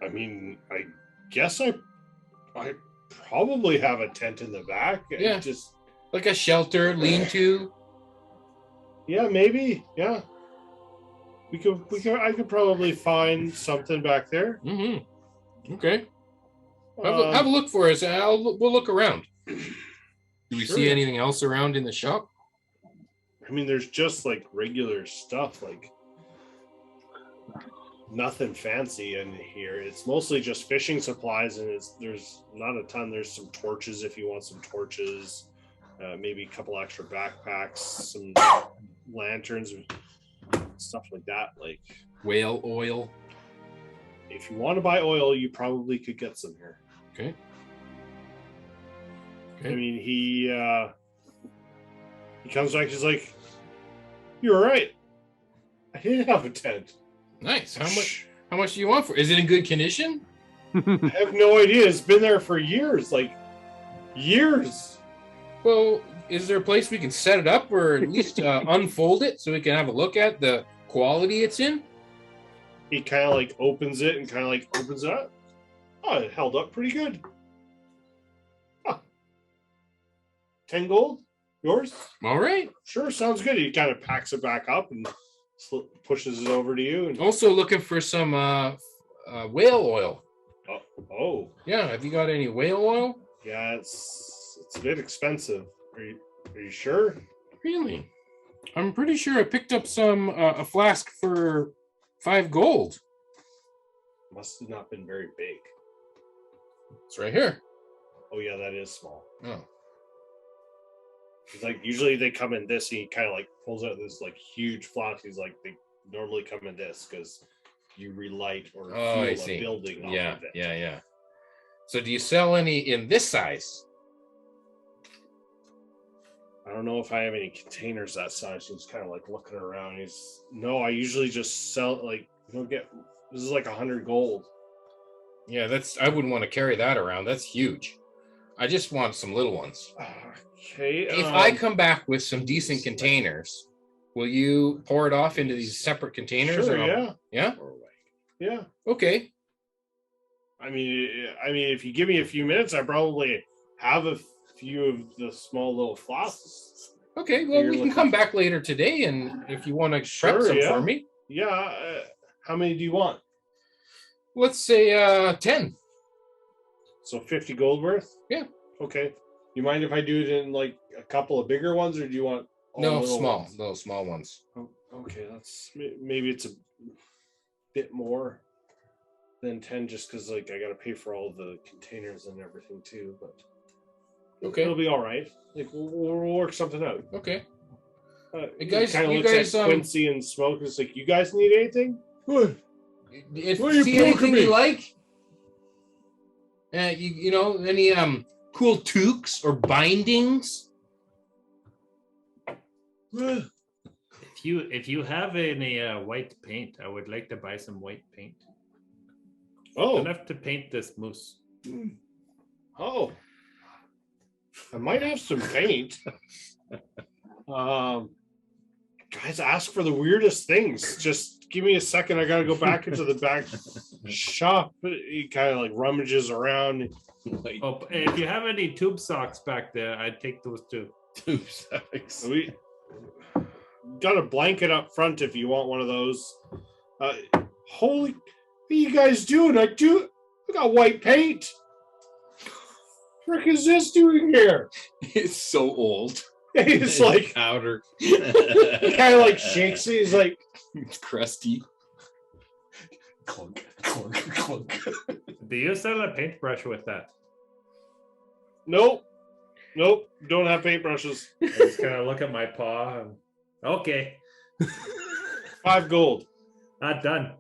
mean, I guess I probably have a tent in the back. Yeah. Just like a shelter, lean-to. Yeah, maybe. Yeah. I could probably find something back there. Mm-hmm. Okay. Have a look for us. We'll look around. Do we see anything else around in the shop? I mean, there's just like regular stuff, like nothing fancy in here. It's mostly just fishing supplies, and there's not a ton. There's some torches if you want some torches, maybe a couple extra backpacks, some lanterns, stuff like that. Like whale oil. If you want to buy oil, you probably could get some here. Okay. I mean, he comes back. He's like, "You're right. I did have a tent." Nice. How much do you want for it? Is it in good condition? I have no idea. It's been there for years, like years. Well, is there a place we can set it up or at least unfold it so we can have a look at the quality it's in? He kind of like opens it and kind of like opens it up. Oh, it held up pretty good. Huh. 10 gold? Yours? All right. Sure, sounds good. He kind of packs it back up and pushes it over to you. And also looking for some whale oil. Oh. Yeah, have you got any whale oil? Yeah, it's a bit expensive. Are you sure? Really? I'm pretty sure I picked up some a flask for 5 gold. Must have not been very big. It's right here. Oh yeah, that is small. Oh. It's like usually they come in this, and he kind of like pulls out this like huge flask. He's like, they normally come in this because you relight or fuel a building off of it. Yeah. So do you sell any in this size? I don't know if I have any containers that size. He's kind of like looking around. No, I usually just sell like, this is like 100 gold. Yeah, I wouldn't want to carry that around. That's huge. I just want some little ones. Okay. If I come back with some decent containers, will you pour it off into these separate containers? Sure, yeah. Yeah? Yeah. Okay. I mean, if you give me a few minutes, I probably have a few of the small little flasks. Okay, well, we can come back later today, and if you want to prep some for me. Yeah. How many do you want? Let's say 10. So 50 gold worth? Yeah. Okay. You mind if I do it in like a couple of bigger ones, or do you want all small ones? No, small ones. Oh, okay, maybe it's a bit more than 10, just because like I got to pay for all the containers and everything too. But okay, it'll be all right. Like we'll work something out. Okay. guys, kind of you looks guys, at Quincy and Smoke. It's like, you guys need anything? What? if Why are you you see poking anything me? you like, you know, any cool toques or bindings? Well, If you have any white paint, I would like to buy some white paint. Oh, Enough to paint this moose. oh. I might have some paint. Guys ask for the weirdest things. Just give me a second. I gotta go back into the back shop. He kind of like rummages around. Oh, if you have any tube socks back there, I'd take those too. Tube socks. We got a blanket up front if you want one of those. Holy, what are you guys doing? I got white paint. What is this doing here? It's so old. It's like powder. he kind of like shakes it. He's like, It's crusty. Clunk, clunk, clunk. Do you sell a paintbrush with that? nope, don't have paintbrushes. I just kind of look at my paw. And, okay, 5 gold. not done.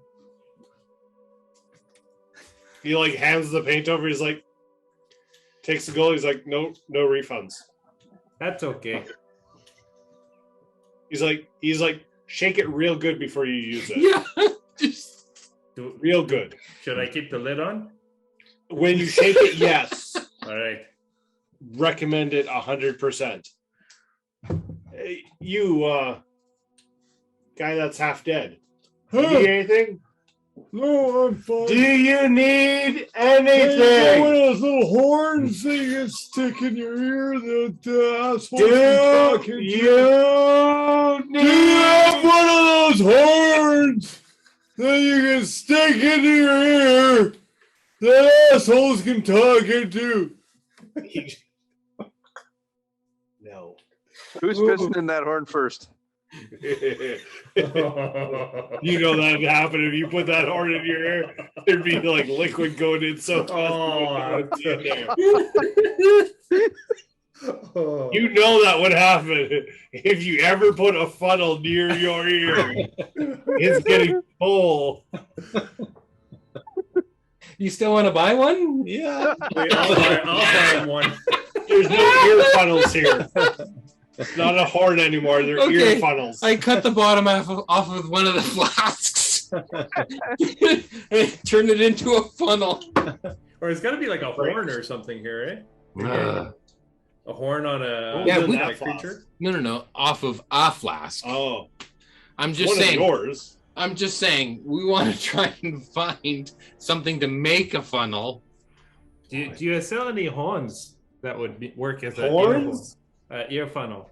He like hands the paint over. He's like, takes the gold. He's like, no refunds. That's okay. He's like, shake it real good before you use it. Yeah. Just Real good. Should I keep the lid on? When you shake it, yes. All right. Recommend it 100%. Hey, you guy that's half dead. You huh? need anything? No, I'm fine. Do you need Hey, you know one anything? of those little horns that you can stick in your ear that assholes Do can talk into? you Do you have need? one of those horns that you can stick into your ear that assholes can talk into? No. Who's pissing in that horn first? You know that'd happen if you put that horn in your ear. There'd be like liquid going in so fast. You know that would happen if you ever put a funnel near your ear. It's getting full. You still want to buy one? Yeah. Wait, I'll buy one. There's no ear funnels here. It's not a horn anymore. They're Okay. ear funnels. I cut the bottom off of one of the flasks and turned it into a funnel. Or it's got to be like a horn or something here, eh? A horn on a, Yeah, on we- a creature. No. Off of a flask. Oh, I'm just one saying. of yours. I'm just saying. We want to try and find something to make a funnel. Do you sell any horns that would work as a Horns? ear funnel?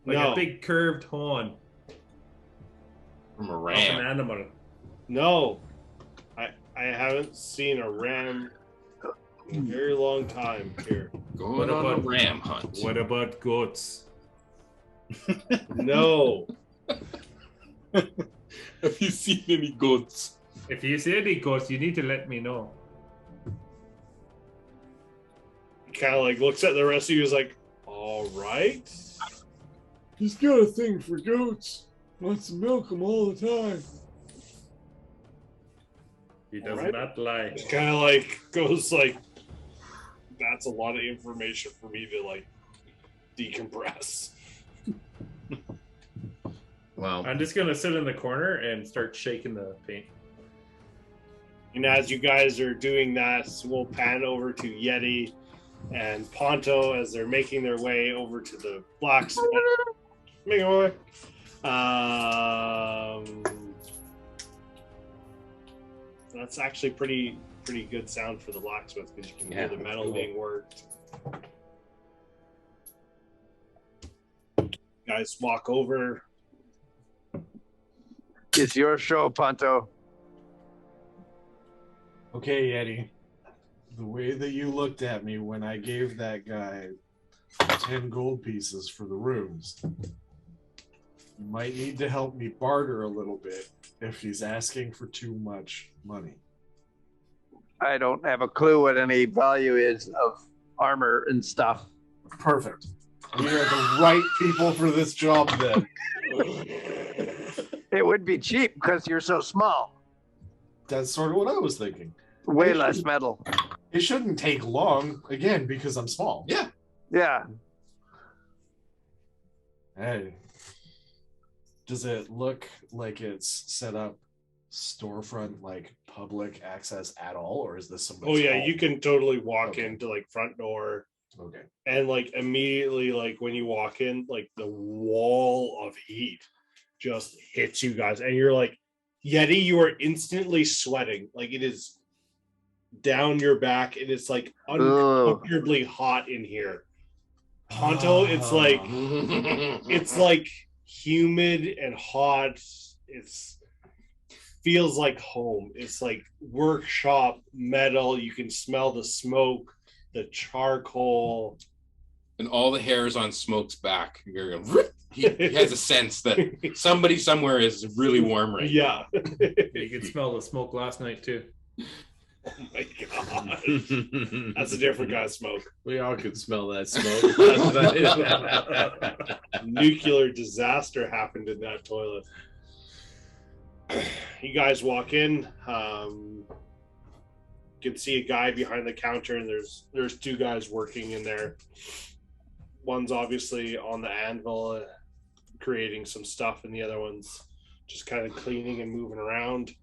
Like No. a big curved horn From a of an ram. animal. No, I haven't seen a ram in a very long time here. Going What on a about- ram hunt. What about goats? No, Have you seen any goats? If you see any goats, you need to let me know. he kind of like looks at the rest of you. Is like, all right. He's got a thing for goats. Wants to milk them all the time. He does Alright. not lie. Kind of like goes like, that's a lot of information for me to like decompress. Well, I'm just gonna sit in the corner and start shaking the paint. And as you guys are doing that, we'll pan over to Yeti and Ponto as they're making their way over to the blacksmith. Make your way. That's actually pretty good sound for the blacksmith because you can hear the metal being worked. Guys walk over. It's your show, Ponto. Okay, Yeti. The way that you looked at me when I gave that guy 10 gold pieces for the rooms, you might need to help me barter a little bit if he's asking for too much money. I don't have a clue what any value is of armor and stuff. Perfect. We are the right people for this job then. It would be cheap because you're so small. That's sort of what I was thinking. Way less metal. It shouldn't take long, again, because I'm small. Yeah. Yeah. Hey. Does it look like it's set up storefront, like public access at all, or is this somebody's Oh yeah, home? you can totally walk into like front door. Okay. And like immediately, like when you walk in, like the wall of heat just hits you guys, and you're like, Yeti, you are instantly sweating. Like it is down your back, and it's like uncomfortably hot in here. Ponto, it's like humid and hot. It's feels like home. It's like workshop metal. You can smell the smoke, the charcoal, and all the hairs on Smoke's back. You're going, he has a sense that somebody somewhere is really warm right now. You could smell the smoke last night too. Oh my god, that's a different kind of smoke. We all could smell that smoke. Nuclear disaster happened in that toilet. You guys walk in. You can see a guy behind the counter, and there's two guys working in there. One's obviously on the anvil, creating some stuff, and the other one's just kind of cleaning and moving around.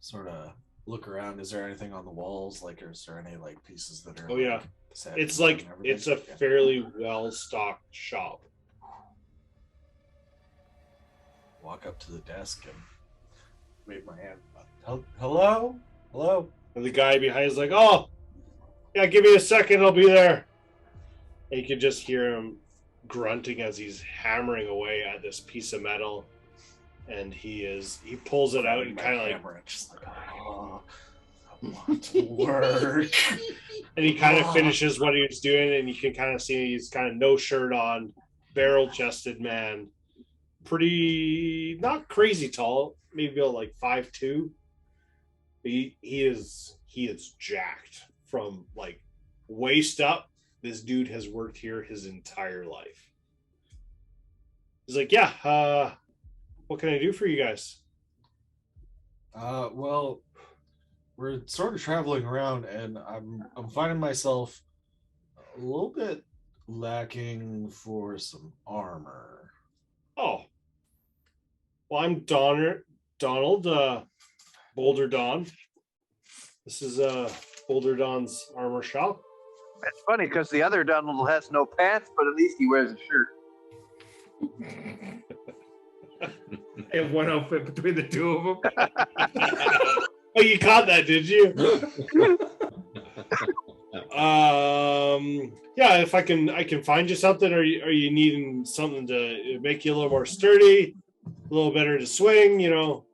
Sort of look around. Is there anything on the walls? Like, is there any like pieces that are? Oh yeah, set it's and like everything? it's a fairly well-stocked shop. Walk up to the desk and wave my hand. Hello? Hello? And the guy behind is like, "Oh, yeah, give me a second, I'll be there." And you can just hear him grunting as he's hammering away at this piece of metal. And he pulls it out and kind of like, just like, oh, I want to work. and he kind of finishes what he was doing, and you can kind of see he's kind of no shirt on, barrel-chested man, pretty not crazy tall, maybe about like 5'2". He is jacked from like waist up. This dude has worked here his entire life. He's like, yeah, what can I do for you guys? Well, we're sort of traveling around, and I'm finding myself a little bit lacking for some armor. Oh, well, I'm Donald, Boulder Don. This is Boulder Don's armor shop. It's funny because the other Donald has no pants, but at least he wears a shirt. I have one outfit between the two of them. Oh, you caught that, did you? Yeah, if I can find you something, or are you needing something to make you a little more sturdy, a little better to swing? You know,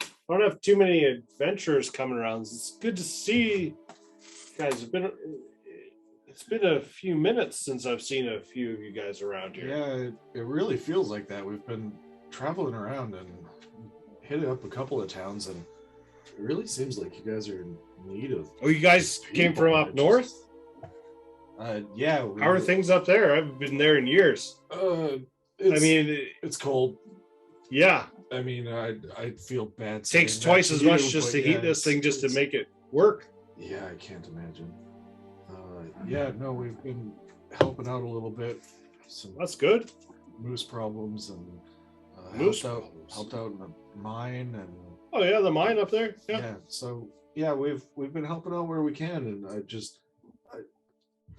I don't have too many adventurers coming around. It's good to see you guys. It's been a few minutes since I've seen a few of you guys around here. Yeah, it really feels like that. We've been traveling around and hitting up a couple of towns, and it really seems like you guys are in need of. Oh, you guys came from up north? Yeah. How are things up there? I haven't been there in years. It's cold. Yeah. I mean, I feel bad. Takes twice as much just to heat this thing just to make it work. Yeah, I can't imagine. Yeah, no, we've been helping out a little bit. That's good. Moose problems and helped out in the mine and. Oh yeah, the mine up there. Yeah. So yeah, we've been helping out where we can, and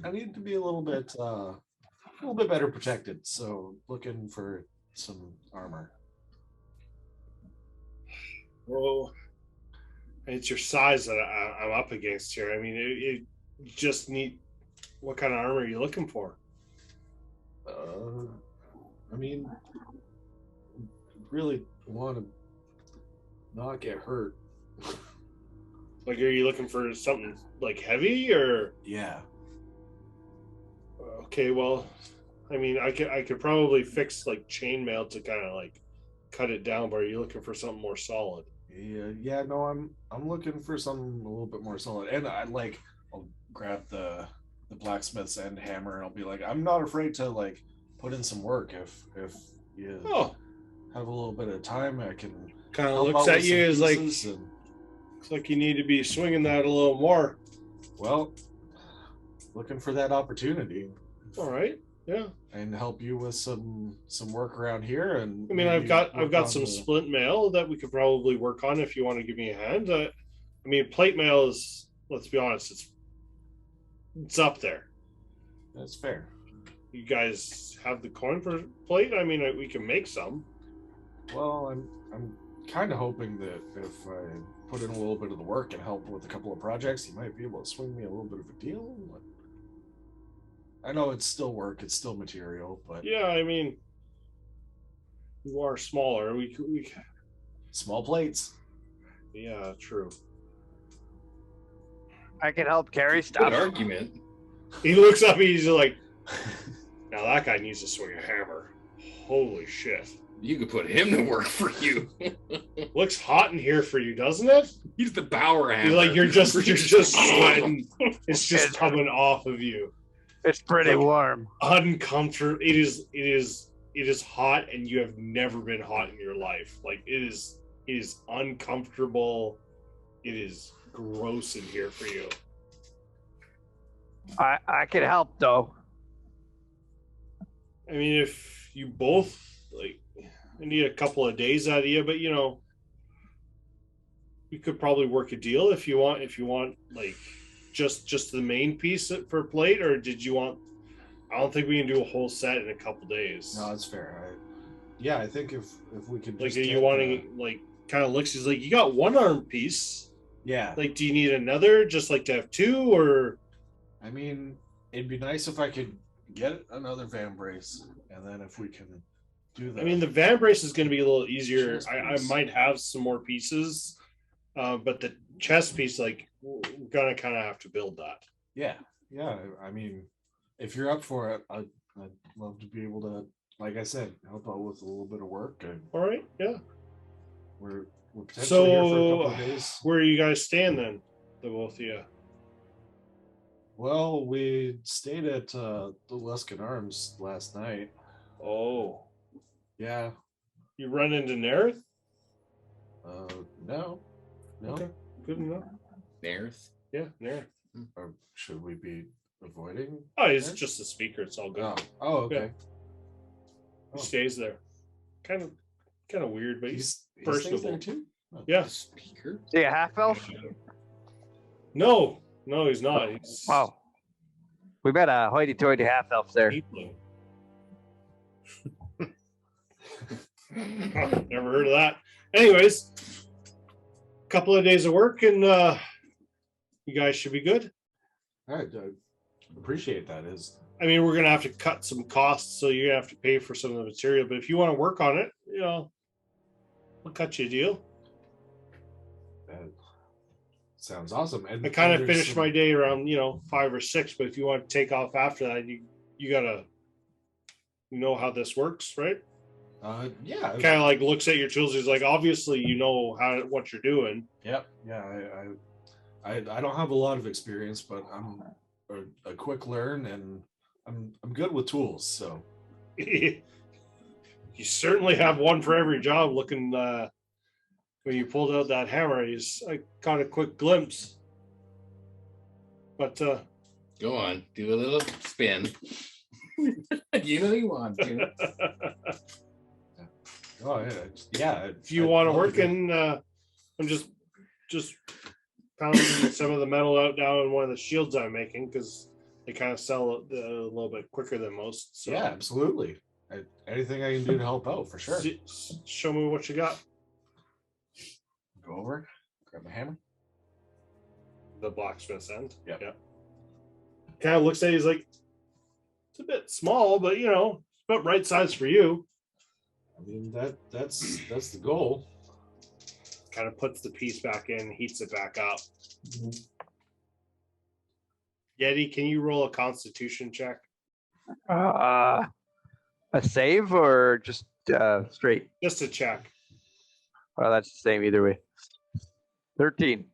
I need to be a little bit better protected. So looking for some armor. Well, it's your size that I'm up against here. I mean, it just need. What kind of armor are you looking for? I mean, really want to not get hurt. Like, are you looking for something like heavy or? Yeah. Okay, well, I mean, I could probably fix like chainmail to kind of like cut it down, but are you looking for something more solid? Yeah. No, I'm looking for something a little bit more solid, and I'll grab the blacksmith's end hammer, and I'll be like, I'm not afraid to like put in some work. If you Oh, have a little bit of time, I can kind of help looks out at with you some as like, pieces looks like you need to be swinging that a little more. well, looking for that opportunity. All right. Yeah. And help you with some work around here. And I mean, I've got some splint mail that we could probably work on if you want to give me a hand. I mean, plate mail is, let's be honest, it's up there. That's fair. You guys have the coin for plate? I mean, we can make some. Well, I'm kind of hoping that if I put in a little bit of the work and help with a couple of projects, you might be able to swing me a little bit of a deal. I know it's still work, it's still material, but Yeah, I mean, you are smaller. We small plates. Yeah, true. I can help carry Good stuff. argument. He looks up. He's like, now that guy needs to swing a hammer. Holy shit! You could put him to work for you. Looks hot in here for you, doesn't it? He's the power hammer. He's like you're just sweating. It's just coming off of you. It's pretty warm. Uncomfortable. It is hot, and you have never been hot in your life. Like it is uncomfortable. It is gross in here for you. I can help though. I mean, if you both like, I need a couple of days out of you, but you know, we could probably work a deal if you want. If you want, like, just the main piece for plate, or did you want? I don't think we can do a whole set in a couple days. No, that's fair. I think if we could Like, just are you wanting like kind of looks? He's like, you got one arm piece. Yeah. Like, do you need another? Just like to have two, or? I mean, it'd be nice if I could get another van brace, and then if we can do that. I mean, the van brace is going to be a little easier. Chest I piece. might have some more pieces, but the chest piece, like, we're gonna kind of have to build that. Yeah. I mean, if you're up for it, I'd love to be able to, like I said, help out with a little bit of work. And All right, yeah. we're potentially here for a couple So, of days. where are you guys staying then? The both of you. Well, we stayed at the Luskin Arms last night. Oh, Yeah. you run into Nerith? No. Okay, good enough. Nerith. Yeah, Nerith. Or should we be avoiding? Oh, he's Nerith? just a speaker. It's all good. Oh, okay. He stays there. Kind of weird, but He he's stays personable. there too? Yeah. Speaker. See a half elf? No, he's not. He's Wow. We met a hoity-toity half elf there. Tiefling. Never heard of that. Anyways, couple of days of work, and you guys should be good. All right. Appreciate that. I mean, we're gonna have to cut some costs, so you're gonna have to pay for some of the material. But if you want to work on it, you know, I'll cut you a deal. That sounds awesome. And I kind of there's finished some- my day around 5 or 6. But if you want to take off after that, you gotta know how this works, right? Yeah. Kind of like looks at your tools. He's like, obviously, you know what you're doing. Yep. Yeah. I don't have a lot of experience, but I'm a quick learn, and I'm good with tools. So You certainly have one for every job. Looking when you pulled out that hammer, I caught a quick glimpse. But Go on, do a little spin. You know you want to. yeah. if you want to work in, I'm just pounding some of the metal out down in one of the shields I'm making because they kind of sell a little bit quicker than most. So Yeah, absolutely. Anything I can do to help out, for sure. Show me what you got. Go over, grab a hammer. The blacksmith's end. Yep. Yeah. Kind of looks at it, he's like, it's a bit small, but it's about right size for you. I mean, that's the goal. Kind of puts the piece back in, heats it back up. Yeti, can you roll a constitution check? A save or just straight? Just a check. Well, that's the same either way. 13.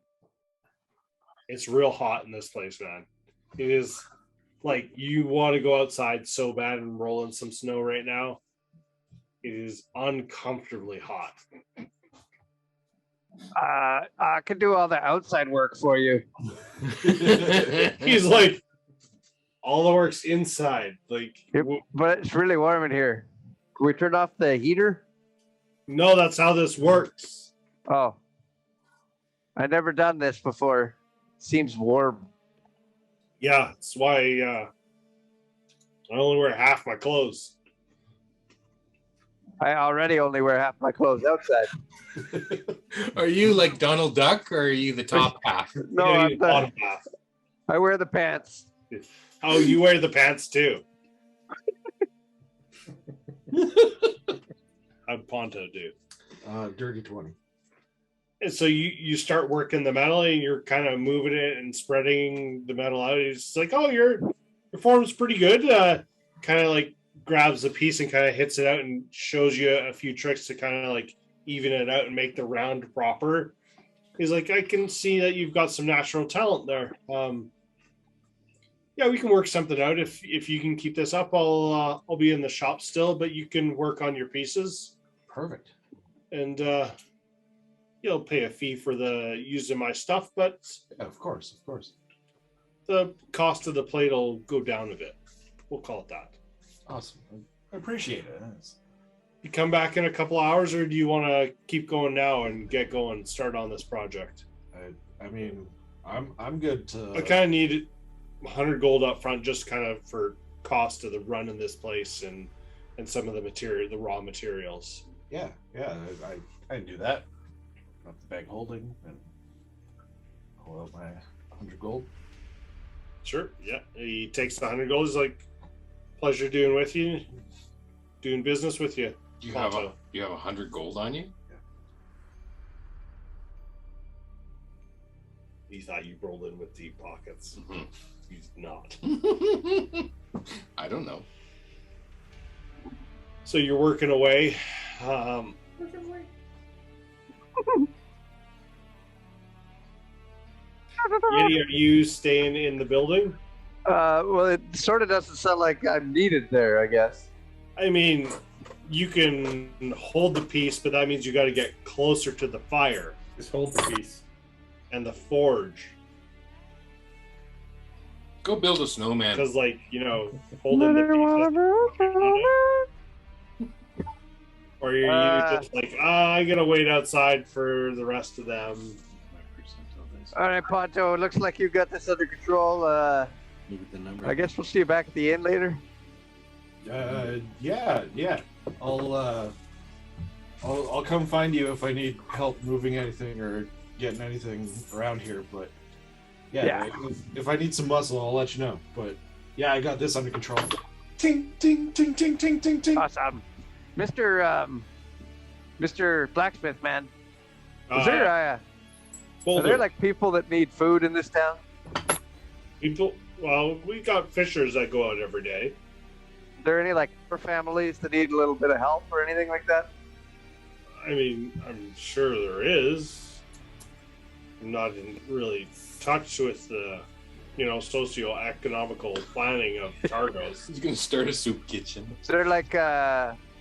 It's real hot in this place, man. It is like you want to go outside so bad and roll in some snow right now. It is uncomfortably hot. I can do all the outside work for you. He's like, all the work's inside. Like, But it's really warm in here. Can we turn off the heater? no, that's how this works. Oh. I've never done this before. Seems warm. Yeah, that's why I only wear half my clothes. I already only wear half my clothes outside. Are you like Donald Duck, or are you the top half? No, Yeah, I'm you the, bottom half. I wear the pants. Oh, you wear the pants too. I'm Ponto, dude. Dirty 20. And so you start working the metal, and you're kind of moving it and spreading the metal out. It's like, oh, your form's pretty good. Kind of like grabs a piece and kind of hits it out and shows you a few tricks to kind of like even it out and make the round proper. He's like, I can see that you've got some natural talent there. Yeah, we can work something out. If you can keep this up, I'll be in the shop still, but you can work on your pieces. Perfect. And you'll pay a fee for the using my stuff, but Yeah, of course. the cost of the plate will go down a bit. We'll call it that. Awesome. I appreciate it. You come back in a couple hours, or do you want to keep going now and get going, start on this project? I mean, I'm good to. I kind of need 100 gold up front, just kind of for cost of the run in this place and some of the raw materials. Yeah. I can do that. Got the bag holding and pull out my 100 gold. Sure. Yeah. He takes the 100 gold. He's like, pleasure doing business with you. Do you have 100 gold on you? He thought you rolled in with deep pockets. Mm-hmm. He's not. I don't know. So you're working away. Yeti, are you staying in the building? Well, it sort of doesn't sound like I'm needed there, I guess. I mean, you can hold the piece, but that means you got to get closer to the fire. Just hold the piece. And the forge. Go build a snowman. Because, like, holding the piece. Or you're just like, I'm going to wait outside for the rest of them. All right, Ponto, it looks like you got this under control. I guess we'll see you back at the inn later. Yeah. I'll come find you if I need help moving anything or getting anything around here. But yeah. If I need some muscle, I'll let you know. But yeah, I got this under control. Ting, ting, ting, ting, ting, ting, ting. Awesome, Mr. Blacksmith man. Is are there like people that need food in this town? Well, we got fishers that go out every day. Are there any like poor families that need a little bit of help or anything like that? I mean, I'm sure there is. I'm not in really touch with the, socio-economical planning of Targos. He's gonna start a soup kitchen. Is there like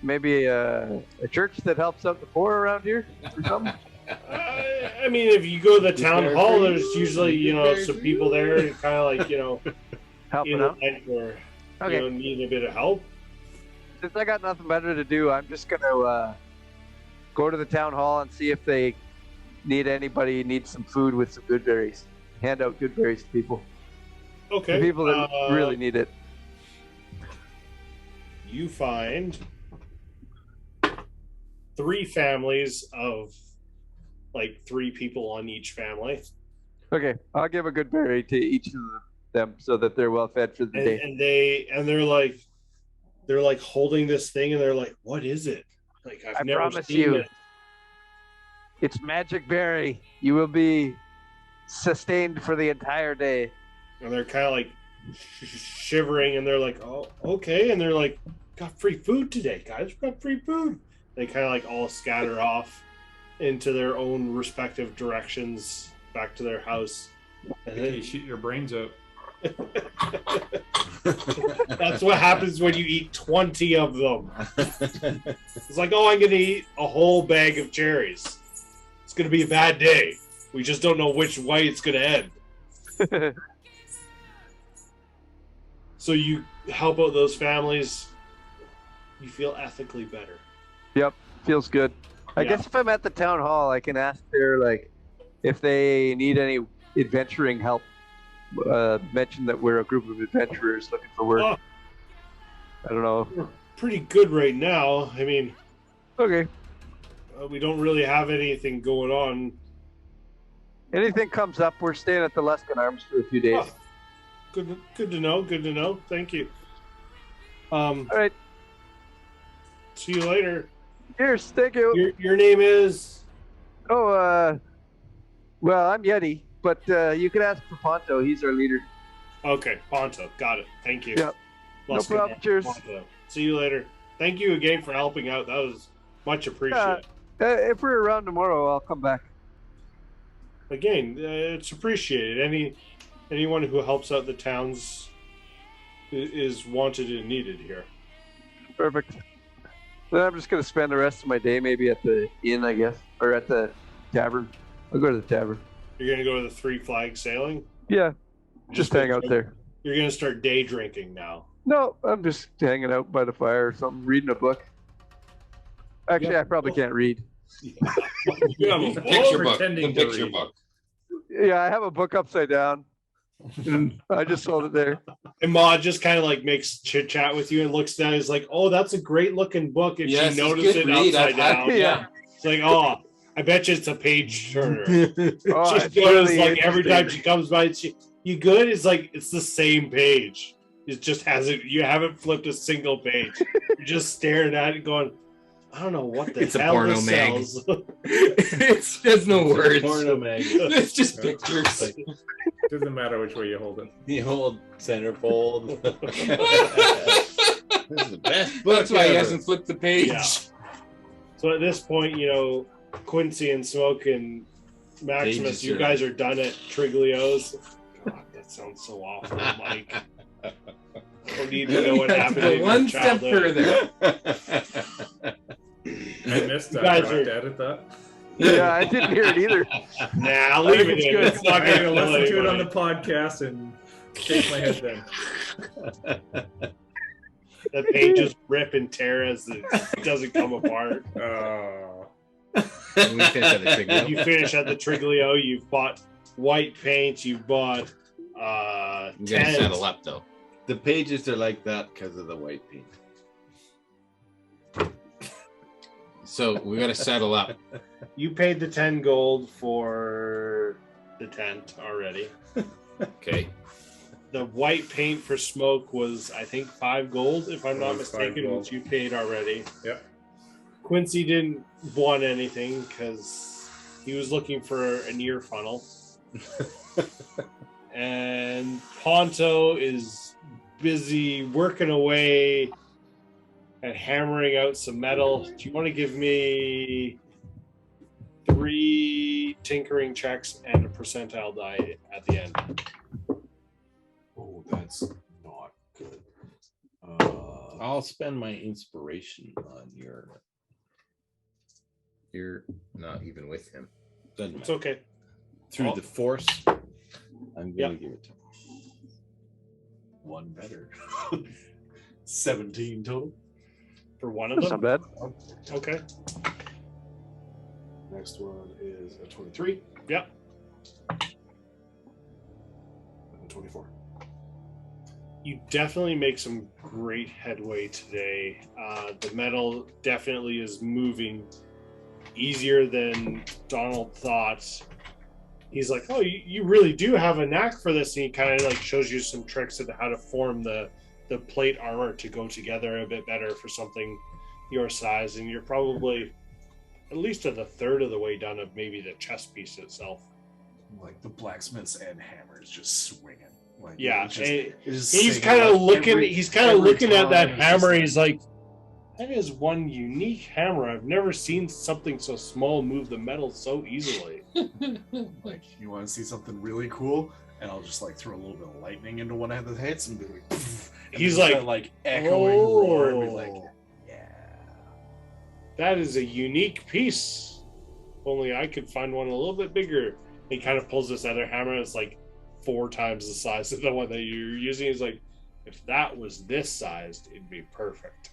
maybe a church that helps out the poor around here or something? I mean, if you go to the town hall, there's usually, some people there and kind of like, helping out. Or, Okay. need a bit of help. Since I got nothing better to do, I'm just gonna go to the town hall and see if they anybody needs some food with some good berries. Hand out good berries to people. Okay. The people that really need it. You find 3 families of like 3 people on each family. Okay, I'll give a good berry to each of them so that they're well fed for the day. And they're like holding this thing and they're like, what is it? Like I've never promise seen you, it. It's magic berry. You will be sustained for the entire day. And they're kind of like shivering and they're like, oh, okay. And they're like, got free food today, guys. We got free food. They kind of like all scatter off into their own respective directions back to their house. And then you shoot your brains out. That's what happens when you eat 20 of them. It's like, oh, I'm going to eat a whole bag of cherries. It's going to be a bad day. We just don't know which way it's going to end. So you help out those families. You feel ethically better. Yep, feels good. I guess if I'm at the town hall, I can ask their, like, if they need any adventuring help. Mention that we're a group of adventurers looking for work. Oh, I don't know. we're pretty good right now. I mean, Okay. We don't really have anything going on. Anything comes up, we're staying at the Luskin Arms for a few days. Oh, good to know. Good to know. Thank you. All right. See you later. Cheers. Thank you. Your name is? Oh, well, I'm Yeti, but you can ask for Ponto. He's our leader. Okay, Ponto. Got it. Thank you. Yep. No problem. Cheers. Ponto. See you later. Thank you again for helping out. That was much appreciated. If we're around tomorrow, I'll come back. Again, it's appreciated. Anyone who helps out the towns is wanted and needed here. Perfect. Then I'm just going to spend the rest of my day maybe at the inn, I guess, or at the tavern. I'll go to the tavern. You're going to go to the Three Flags sailing? Yeah, just hang out there. You're going to start day drinking now. No, I'm just hanging out by the fire or something, reading a book. Actually, I probably can't read. You have a book? Picture book. Yeah, I have a book upside down. And I just sold it there. And Ma just kind of like makes chit chat with you and looks down. He's like, "Oh, that's a great looking book." And she noticed it upside down. Yeah. It's like, "Oh, I bet you it's a page turner." Oh, She notices like every time she comes by, "You good?" It's like it's the same page. It just hasn't. You haven't flipped a single page. You're just staring at it, going, "I don't know what the It's hell a porno this mag. sells." There's no words. Porno mag. It's just pictures. Doesn't matter which way you hold it. The old centerfold. This is the best book. That's why he ever. hasn't flipped the page. Yeah. So at this point, Quincy and Smoke and Maximus, Pages you are- guys are done at Triglio's. God, that sounds so awful, Mike. Don't need to know what happened Go in your one step childhood. further. I missed that. guys I have are- to edit that. Yeah, I didn't hear it either. Nah, leave it in. It's not I'm going gonna to listen to it on the podcast and shake my head then. The pages rip and tear as it doesn't come apart. When we finish at the Triglio. You finish at the Triglio. You've bought white paint. You've bought You gotta tents. settle up though. The pages are like that because of the white paint. So we gotta settle up. You paid the 10 gold for the tent already. Okay. The white paint for Smoke was, I think, 5 gold, if I'm It not was 5 mistaken, gold. which you paid already. Yep. Quincy didn't want anything because he was looking for an ear funnel. And Ponto is busy working away and hammering out some metal. Do you want to give me 3 tinkering checks and a percentile die at the end? Oh, that's not good. I'll spend my inspiration on your. You're not even with him. Doesn't It's matter. okay. Through Oh. the force, I'm gonna Yep. give it to him. One better. 17 total. For one of That's them? not bad. Okay. Next one is a 23 Yep. and 24. You definitely make some great headway today. The metal definitely is moving easier than Donald thought. He's like, "Oh, you really do have a knack for this," and he kind of like shows you some tricks of how to form the plate armor to go together a bit better for something your size. And you're probably at least at a third of the way done of maybe the chest piece itself. Like the blacksmith's and hammers just swinging. Like, Yeah, it's just- and it's just he's singing, kind of like, looking. every- He's kind of every looking at that time it's just hammer. like- He's like, That is one unique hammer. I've never seen something so small move the metal so easily. Like, you want to see something really cool? And I'll just like throw a little bit of lightning into one of the hits and be like, poof, and He's just like, that, echoing roar and be like, yeah. That is a unique piece. Only I could find one a little bit bigger. He kind of pulls this other hammer. It's like 4 times the size of the one that you're using. He's like, if that was this sized, it'd be perfect.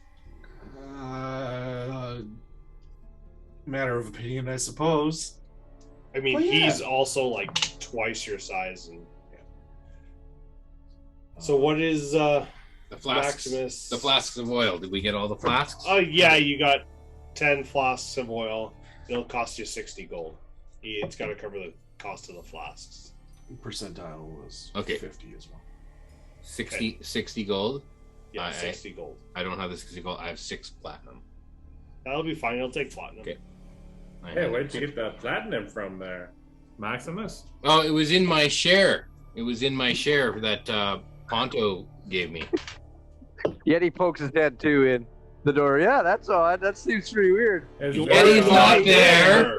Matter of opinion, I suppose. I mean, Well, yeah. he's also like twice your size. And so what is The flasks. Maximus? The flasks of oil. Did we get all the flasks? Oh yeah, you got 10 flasks of oil. It'll cost you 60 gold. It's got to cover the cost of the flasks. Percentile was Okay. 50 as well. 60 gold. Yeah, 60 gold. I don't have the 60 gold. I have 6 platinum. That'll be fine. I'll take platinum. Okay. Hey, where'd you get the platinum from there? Maximus? Oh, it was in my share. It was in my share that Ponto gave me. Yeti pokes his head too in the door. Yeah, that's odd. That seems pretty weird. Yeti's not there.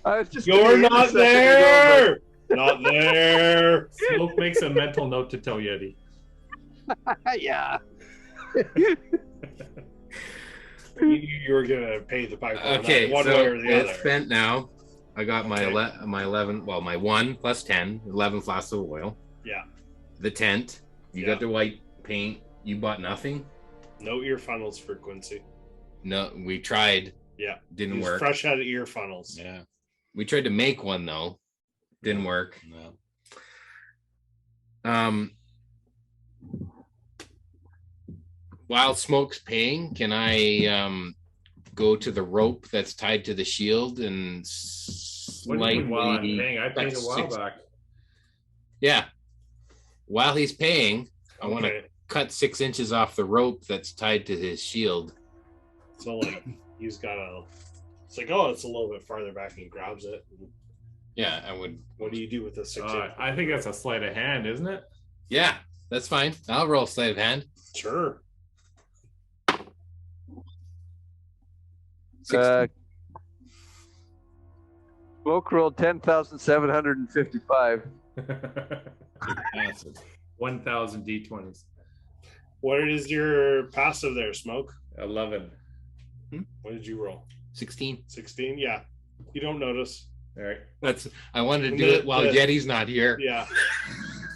I was just You're not there. Not there. Smoke makes a mental note to tell Yeti. Yeah. You were gonna pay the piper. Okay, one so way or the it's other. spent now. I got my Okay. my 11. Well, my 1 plus 10, 11 flasks of oil. Yeah. The tent. You got the white paint. You bought nothing. No ear funnels for Quincy. No, we tried. Yeah. Didn't He's work. fresh out of ear funnels. Yeah. We tried to make one though. Didn't work. No. While Smoke's paying, can I go to the rope that's tied to the shield and What do you mean while I'm slightly paying? I paid a cut while 6 back. Yeah. While he's paying, I want to Okay. cut 6 inches off the rope that's tied to his shield. So like he's got a. It's like, oh, it's a little bit farther back, and he grabs it. Yeah, I would. What do you do with the 6 inch? I think that's a sleight of hand, isn't it? Yeah, that's fine. I'll roll sleight of hand. Sure. Smoke rolled 10,755. 1,000 d20s. What is your passive there, Smoke? 11. What did you roll? 16. 16? Yeah. You don't notice. All right. That's. I wanted to do it while Yeti's not here. Yeah.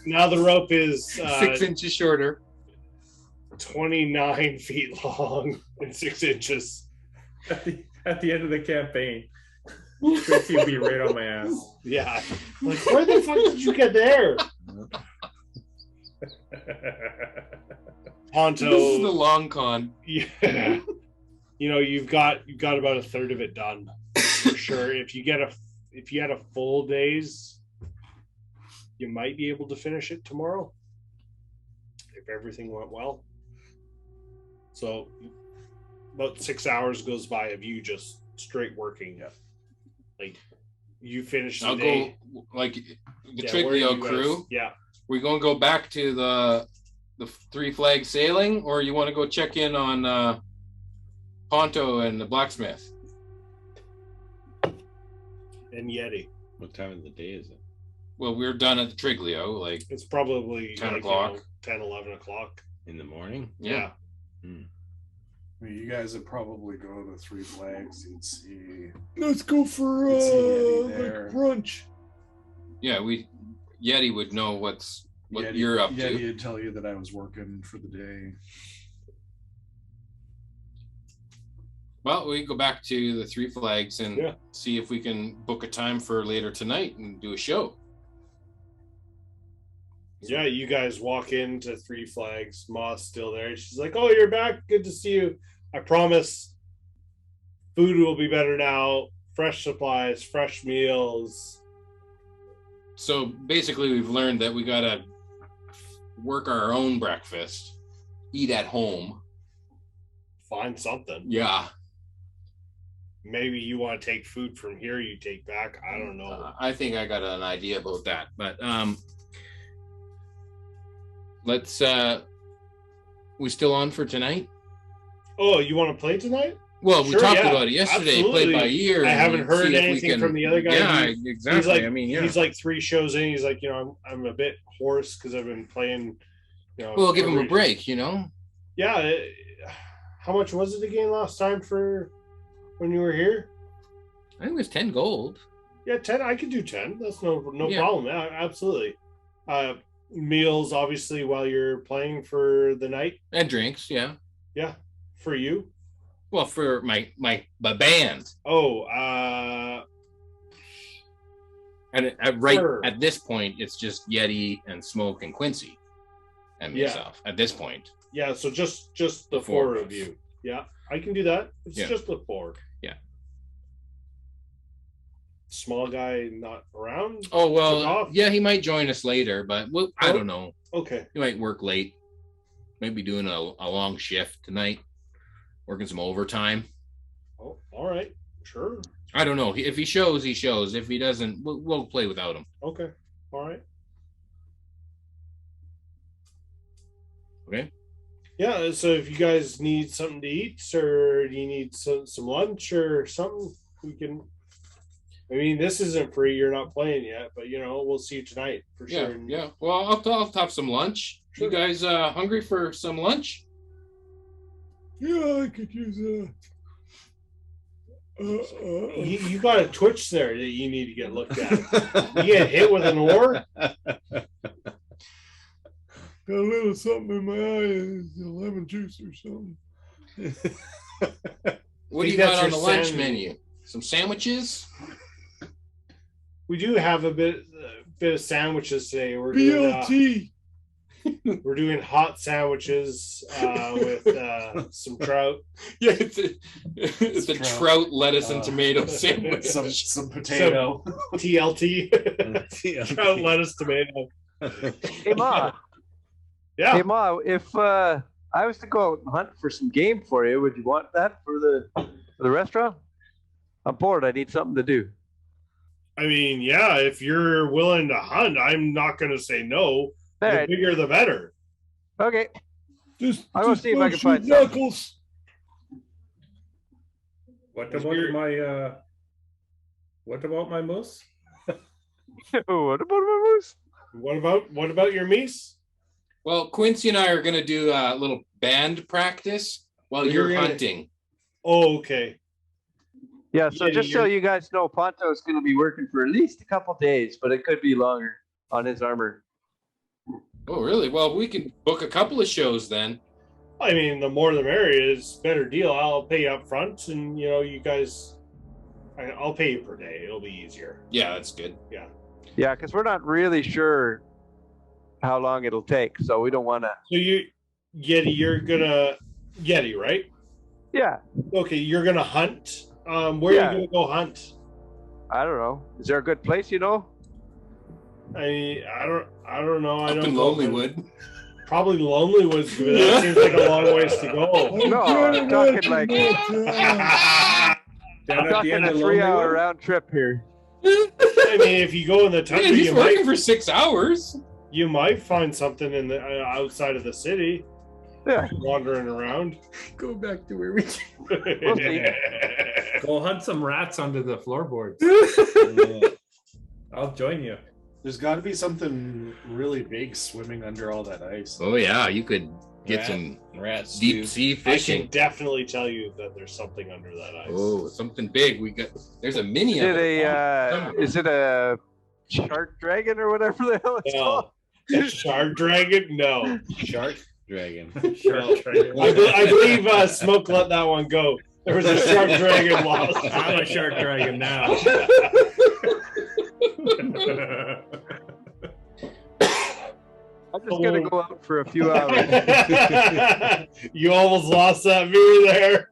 Now the rope is 6 inches shorter. 29 feet long and 6 inches. At the end of the campaign, Tracy will be right on my ass. Yeah. Like, where the fuck did you get there? Ponto. This is the long con. Yeah. You know, you've got about a third of it done for sure. If you had a full day's, you might be able to finish it tomorrow if everything went well. So about 6 hours goes by of you just straight working. Yeah. Like you finish the I'll day. go like the Yeah, where are Triglio you guys? crew. Yeah. We're gonna go back to the 3 flag sailing, or you want to go check in on Ponto and the blacksmith? And Yeti. What time of the day is it? Well, we're done at the Triglio, like It's probably 10 like, o'clock. 10, 11 o'clock. In the morning? Yeah. I mean, you guys would probably go to 3 Flags. You'd see. Let's go for You'd see Yeti like there. brunch. Yeah, Yeti would know what Yeti- you're up Yeti to. would tell you that I was working for the day. Well, we go back to the 3 flags and Yeah. see if we can book a time for later tonight and do a show. Yeah, you guys walk into 3 Flags. Ma's still there. She's like, "Oh, you're back. Good to see you. I promise food will be better now. Fresh supplies, fresh meals." So basically, we've learned that we gotta work our own breakfast, eat at home. Find something. Yeah, Maybe you want to take food from here, you take back. I don't know. I think I got an idea about that. But let's. We still on for tonight? Oh, you want to play tonight? Well, we Sure, talked yeah, about it yesterday. absolutely. Play by ear. I and haven't heard see if we anything can- from the other guy. Yeah, He's exactly. like, I mean, yeah. he's like 3 shows in. He's like, I'm a bit hoarse because I've been playing. Well, give him a break, Yeah. How much was it again last time for when you were here? I think it was 10 gold. Yeah, 10. I could do 10. That's no Yeah. problem. Yeah, absolutely. Meals, obviously, while you're playing for the night. And drinks, yeah. Yeah, for you. Well, for my band. Oh, And at this point, it's just Yeti and Smoke and Quincy and myself. At this point. Yeah, so just the 4 of you. Yeah, I can do that. It's just the 4. Yeah. Small guy not around? Oh, well, yeah, he might join us later, but I don't know. Okay. He might work late. Might be doing a long shift tonight. Working some overtime. Oh, all right. Sure. I don't know. If he shows, he shows. If he doesn't, we'll play without him. Okay. All right. Okay. Yeah, so if you guys need something to eat or you need some lunch or something, we can. I mean, this isn't free. You're not playing yet, but we'll see you tonight for sure. Yeah. Well, I'll have some lunch. Sure. You guys hungry for some lunch? Yeah, I could use You got a twitch there that you need to get looked at. You get hit with an oar. Got a little something in my eye, lemon juice or something. What do you got on the lunch menu? Some sandwiches? We do have a bit of sandwiches today. We're BLT. We're doing hot sandwiches with some trout. Yeah, it's a trout, lettuce, and tomato sandwich. Some potato. TLT. Trout, lettuce, tomato. Hey, Ma. Yeah. Hey, Ma, if I was to go out and hunt for some game for you, would you want that for the restaurant? I'm bored. I need something to do. I mean, yeah, if you're willing to hunt, I'm not going to say no. All The right. bigger, the better. Okay. I'll go see if I can find something. Knuckles. What about my moose? What about my moose? What about your meese? Well, Quincy and I are going to do a little band practice while you're hunting. Oh, okay. Yeah, so just so you guys know, Ponto's going to be working for at least a couple days, but it could be longer on his armor. Oh, really? Well, we can book a couple of shows then. I mean, the more the merrier. Is better deal. I'll pay you up front, and you guys, I'll pay you per day. It'll be easier. Yeah, that's good. Yeah. Yeah, because we're not really sure how long it'll take, so we don't want to. So you're gonna Yeti, right? Yeah. Okay, you're gonna hunt. Where are you gonna go hunt? I don't know. Is there a good place, I don't know. I Up don't in know. Lonelywood. Probably Lonelywood. That seems like a long ways to go. No, I'm talking like I'm talking a 3-hour round trip here. I mean, if you go in the tundra, He's working for 6 hours. You might find something in the outside of the city. Yeah, wandering around. Go back to where we We'll see. Go hunt some rats under the floorboards. I'll join you. There's got to be something really big swimming under all that ice. Oh yeah, you could get some rats deep sea I fishing. can definitely tell you that there's something under that ice. Oh, something big. There's a mini. Is it a shark dragon or whatever the hell it's called? A shark dragon? No. Shark dragon. Shark dragon. I believe Smoke let that one go. There was a shark dragon lost. I'm a shark dragon now. I'm just gonna go out for a few hours. You almost lost that view there.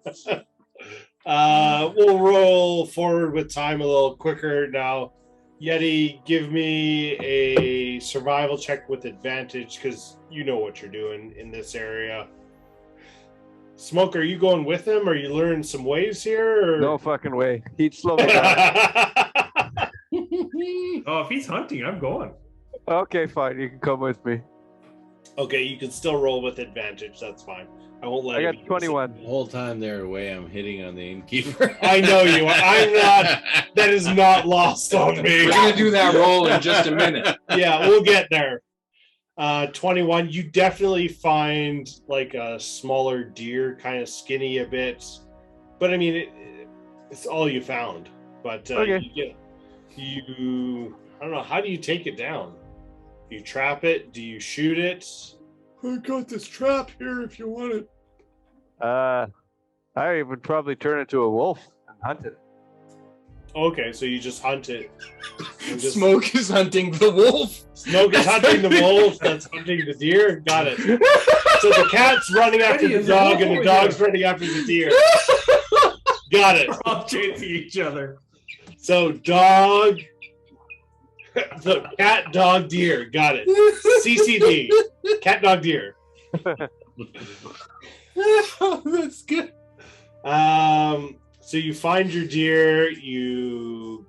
We'll roll forward with time a little quicker now. Yeti, give me a survival check with advantage because you know what you're doing in this area. Smoke, are you going with him? Are you learning some ways here? Or? No fucking way. He'd slow me down. Oh, if he's hunting, I'm going. Okay, fine. You can come with me. Okay, you can still roll with advantage. That's fine. I won't let I it got be 21. The whole time they're away, I'm hitting on the innkeeper. I know you are. I'm not. That is not lost on me. We're gonna do that roll in just a minute. Yeah, we'll get there. 21. You definitely find like a smaller deer, kind of skinny a bit, but I mean, it's all you found. But Okay. you I don't know. How do you take it down? Do you trap it? Do you shoot it? I got this trap here if you want it. I would probably turn it to a wolf and hunt it. Okay, so you just hunt it. And just- Smoke is hunting the wolf. Smoke is hunting the wolf. That's hunting the deer. Got it. So the cat's running after the dog, and the dog's running after the deer. Got it. All chasing each other. So dog, the cat, dog, deer. Got it. CCD. Cat, dog, deer. That's good. So you find your deer, you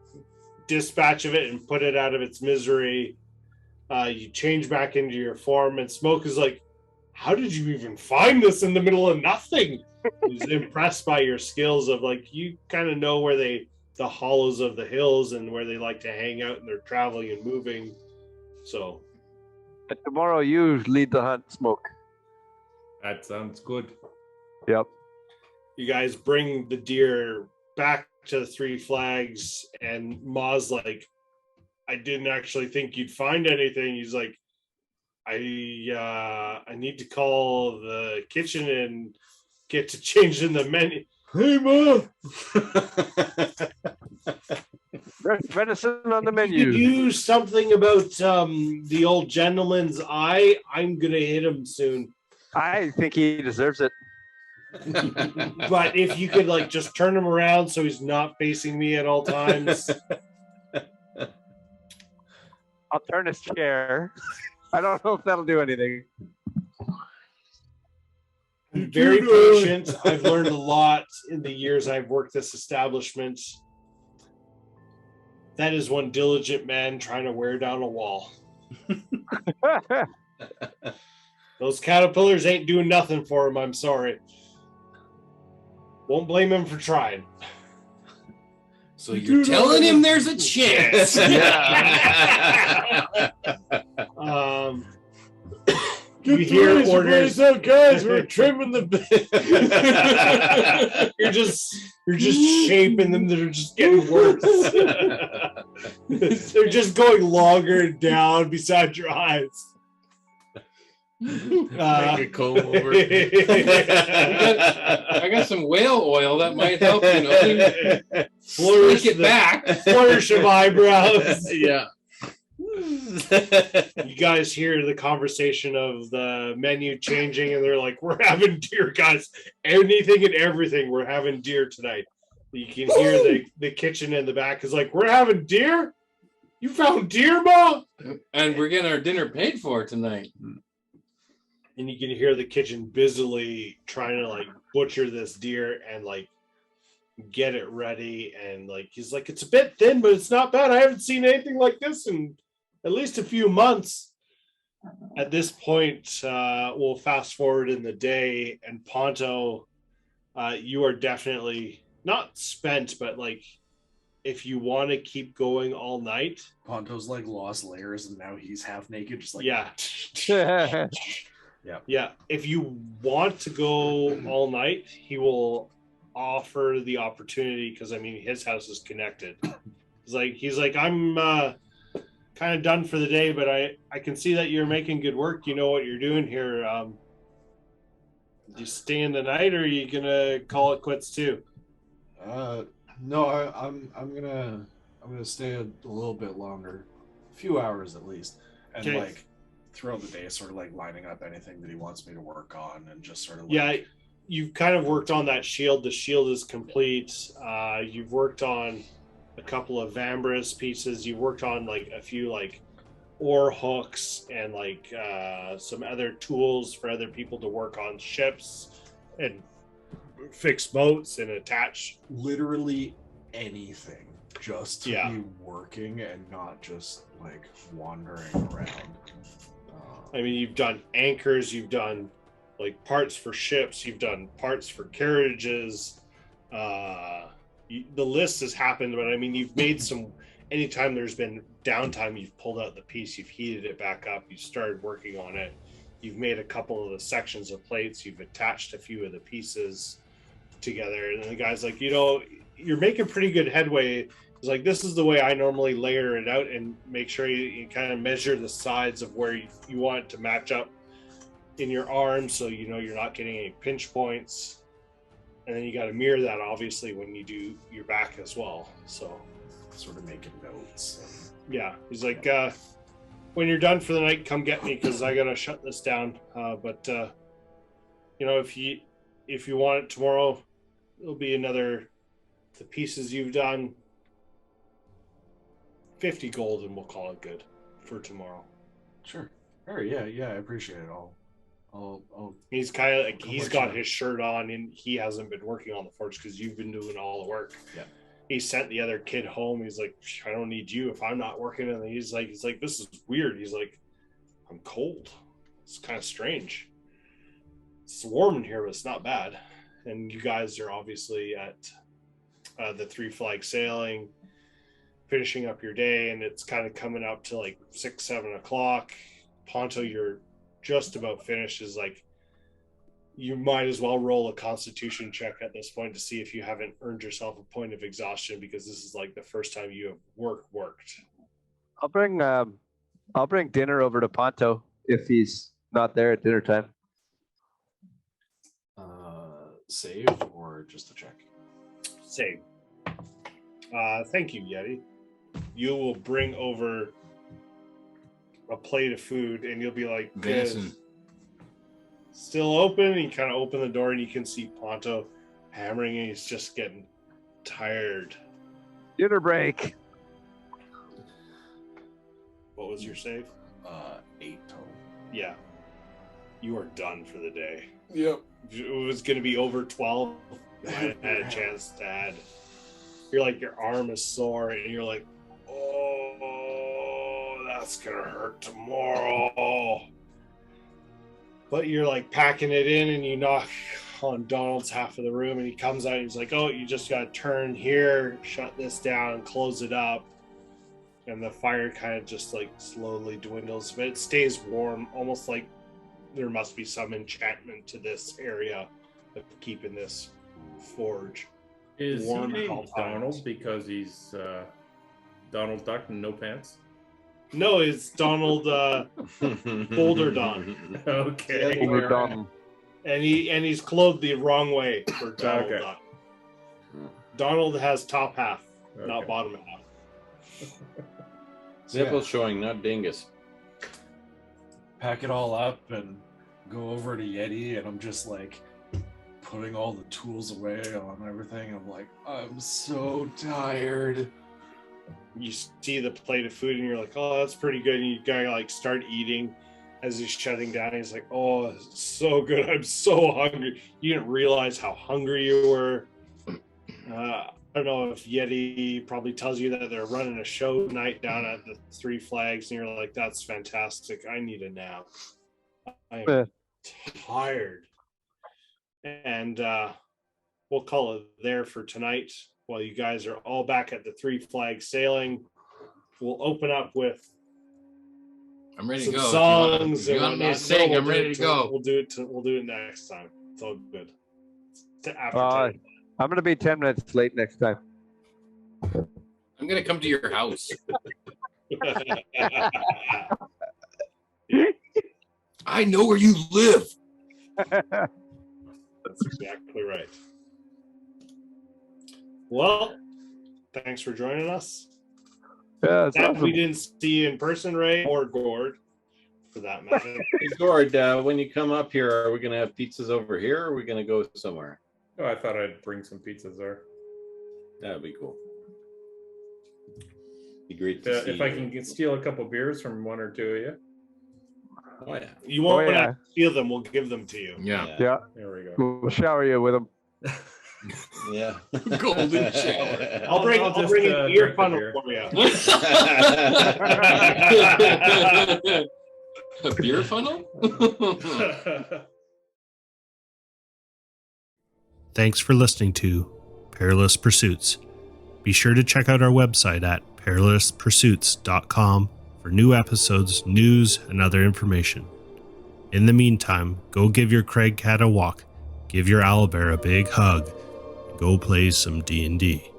dispatch of it and put it out of its misery. You change back into your form, and Smoke is like, how did you even find this in the middle of nothing? He's impressed by your skills of like, you kind of know where the hollows of the hills and where they like to hang out, and they're traveling and moving. So And tomorrow you lead the hunt, Smoke. That sounds good. Yep. you guys bring the deer back to the Three Flags, and Ma's like, I didn't actually think you'd find anything. He's like, I need to call the kitchen and get to change in the menu. Hey, Ma! Venison on the You menu. could use something about the old gentleman's eye. I'm gonna hit him soon. I think he deserves it. But if you could like just turn him around so he's not facing me at all times. I'll turn his chair. I don't know if that'll do anything. I'm very patient. I've learned a lot in the years I've worked this establishment. That is one diligent man trying to wear down a wall. Those caterpillars ain't doing nothing for him, I'm sorry. Won't blame him for trying. So you're telling him there's a chance. You hear orders. Out, guys, we're trimming the you're just shaping them. They're just getting worse. They're just going longer down beside your eyes. Make a comb over. I got some whale oil that might help, Flourish it back. Flourish of eyebrows. Yeah. You guys hear the conversation of the menu changing, and they're like, we're having deer, guys. Anything and everything, we're having deer tonight. You can hear the kitchen in the back is like, we're having deer? You found deer, Ma? And we're getting our dinner paid for tonight. And you can hear the kitchen busily trying to like butcher this deer and like get it ready. And like he's like, it's a bit thin, but it's not bad. I haven't seen anything like this in at least a few months. At this point, we'll fast forward in the day, and Ponto, you are definitely not spent, but like if you want to keep going all night. Ponto's like lost layers, and now he's half naked, just like Yeah. Yeah. Yeah. If you want to go all night, he will offer the opportunity, because I mean his house is connected. He's like, I'm kind of done for the day, but I can see that you're making good work. You know what you're doing here. Do you stay in the night, or are you gonna call it quits too? No, I'm gonna stay a little bit longer, a few hours at least, and Okay. like throughout the day, sort of like lining up anything that he wants me to work on, and just sort of like, Yeah, you've kind of worked on that shield. The shield is complete. You've worked on a couple of Vambrace pieces. You've worked on like a few like oar hooks and like some other tools for other people to work on ships and fix boats and attach. literally anything, just to Yeah. be working and not just like wandering around. I mean, you've done anchors, you've done like parts for ships, you've done parts for carriages. The list has happened, but I mean, you've made some. Anytime there's been downtime, you've pulled out the piece, you've heated it back up, you started working on it. You've made a couple of the sections of plates, you've attached a few of the pieces together, and the guy's like, you're making pretty good headway. He's like, this is the way I normally layer it out and make sure you kind of measure the sides of where you want it to match up in your arm, so you're not getting any pinch points. And then you got to mirror that, obviously, when you do your back as well. So, sort of making notes. Yeah, he's like, when you're done for the night, come get me because I gotta shut this down. But if you want it tomorrow, it'll be another. The pieces you've done, 50 gold, and we'll call it good for tomorrow. Sure. Yeah, I appreciate it all. He's kind of like, he's got his shirt on and he hasn't been working on the forge because you've been doing all the work. Yeah. He sent the other kid home. He's like, I don't need you if I'm not working. And he's like, this is weird. He's like, I'm cold. It's kind of strange. It's warm in here, but it's not bad. And you guys are obviously at the Three Flag Sailing, finishing up your day, and it's kind of coming up to like 6-7 o'clock. Ponto, you're just about finished. Is like, you might as well roll a constitution check at this point to see if you haven't earned yourself a point of exhaustion, because this is like the first time you have worked. I'll bring dinner over to Ponto if he's not there at dinner time. Save or just a check? Save. Thank you, Yeti. You will bring over a plate of food and you'll be like, venison. Still open, and you kind of open the door and you can see Ponto hammering and he's just getting tired. Dinner break. What was your save? 8 total. Yeah. You are done for the day. Yep. It was going to be over 12. I had a chance to add. You're like, your arm is sore and you're like, oh, that's going to hurt tomorrow. But you're like packing it in and you knock on Donald's half of the room and he comes out and he's like, oh, you just got to turn here, shut this down and close it up. And the fire kind of just like slowly dwindles, but it stays warm, almost like there must be some enchantment to this area of keeping this forge Is warm he at all named times. Donald because he's Donald Duck and no pants? No, it's Donald Boulder Don. Okay. Boulder Don. And he's clothed the wrong way for Donald Okay. Duck. Donald has top half, Okay. not bottom half. Nipples showing, not dingus. Pack it all up and go over to Yeti, and I'm just like putting all the tools away on everything. I'm like, I'm so tired. You see the plate of food and you're like, oh, that's pretty good. And you gotta like start eating as he's shutting down. He's like, oh, it's so good. I'm so hungry. You didn't realize how hungry you were. I don't know if Yeti probably tells you that they're running a show night down at the Three Flags, and you're like, that's fantastic. I need a nap. I am tired. And we'll call it there for tonight. While you guys are all back at the Three Flags Sailing, we'll open up with I'm ready some to go. songs. If you want me to whatnot. sing, We'll I'm do ready it to go. We'll do it next time. It's all good. After 10. I'm going to be 10 minutes late next time. I'm gonna come to your house. I know where you live. That's exactly right. Well, thanks for joining us. Yeah, it's That awesome. we didn't see you in person, Ray, or Gord, for that matter. Hey, Gord, when you come up here, are we going to have pizzas over here, or are we going to go somewhere? Oh, I thought I'd bring some pizzas there. That'd be cool. Be great to see If I you. can steal a couple beers from one or two of you. Oh, yeah. You won't Oh, yeah. steal them. We'll give them to you. Yeah. Yeah, There we go. we'll shower you with them. Yeah. Golden shower. I'll bring I'll just, an ear drink the funnel beer. for you. A beer funnel? Thanks for listening to Perilous Pursuits. Be sure to check out our website at perilouspursuits.com for new episodes, news, and other information. In the meantime, go give your Craig cat a walk, give your owlbear a big hug, and go play some D&D.